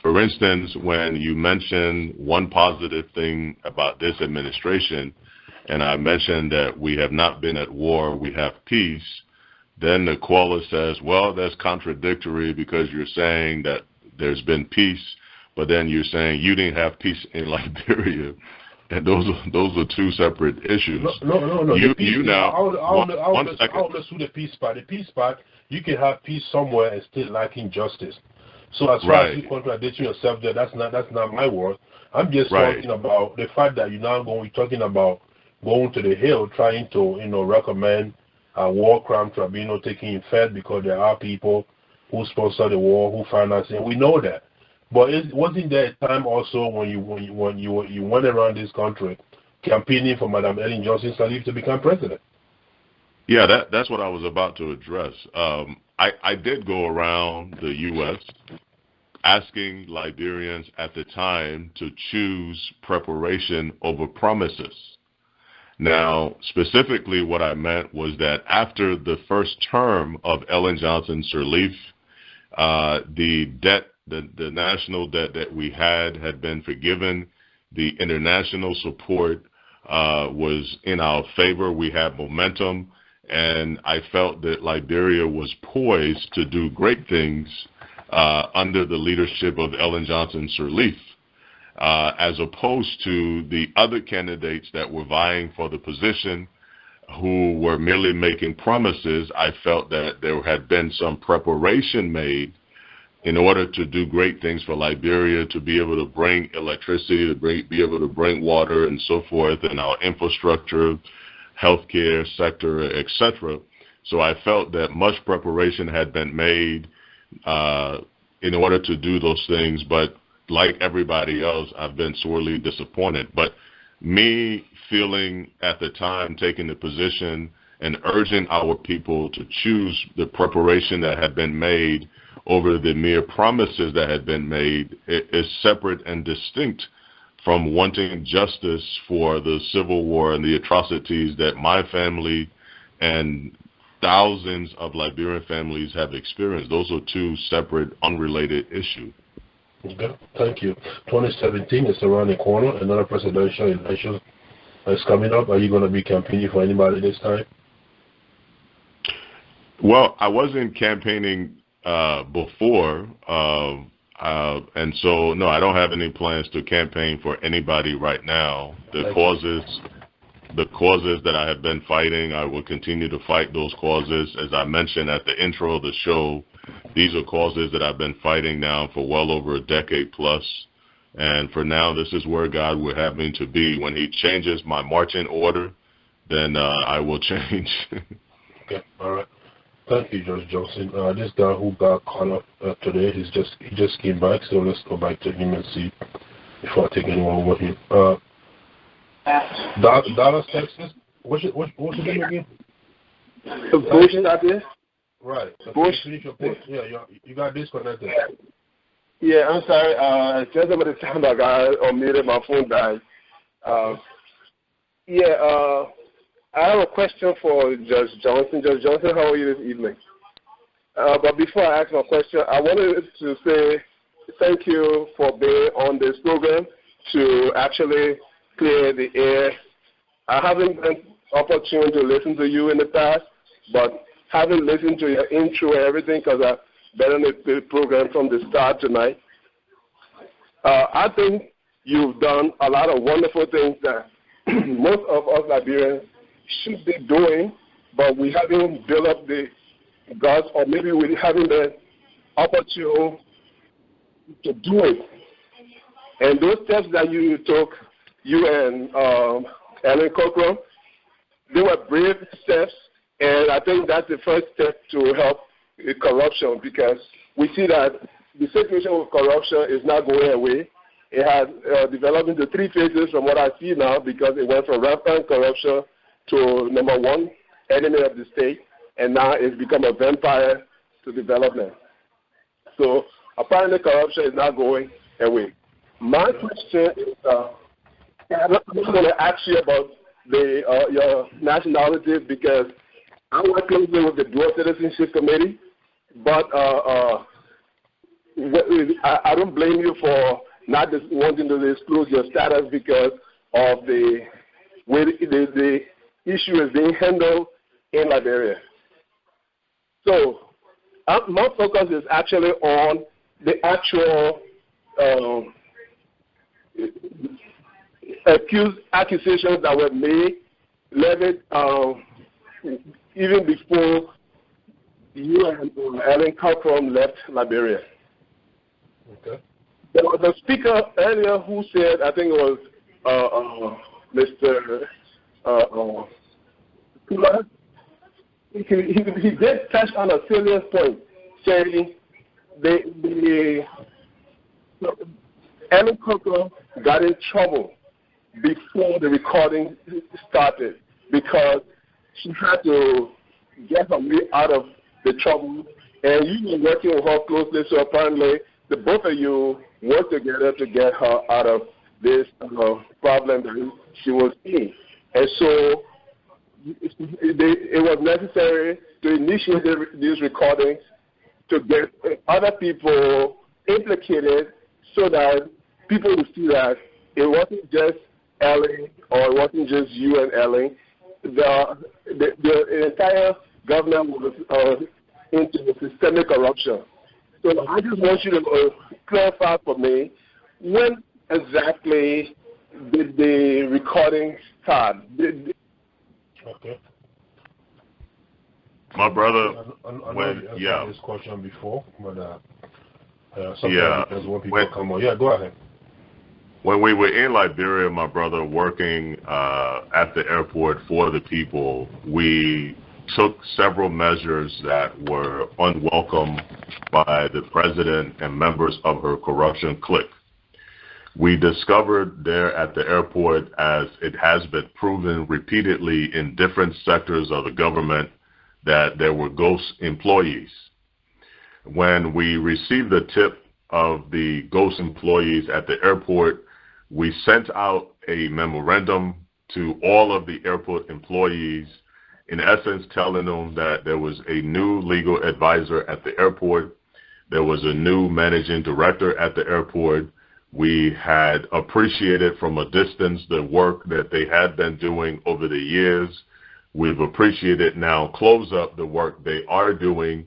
For instance, when you mention one positive thing about this administration, and I mentioned that we have not been at war, we have peace, then the caller says, well, that's contradictory because you're saying that there's been peace, but then you're saying you didn't have peace in Liberia. And those are two separate issues. No. I'll understand the peace part. The peace part, you can have peace somewhere and still lacking justice. So as far as you contradicting yourself there, that's not my word. I'm just talking about the fact that you're talking about going to the hill, trying to recommend a war crime tribunal taking effect because there are people who sponsor the war, who finance it. We know that. But wasn't there a time also when you went around this country campaigning for Madam Ellen Johnson Sirleaf to become president? Yeah, that's what I was about to address. I did go around the U.S. asking Liberians at the time to choose preparation over promises. Now, specifically what I meant was that after the first term of Ellen Johnson Sirleaf, the national debt that we had been forgiven. The international support was in our favor. We had momentum, and I felt that Liberia was poised to do great things under the leadership of Ellen Johnson Sirleaf, as opposed to the other candidates that were vying for the position who were merely making promises. I felt that there had been some preparation made in order to do great things for Liberia, to be able to bring electricity, to be able to bring water and so forth, and our infrastructure, healthcare sector, etc. So I felt that much preparation had been made in order to do those things, but like everybody else, I've been sorely disappointed. But me feeling at the time, taking the position and urging our people to choose the preparation that had been made over the mere promises that had been made is separate and distinct from wanting justice for the Civil War and the atrocities that my family and thousands of Liberian families have experienced. Those are two separate, unrelated issues. Okay, thank you. 2017 is around the corner. Another presidential election is coming up. Are you going to be campaigning for anybody this time? Well, I wasn't campaigning before, and so no, I don't have any plans to campaign for anybody right now. The causes that I have been fighting, I will continue to fight those causes. As I mentioned at the intro of the show, these are causes that I've been fighting now for well over a decade plus. And for now, this is where God will have me to be. When he changes my marching order, then I will change. Okay, all right. Thank you, Judge Johnson. This guy who got caught up today, he just came back, so let's go back to him and see before I take anyone over him. Dallas, Texas. What's your name again? Bush, that is? Right. Bush. Yeah, you got disconnected. Yeah, I'm sorry. Just about the time I got unmuted, my phone died. I have a question for Judge Johnson. Judge Johnson, how are you this evening? But before I ask my question, I wanted to say thank you for being on this program to actually clear the air. I haven't been opportune to listen to you in the past, but having listened to your intro and everything, because I've been on the program from the start tonight, I think you've done a lot of wonderful things that most of us Liberians should be doing, but we haven't built up the guts, or maybe we haven't been opportune to do it. And those steps that you took, you and Ellen Cochran, they were brave steps, and I think that's the first step to help corruption, because we see that the situation with corruption is not going away. It has developed into three phases from what I see now, because it went from rampant corruption to number one enemy of the state, and now it's become a vampire to development. So apparently corruption is not going away. My question is, I'm going to ask you about your nationality, because I work closely with the Dual Citizenship Committee, but I don't blame you for not wanting to disclose your status because of the way the issue is being handled in Liberia. So my focus is actually on the actual accusations that were made, levied even before you and Ellen Cochran left Liberia. Okay. There was a speaker earlier who said, I think it was Mr. Kromah. He did touch on a serious point, saying Ellen Cochran got in trouble before the recording started because she had to get her way out of the trouble, and you were working with her closely, so apparently the both of you worked together to get her out of this problem that she was in. And so it was necessary to initiate these recordings to get other people implicated so that people would see that it wasn't just Ellen or it wasn't just you and Ellen. The entire government was into systemic corruption. So I just want you to clarify for me, when exactly did the recording start? Okay. My brother, I this question before, but sometimes when people come on. Yeah, go ahead. When we were in Liberia, my brother, working at the airport for the people, we took several measures that were unwelcome by the president and members of her corruption clique. We discovered there at the airport, as it has been proven repeatedly in different sectors of the government, that there were ghost employees. When we received the tip of the ghost employees at the airport, we sent out a memorandum to all of the airport employees, in essence telling them that there was a new legal advisor at the airport, there was a new managing director at the airport. We had appreciated from a distance the work that they had been doing over the years. We've appreciated now close up the work they are doing.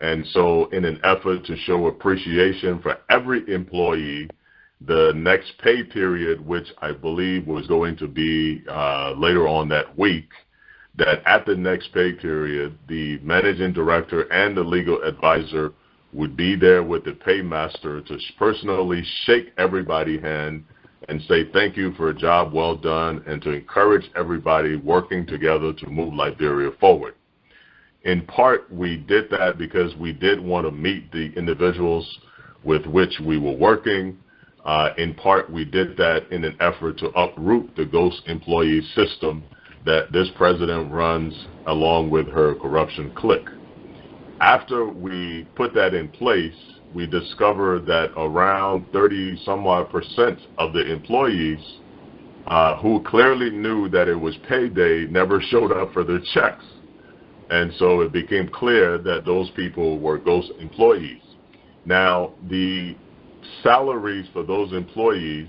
And so in an effort to show appreciation for every employee, the next pay period, which I believe was going to be later on that week, that at the next pay period, the managing director and the legal advisor would be there with the paymaster to personally shake everybody's hand and say thank you for a job well done, and to encourage everybody working together to move Liberia forward. In part, we did that because we did want to meet the individuals with which we were working. In part, we did that in an effort to uproot the ghost employee system that this president runs along with her corruption clique. After we put that in place, we discovered that around 30-some-odd% of the employees who clearly knew that it was payday never showed up for their checks. And so it became clear that those people were ghost employees. Now, the salaries for those employees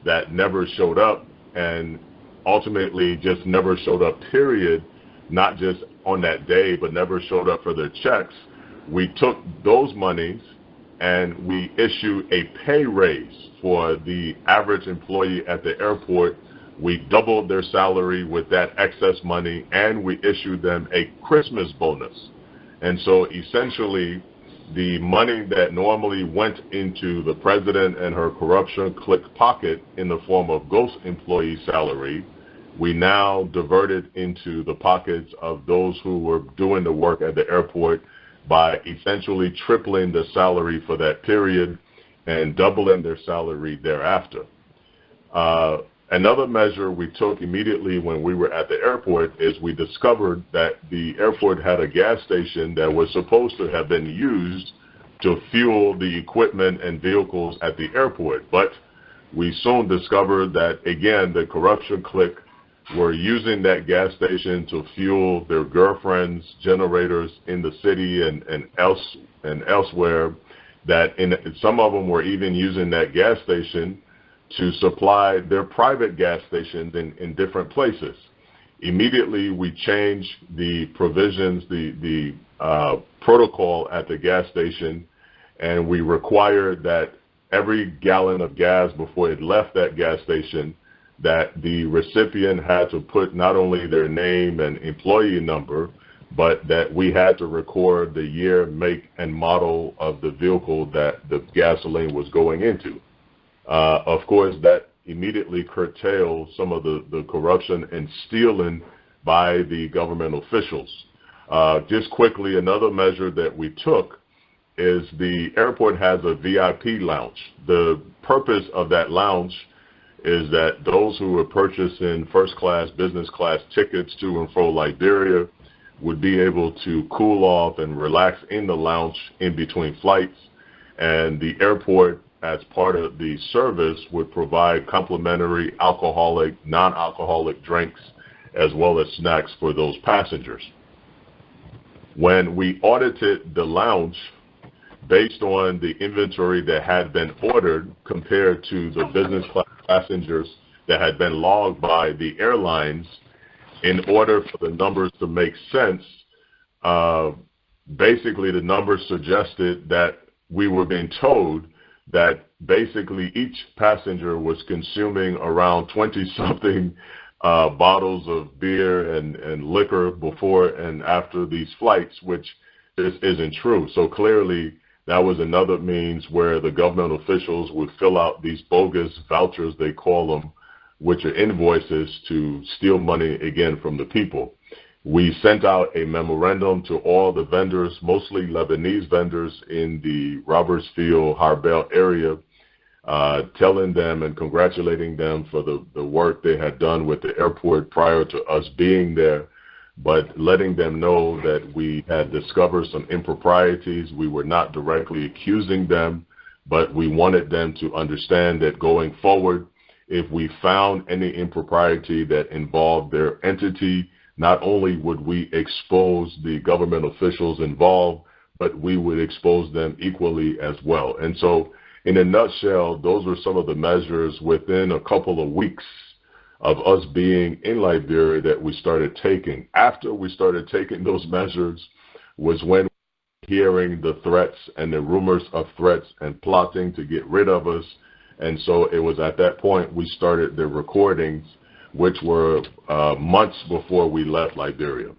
that never showed up and ultimately just never showed up, period, not just on that day, but never showed up for their checks, we took those monies and we issued a pay raise for the average employee at the airport. We doubled their salary with that excess money, and we issued them a Christmas bonus. And so essentially, the money that normally went into the president and her corruption clique pocket in the form of ghost employee salary, we now diverted into the pockets of those who were doing the work at the airport by essentially tripling the salary for that period and doubling their salary thereafter. Another measure we took immediately when we were at the airport is we discovered that the airport had a gas station that was supposed to have been used to fuel the equipment and vehicles at the airport. But we soon discovered that, again, the corruption clique were using that gas station to fuel their girlfriends' generators in the city and elsewhere, that some of them were even using that gas station to supply their private gas stations in different places. Immediately, we changed the provisions, the protocol at the gas station, and we required that every gallon of gas before it left that gas station, that the recipient had to put not only their name and employee number, but that we had to record the year, make, and model of the vehicle that the gasoline was going into. Of course, that immediately curtailed some of the corruption and stealing by the government officials. Just quickly, another measure that we took is the airport has a VIP lounge. The purpose of that lounge is that those who are purchasing first class, business class tickets to and fro Liberia would be able to cool off and relax in the lounge in between flights. And the airport, as part of the service, would provide complimentary alcoholic, non-alcoholic drinks, as well as snacks for those passengers. When we audited the lounge, based on the inventory that had been ordered compared to the business class passengers that had been logged by the airlines, in order for the numbers to make sense, basically the numbers suggested that we were being told that basically each passenger was consuming around 20-something bottles of beer and liquor before and after these flights, which isn't true. So clearly, that was another means where the government officials would fill out these bogus vouchers, they call them, which are invoices, to steal money again from the people. We sent out a memorandum to all the vendors, mostly Lebanese vendors in the Robertsfield, Harbel area, telling them and congratulating them for the work they had done with the airport prior to us being there, but letting them know that we had discovered some improprieties. We were not directly accusing them, but we wanted them to understand that going forward, if we found any impropriety that involved their entity, not only would we expose the government officials involved, but we would expose them equally as well. And so, in a nutshell, those were some of the measures within a couple of weeks of us being in Liberia that we started taking. After we started taking those measures was when we were hearing the threats and the rumors of threats and plotting to get rid of us. And so it was at that point we started the recordings, which were months before we left Liberia.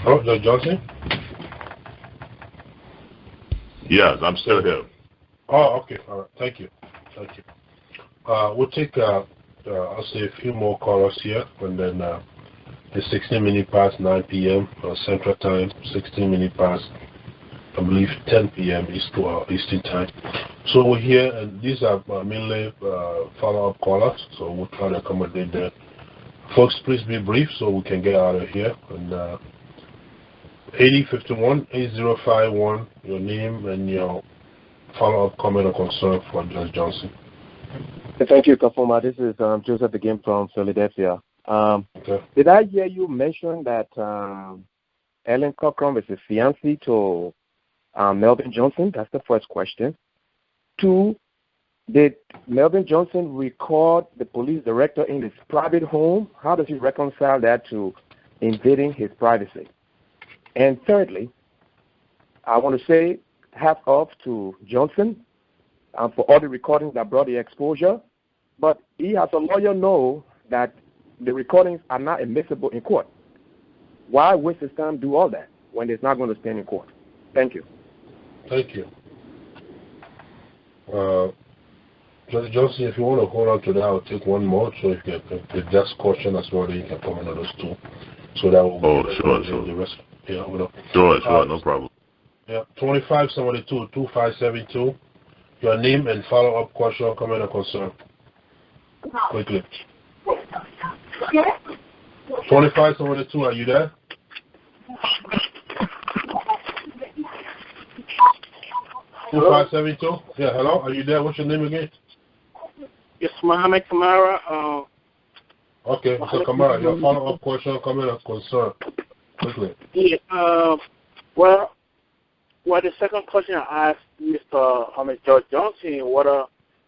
Oh, Judge Johnson? Yes, I'm still here. Oh, okay. All right. Thank you. Thank you. We'll take, I'll say a few more callers here, and then It's 16 minutes past 9 p.m. Central Time, 16 minutes past, I believe, 10 p.m. Eastern Time. So we're here, and these are mainly follow-up callers, so we'll try to accommodate that. Folks, please be brief so we can get out of here. And 8051-8051, your name and your follow-up comment or concern for Judge Johnson. Thank you, Kafumba. This is Joseph again from Philadelphia. Okay. Did I hear you mention that Ellen Cochran is a fiancée to Melvin Johnson? That's the first question. 2, did Melvin Johnson record the police director in his private home? How does he reconcile that to invading his privacy? And thirdly, I want to say hats off to Johnson for all the recordings that brought the exposure, but he has a lawyer know that the recordings are not admissible in court. Why waste his time do all that when it's not going to stand in court? Thank you. Thank you. Judge Johnson, if you want to hold on to that, I'll take one more. So if that's question as well, then you can comment on those 2. So that will sure. The rest. Yeah, Sure, no problem. Yeah, 2572-2572. Your name and follow-up question, comment, or concern. Quickly. 2572, are you there? Hello? 2572? Yeah, hello, are you there? What's your name again? Yes, Mohammed Kamara. Okay, Mr. Kamara, your follow-up question, comment, or concern. Quickly. Yeah, well, the second question I asked Mr. Judge Johnson,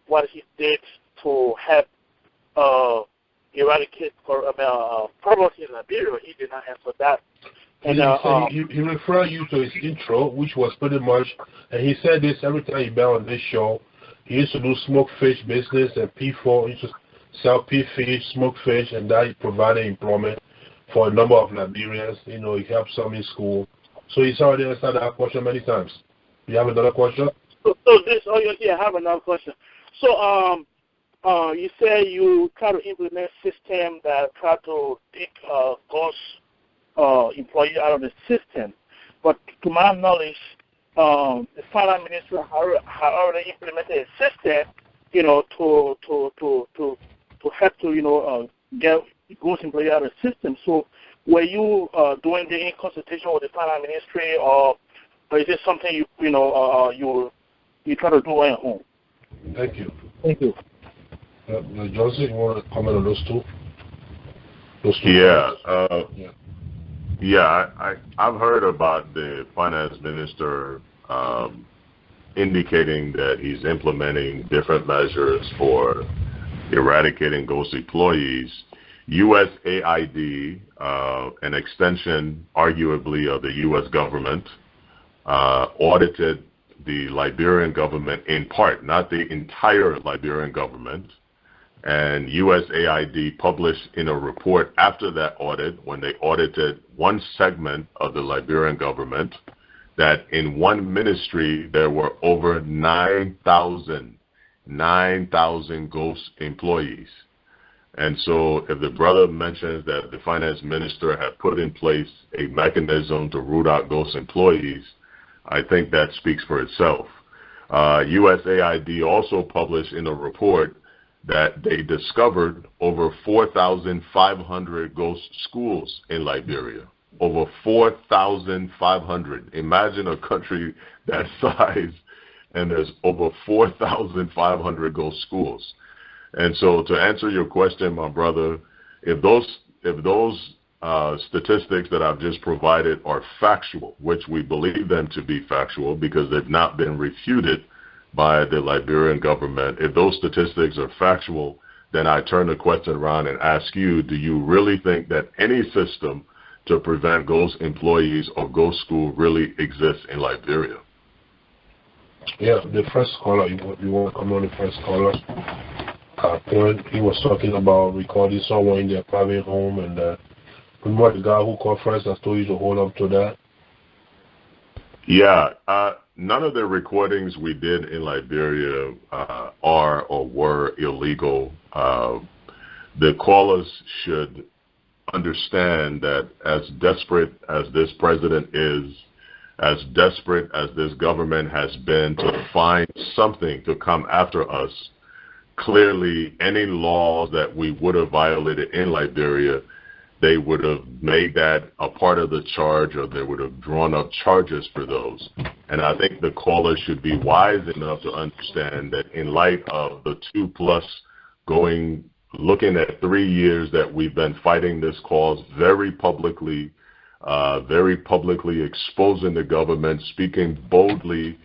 what he did to help eradicate poverty in Liberia, he did not answer that. And he referred you to his intro, which was pretty much, and he said this every time he been on this show. He used to do smoke fish business and P4, he used to sell P-fish, smoke fish, and that he provided employment for a number of Liberians. You know, he helped some in school. So he's already answered that question many times. You have another question? I have another question. So, you say you try to implement a system that try to take ghost employee out of the system, but to my knowledge, the finance minister had already implemented a system, to help to get ghost employee out of the system. So, were you doing the in consultation with the finance ministry, or is this something you try to do on your own? Thank you. Thank you. Johnson, you want to comment on those 2? I've heard about the finance minister indicating that he's implementing different measures for eradicating ghost employees. USAID, an extension, arguably, of the U.S. government, audited the Liberian government in part, not the entire Liberian government. And USAID published in a report after that audit, when they audited one segment of the Liberian government, that in one ministry there were over 9,000 ghost employees. And so if the brother mentions that the finance minister had put in place a mechanism to root out ghost employees, I think that speaks for itself. USAID also published in a report that they discovered over 4,500 ghost schools in Liberia. Over 4,500. Imagine a country that size, and there's over 4,500 ghost schools. And so, to answer your question, my brother, if those statistics that I've just provided are factual, which we believe them to be factual because they've not been refuted by the Liberian government, if those statistics are factual, then I turn the question around and ask you, do you really think that any system to prevent ghost employees or ghost school really exists in Liberia? Yeah, the first caller, you want to come on the first caller? He was talking about recording someone in their private home, and remember the guy who called first, I told you to hold up to that? Yeah, none of the recordings we did in Liberia are or were illegal. The callers should understand that as desperate as this president is, as desperate as this government has been to find something to come after us, clearly any laws that we would have violated in Liberia, they would have made that a part of the charge, or they would have drawn up charges for those. And I think the caller should be wise enough to understand that in light of the 2+ looking at 3 years that we've been fighting this cause very publicly exposing the government, speaking boldly,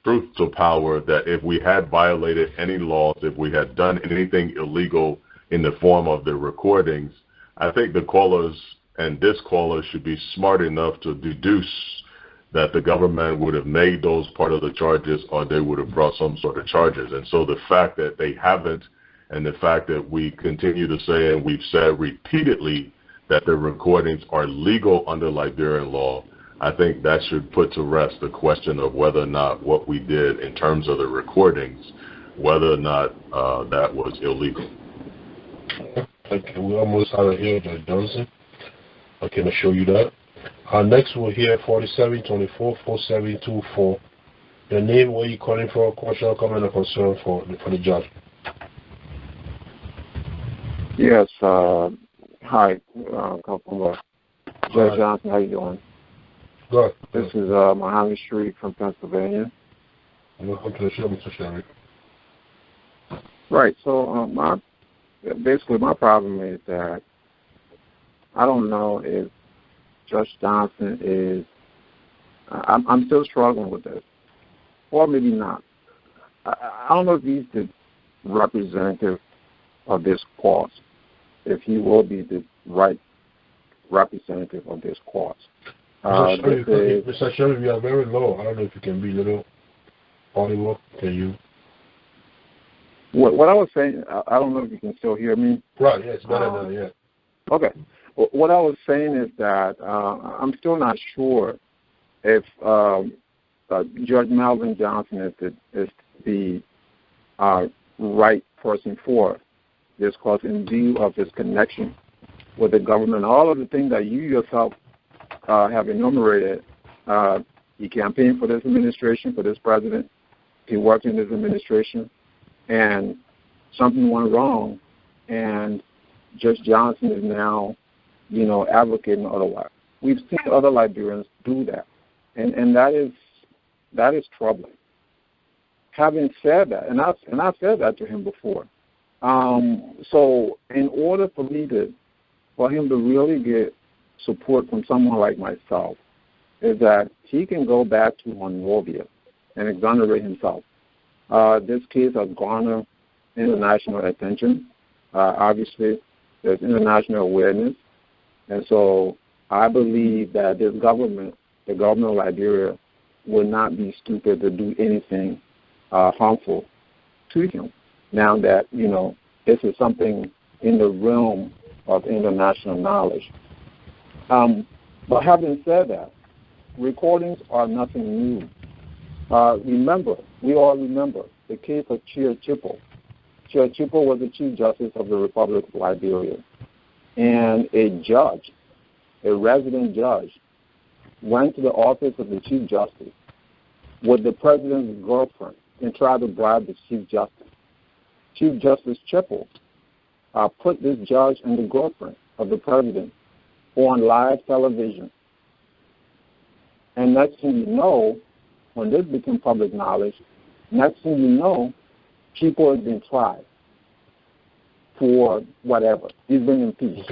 truth to power, that if we had violated any laws, if we had done anything illegal in the form of the recordings, I think the callers and this caller should be smart enough to deduce that the government would have made those part of the charges, or they would have brought some sort of charges. And so the fact that they haven't, and the fact that we continue to say, and we've said repeatedly, that the recordings are legal under Liberian law, I think that should put to rest the question of whether or not what we did in terms of the recordings, whether or not that was illegal. Okay, we almost out of here, Judge Johnson. I can assure you that. Next we'll hear 4724-4724. Your name, where you calling for, question, comment, or concern for the judge. Yes, hi, Kafumba. Judge Johnson, how you doing? Good. This is Muhammad Sharif from Pennsylvania. Welcome to the show, Mr. Sharif. Right, so basically my problem is that I don't know if Judge Johnson is, I'm still struggling with this, or maybe not. I don't know if he's the representative of this cause, if he will be the right representative of this cause. Mr. Sharif, you are very low. I don't know if you can be a little audible. Can you? What I was saying, I don't know if you can still hear me. Right, yeah, it's better now, yeah. Okay. What I was saying is that I'm still not sure if Judge Melvin Johnson is the right person for this cause in view of his connection with the government. All of the things that you yourself have enumerated. He campaigned for this administration, for this president. He worked in this administration, and something went wrong, and Judge Johnson is now, advocating otherwise. We've seen other Liberians do that, and that is troubling. Having said that, and I've said that to him before. So in order for him to really get support from someone like myself, is that he can go back to Monrovia and exonerate himself. This case has garnered international attention. Obviously, there's international awareness. And so I believe that this government, the government of Liberia, will not be stupid to do anything harmful to him. Now that, this is something in the realm of international knowledge. But having said that, recordings are nothing new. We all remember the case of Chia Chippo. Chia Chippo was the Chief Justice of the Republic of Liberia. And a resident judge, went to the office of the Chief Justice with the president's girlfriend and tried to bribe the Chief Justice. Chief Justice Chippo put this judge and the girlfriend of the president on live television. And next thing you know, when this became public knowledge, next thing you know, Chippo has been tried for whatever. He's been impeached,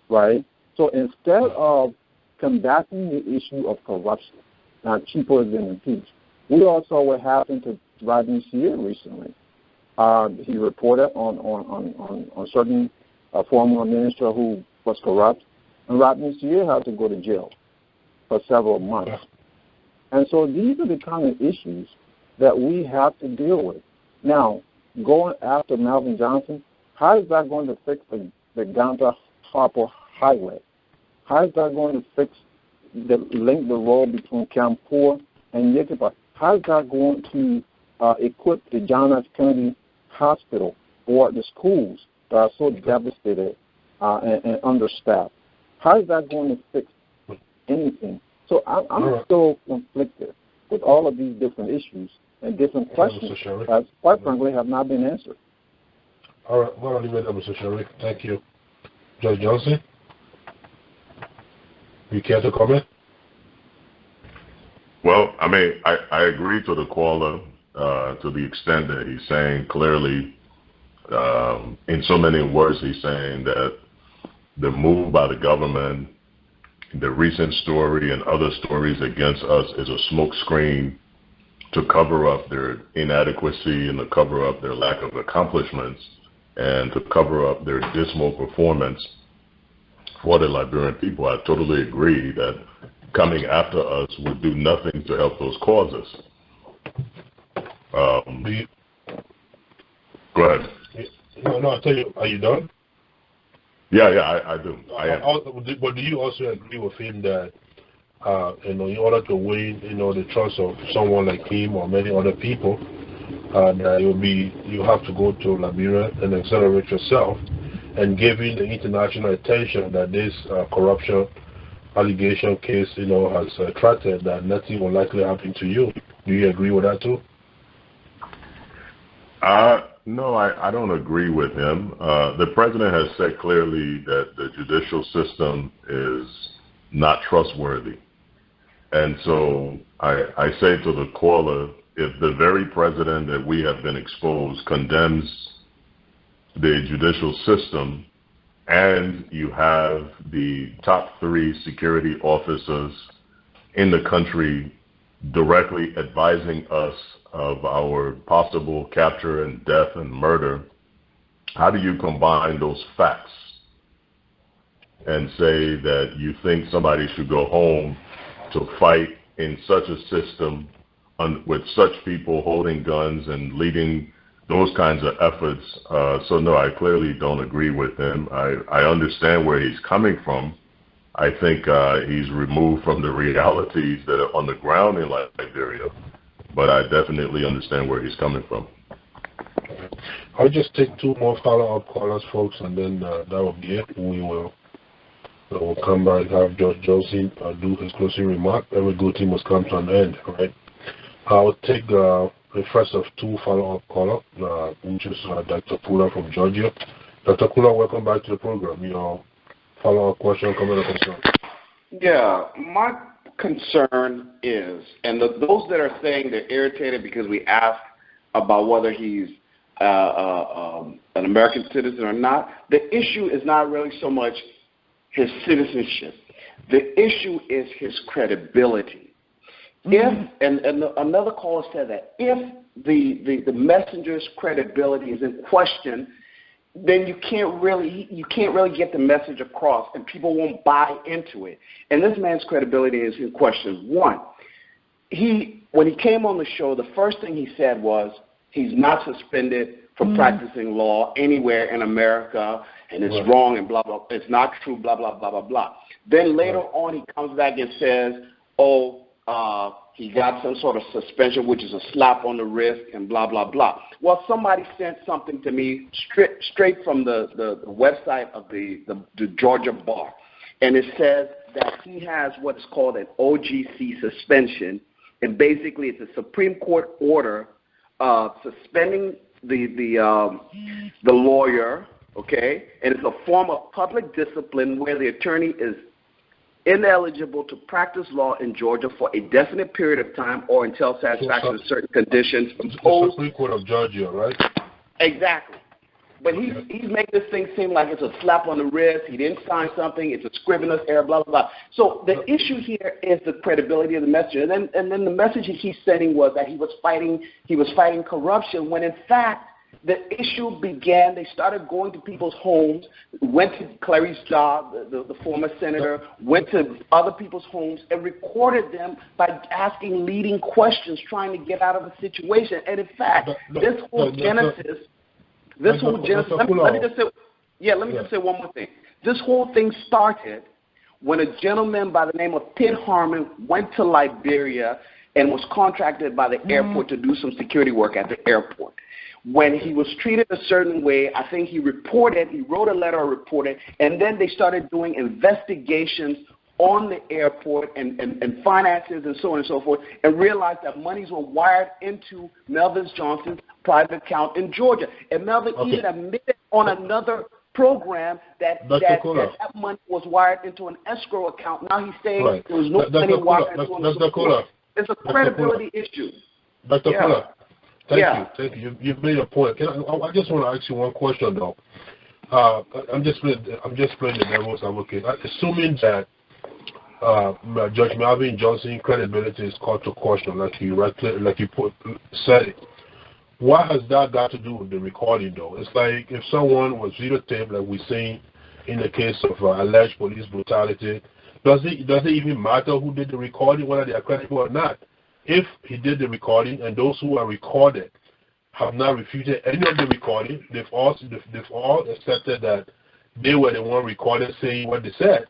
right? So instead of combating the issue of corruption, now Chippo has been impeached. We all saw what happened to Rodney Sierra recently. He reported on certain former minister who was corrupt, and Rodney Sierra had to go to jail for several months. And so these are the kind of issues that we have to deal with. Now, going after Melvin Johnson, how is that going to fix the Ganta-Harper Highway? How is that going to link the road between Kampur and Yekipa? How is that going to equip the John F. Kennedy Hospital or the schools that are so devastated and understaffed? How is that going to fix anything? So I'm so conflicted with all of these different issues and different questions that, quite frankly, have not been answered. All right, well, I'll leave it there, Mr. Sharif. Thank you. Judge Johnson, you care to comment? Well, I mean, I agree to the caller to the extent that he's saying clearly, in so many words, he's saying that the move by the government, the recent story and other stories against us is a smokescreen to cover up their inadequacy and to cover up their lack of accomplishments and to cover up their dismal performance for the Liberian people. I totally agree that coming after us would do nothing to help those causes. Go ahead. No, I'll tell you, are you done? Yeah, I do. I am. But do you also agree with him that, in order to win, the trust of someone like him or many other people, that you have to go to Liberia and accelerate yourself, and giving the international attention that this corruption allegation case, has attracted, that nothing will likely happen to you. Do you agree with that too? No, I don't agree with him. The president has said clearly that the judicial system is not trustworthy. And so I say to the caller, if the very president that we have been exposed condemns the judicial system, and you have the top 3 security officers in the country directly advising us of our possible capture and death and murder, how do you combine those facts and say that you think somebody should go home to fight in such a system with such people holding guns and leading those kinds of efforts? So no, I clearly don't agree with him. I understand where he's coming from. I think he's removed from the realities that are on the ground in Liberia, but I definitely understand where he's coming from. I'll just take 2 more follow-up callers, folks, and then that will be it. We'll come back, have Judge Johnson do his closing remark. Every good thing must come to an end, right? I'll take the first of 2 follow-up callers, which is Dr. Kula from Georgia. Dr. Kula, welcome back to the program. Your follow-up question, comment, or concern? Yeah, my concern is, and those that are saying they're irritated because we asked about whether he's an American citizen or not, the issue is not really so much his citizenship. The issue is his credibility. If and another caller said that if the messenger's credibility is in question, then you can't really get the message across, and people won't buy into it. And this man's credibility is in question. One, when he came on the show, the first thing he said was he's not suspended for practicing law anywhere in America, and it's wrong and blah blah. It's not true. Blah blah blah blah blah. Then later on, he comes back and says, he got some sort of suspension, which is a slap on the wrist, and blah, blah, blah. Well, somebody sent something to me straight from the website of the Georgia Bar, and it says that he has what is called an OGC suspension, and basically it's a Supreme Court order suspending the lawyer, okay, and it's a form of public discipline where the attorney is ineligible to practice law in Georgia for a definite period of time or until satisfaction of certain conditions imposed. The Supreme Court of Georgia, right? Exactly. But he's making this thing seem like it's a slap on the wrist. He didn't sign something. It's a scrivener's error, blah, blah, blah. So the issue here is the credibility of the messenger. And then the message he keeps sending was that he was fighting corruption, when in fact the issue began. They started going to people's homes, went to Clarice Job, the former senator, went to other people's homes and recorded them by asking leading questions, trying to get out of a situation. And in fact, this whole genesis, let me just say one more thing. This whole thing started when a gentleman by the name of Pitt Harmon went to Liberia and was contracted by the airport to do some security work at the airport. When he was treated a certain way, I think he wrote a letter or reported, and then they started doing investigations on the airport and finances and so on and so forth, and realized that monies were wired into Melvin Johnson's private account in Georgia. And Melvin even admitted on another program that that money was wired into an escrow account. Now he's saying there was no money wired into an escrow account. It's a credibility issue. Dr. Kula, thank you. You've made a point. I just want to ask you one question, though. I'm just playing the devil's advocate. Assuming that Judge Melvin Johnson credibility is called to question, like you said it. What has that got to do with the recording, though? It's like if someone was videotaped, like we're saying in the case of alleged police brutality, does it even matter who did the recording, whether they are credible or not? If he did the recording and those who are recorded have not refuted any of the recording, they've all accepted that they were the one recorded saying what they said.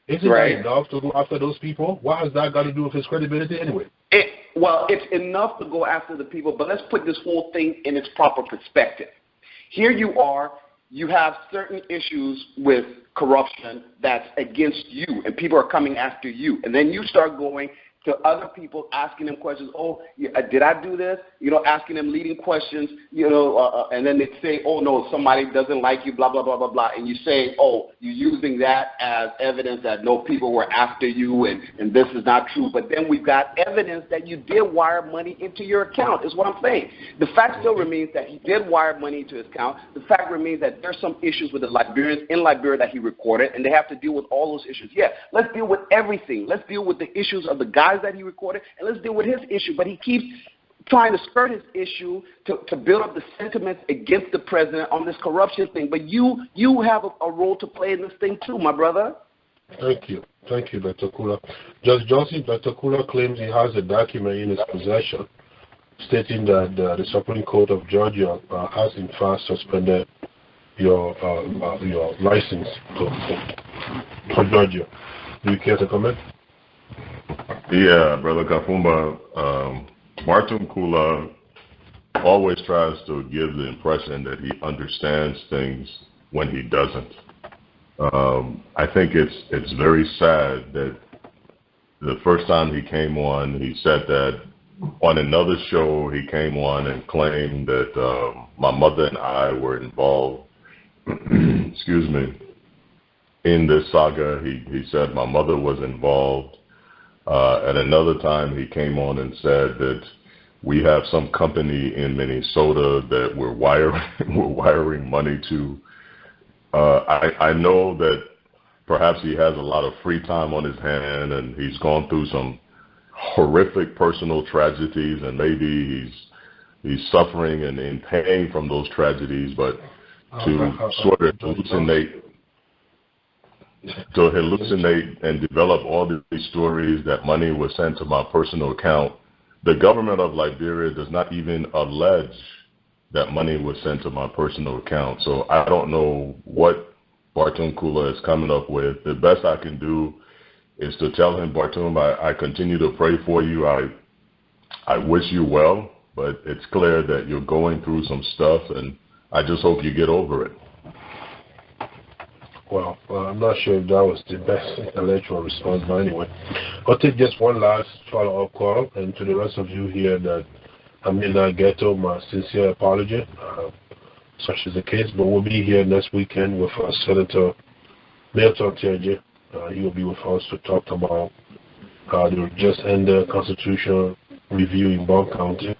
Isn't that enough to go after those people? What has that got to do with his credibility anyway? Well, it's enough to go after the people, but let's put this whole thing in its proper perspective. Here you are, you have certain issues with corruption that's against you, and people are coming after you. And then you start going to other people, asking them questions. Oh, did I do this? Asking them leading questions, and then they say, oh, no, somebody doesn't like you, blah, blah, blah, blah, blah. And you say, oh, you're using that as evidence that no, people were after you and this is not true. But then we've got evidence that you did wire money into your account, is what I'm saying. The fact still remains that he did wire money into his account. The fact remains that there's some issues with the Liberians in Liberia that he recorded, and they have to deal with all those issues. Yeah, let's deal with everything. Let's deal with the issues of the guys that he recorded, and let's deal with his issue. But he keeps trying to skirt his issue to build up the sentiments against the president on this corruption thing. But you have a role to play in this thing too, my brother. Thank you, Dr. Kula. Judge Johnson, Dr. Kula claims he has a document in his possession stating that the Supreme Court of Georgia has in fact suspended your license for Georgia. Do you care to comment? Yeah, Brother Kafumba, Martin Kula always tries to give the impression that he understands things when he doesn't. I think it's very sad that the first time he came on, he said that on another show he came on and claimed that my mother and I were involved, excuse me, in this saga. He said my mother was involved. At another time, he came on and said that we have some company in Minnesota that we're wiring money to. I know that perhaps he has a lot of free time on his hand, and he's gone through some horrific personal tragedies, and maybe he's suffering and in pain from those tragedies. But to sort of hallucinate and develop all these stories that money was sent to my personal account. The government of Liberia does not even allege that money was sent to my personal account. So I don't know what Bartoon Kula is coming up with. The best I can do is to tell him, Bartoon, I continue to pray for you. I wish you well, but it's clear that you're going through some stuff, and I just hope you get over it. Well, I'm not sure if that was the best intellectual response, but anyway. I'll take just one last follow-up call, and to the rest of you here that I may not get to my sincere apology, such is the case, but we'll be here next weekend with Senator Milton Terje. He will be with us to talk about the just ended constitutional review in Bond County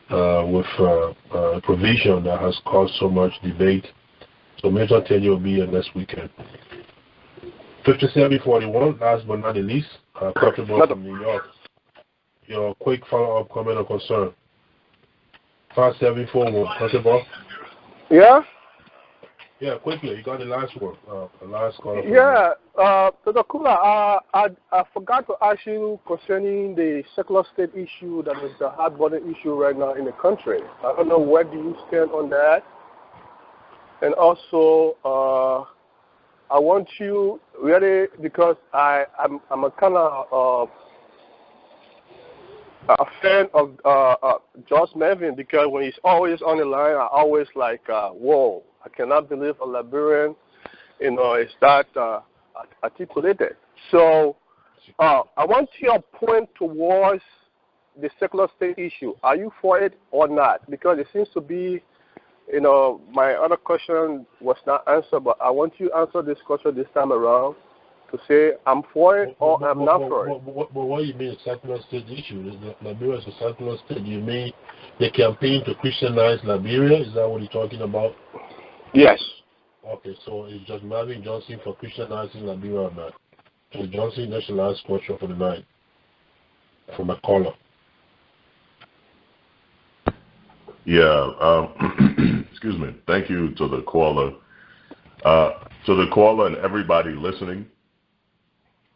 with a provision that has caused so much debate. So Milton Terje will be here next weekend. 5741, last but not the least, comfortable from New York. Your quick follow-up comment or concern. 5741, comfortable? Yeah? Yeah, quickly. You got the last one. The last call. Yeah, Dr. Kula, I forgot to ask you concerning the secular state issue that is the hard-burning issue right now in the country. I don't know, where do you stand on that? And also, I want you really, because I'm a kind of a fan of George Melvin because when he's always on the line, I always like, whoa, I cannot believe a Liberian, is that articulated. So I want your point towards the secular state issue. Are you for it or not? Because it seems to be, my other question was not answered, but I want you to answer this question this time around to say I'm for it or I'm not for it. But what do you mean a secular state issue? Liberia is a secular state. You mean the campaign to Christianize Liberia? Is that what you're talking about? Yes. Okay, so is Judge Melvin Johnson for Christianizing Liberia or not? Judge Johnson, that's the last question for the night from a caller. Yeah, excuse me. Thank you to the caller. To the caller and everybody listening,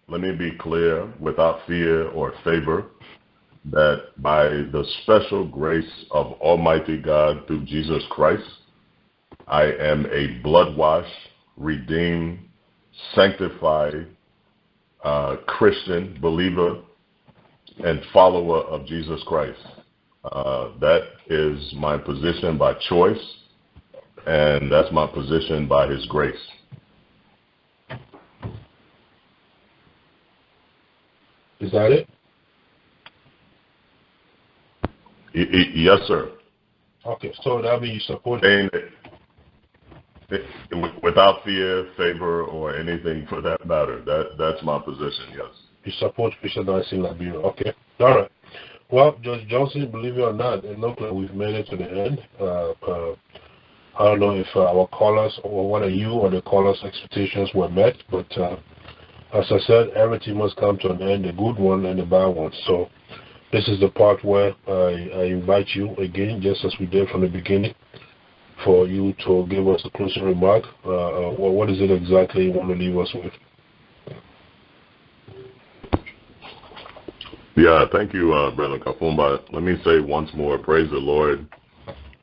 let me be clear, without fear or favor, that by the special grace of Almighty God through Jesus Christ, I am a blood-washed, redeemed, sanctified Christian believer and follower of Jesus Christ. That is my position by choice, and that's my position by His grace. Is that it? Yes, sir. Okay, so that means you support without fear, favor, or anything for that matter. That's my position, yes. You support Christianizing Liberia. Okay. All right. Well, Judge Johnson, believe it or not, it looks like we've made it to the end. I don't know if our callers or one of you or the callers' expectations were met, but as I said, everything must come to an end, the good one and the bad one. So this is the part where I invite you again, just as we did from the beginning, for you to give us a closing remark. What is it exactly you want to leave us with? Yeah, thank you, Brother Kafumba. Let me say once more, praise the Lord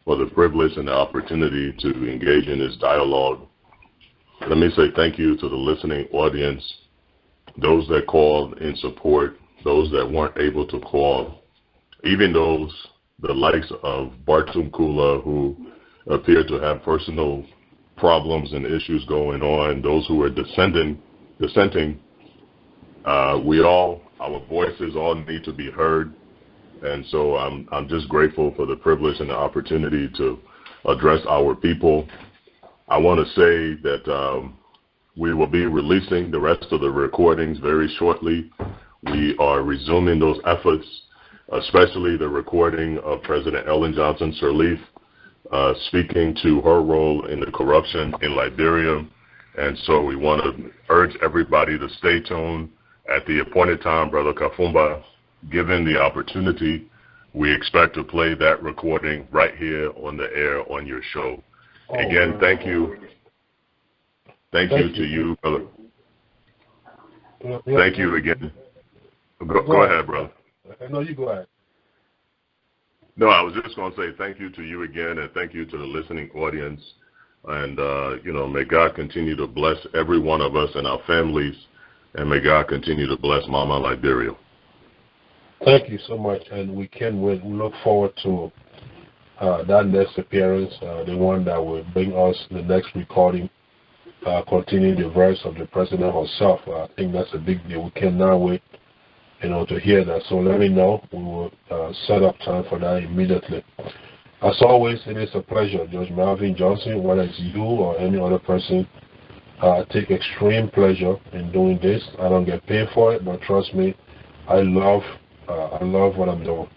for the privilege and the opportunity to engage in this dialogue. Let me say thank you to the listening audience, those that called in support, those that weren't able to call, even those, the likes of Bartum Kula, who appear to have personal problems and issues going on, those who are dissenting. Our voices all need to be heard, and so I'm just grateful for the privilege and the opportunity to address our people. I want to say that we will be releasing the rest of the recordings very shortly. We are resuming those efforts, especially the recording of President Ellen Johnson Sirleaf speaking to her role in the corruption in Liberia. And so we want to urge everybody to stay tuned. At the appointed time, Brother Kafumba, given the opportunity, we expect to play that recording right here on the air on your show. Again, thank you. Thank you to you, brother. Thank you again. Go ahead, brother. No, you go ahead. No, I was just going to say thank you to you again, and thank you to the listening audience. And, may God continue to bless every one of us and our families, and may God continue to bless Mama Liberia. Thank you so much, and we look forward to that next appearance, the one that will bring us the next recording, continuing the verse of the President herself. I think that's a big deal. We cannot wait, to hear that. So let me know. We will set up time for that immediately. As always, it is a pleasure, Judge Melvin Johnson, whether it's you or any other person. I take extreme pleasure in doing this. I don't get paid for it, but trust me, I love what I'm doing.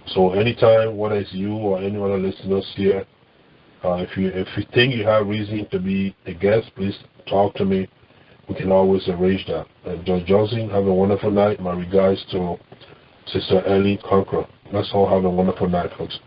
So anytime, whether it's you or any other listeners here, if you think you have reason to be a guest, please talk to me. We can always arrange that. And Judge Johnson, have a wonderful night. My regards to Sister Ellie Conqueror. Let's all have a wonderful night, folks.